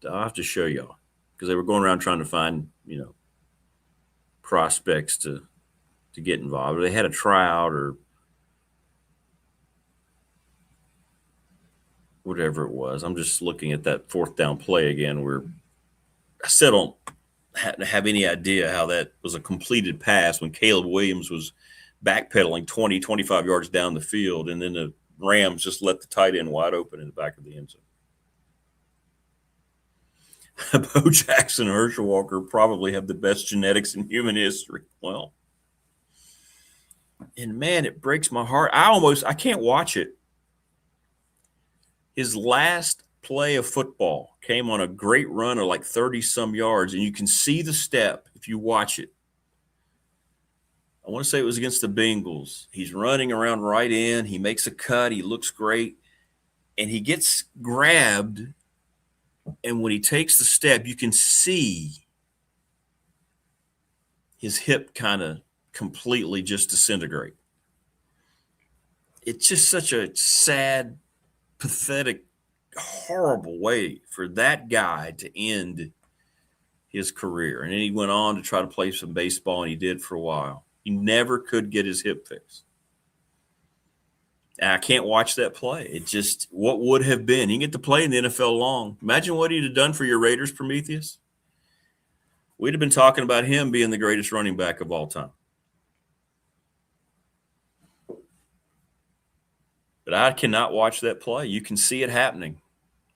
I'll have to show y'all, because they were going around trying to find, prospects to get involved. Or they had a tryout or whatever it was. I'm just looking at that fourth down play again, where I still don't have any idea how that was a completed pass when Caleb Williams was backpedaling 20, 25 yards down the field, and then the Rams just let the tight end wide open in the back of the end zone. Bo Jackson and Herschel Walker probably have the best genetics in human history. Well, and man, it breaks my heart. I can't watch it. His last play of football came on a great run of like 30-some yards, and you can see the step if you watch it. I want to say it was against the Bengals. He's running around right in. He makes a cut. He looks great. And he gets grabbed, and when he takes the step, you can see his hip kind of completely just disintegrate. It's just such a sad, pathetic, horrible way for that guy to end his career. And then he went on to try to play some baseball, and he did for a while. He never could get his hip fixed. And I can't watch that play. It just, what would have been? He didn't get to play in the NFL long. Imagine what he'd have done for your Raiders, Prometheus. We'd have been talking about him being the greatest running back of all time. But I cannot watch that play. You can see it happening.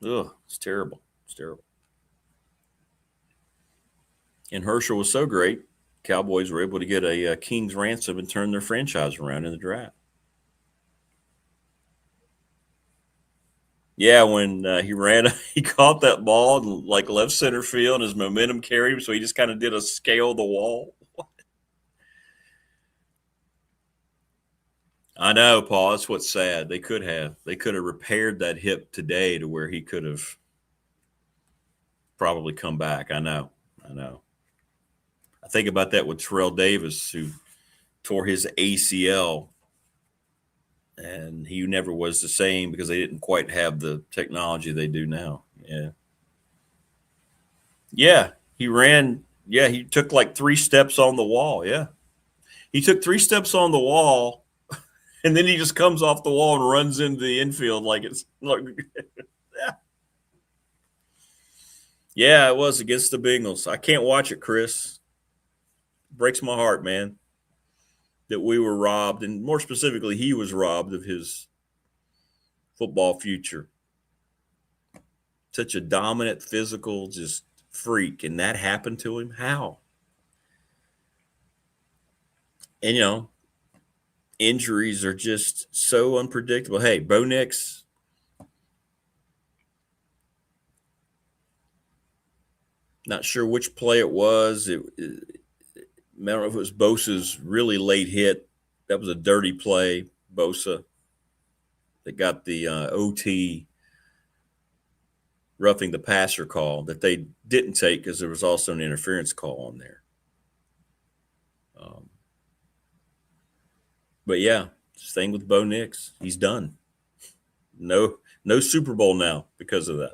Ugh, it's terrible. It's terrible. And Herschel was so great, Cowboys were able to get a king's ransom and turn their franchise around in the draft. Yeah, when he ran, he caught that ball and like left center field, and his momentum carried him, so he just kind of did a scale the wall. I know, Paul. That's what's sad. They could have repaired that hip today to where he could have probably come back. I know. I think about that with Terrell Davis, who tore his ACL, and he never was the same because they didn't quite have the technology they do now. Yeah, he ran. Yeah, he took like 3 steps on the wall. Yeah. He took 3 steps on the wall, and then he just comes off the wall and runs into the infield like it's like, yeah, it was against the Bengals. I can't watch it, Chris. Breaks my heart, man, that we were robbed, and more specifically, he was robbed of his football future. Such a dominant, physical, just freak, and that happened to him. How? And, you know, injuries are just so unpredictable. Hey, Bo Nix, not sure which play it was. I don't know if it was Bosa's really late hit. That was a dirty play, Bosa, that got the OT roughing the passer call that they didn't take because there was also an interference call on there. But yeah, staying with Bo Nix, he's done. No Super Bowl now because of that.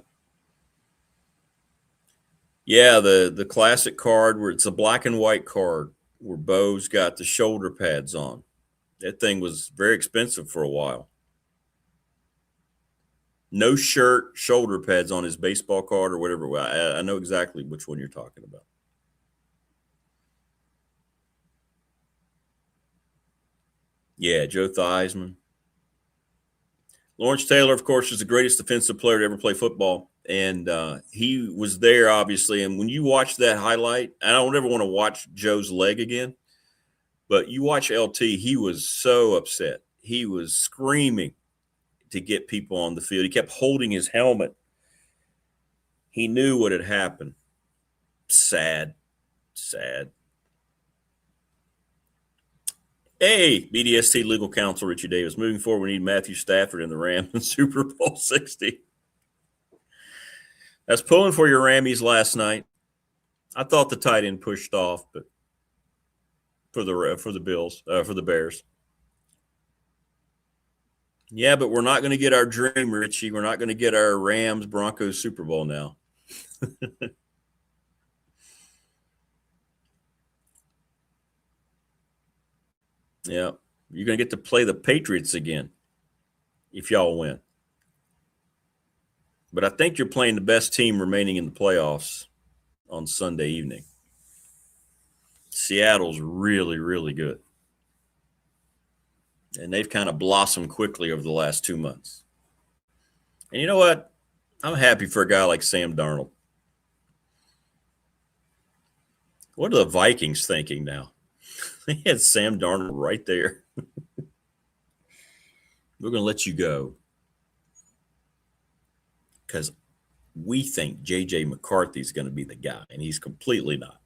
Yeah, the classic card where it's a black and white card where Bo's got the shoulder pads on. That thing was very expensive for a while. No shirt, shoulder pads on his baseball card or whatever. I know exactly which one you're talking about. Yeah, Joe Theismann. Lawrence Taylor, of course, is the greatest defensive player to ever play football. And he was there, obviously. And when you watch that highlight, I don't ever want to watch Joe's leg again. But you watch LT, he was so upset. He was screaming to get people on the field. He kept holding his helmet. He knew what had happened. Sad. Hey, BDST legal counsel Richie Davis. Moving forward, we need Matthew Stafford in the Rams in Super Bowl 60. That's pulling for your Rammies last night. I thought the tight end pushed off, but for the Bills, for the Bears. Yeah, but we're not going to get our dream, Richie. We're not going to get our Rams Broncos Super Bowl now. Yeah, you're going to get to play the Patriots again if y'all win. But I think you're playing the best team remaining in the playoffs on Sunday evening. Seattle's really, really good. And they've kind of blossomed quickly over the last 2 months. And you know what? I'm happy for a guy like Sam Darnold. What are the Vikings thinking now? They had Sam Darnold right there. We're going to let you go because we think J.J. McCarthy is going to be the guy, and he's completely not.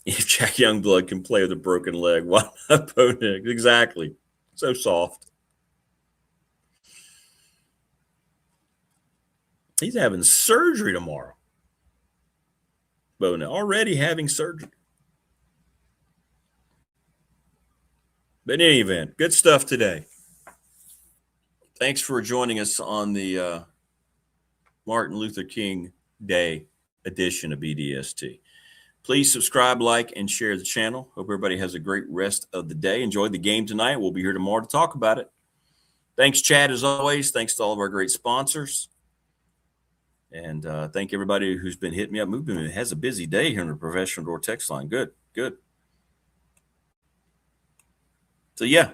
If Jack Youngblood can play with a broken leg, why not Bo Nix? Exactly. So soft. He's having surgery tomorrow. Bo Nix already having surgery. But in any event, good stuff today. Thanks for joining us on the Martin Luther King Day edition of BDST. Please subscribe, like, and share the channel. Hope everybody has a great rest of the day. Enjoy the game tonight. We'll be here tomorrow to talk about it. Thanks, Chad, as always. Thanks to all of our great sponsors. And thank everybody who's been hitting me up. Movement has a busy day here on the professional door text line. Good. So, yeah,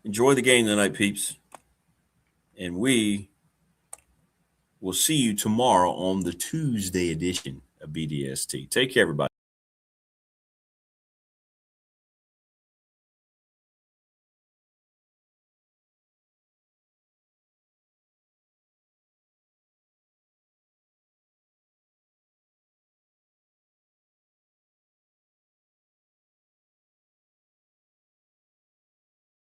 enjoy the game tonight, peeps. And we will see you tomorrow on the Tuesday edition of BDST. Take care, everybody.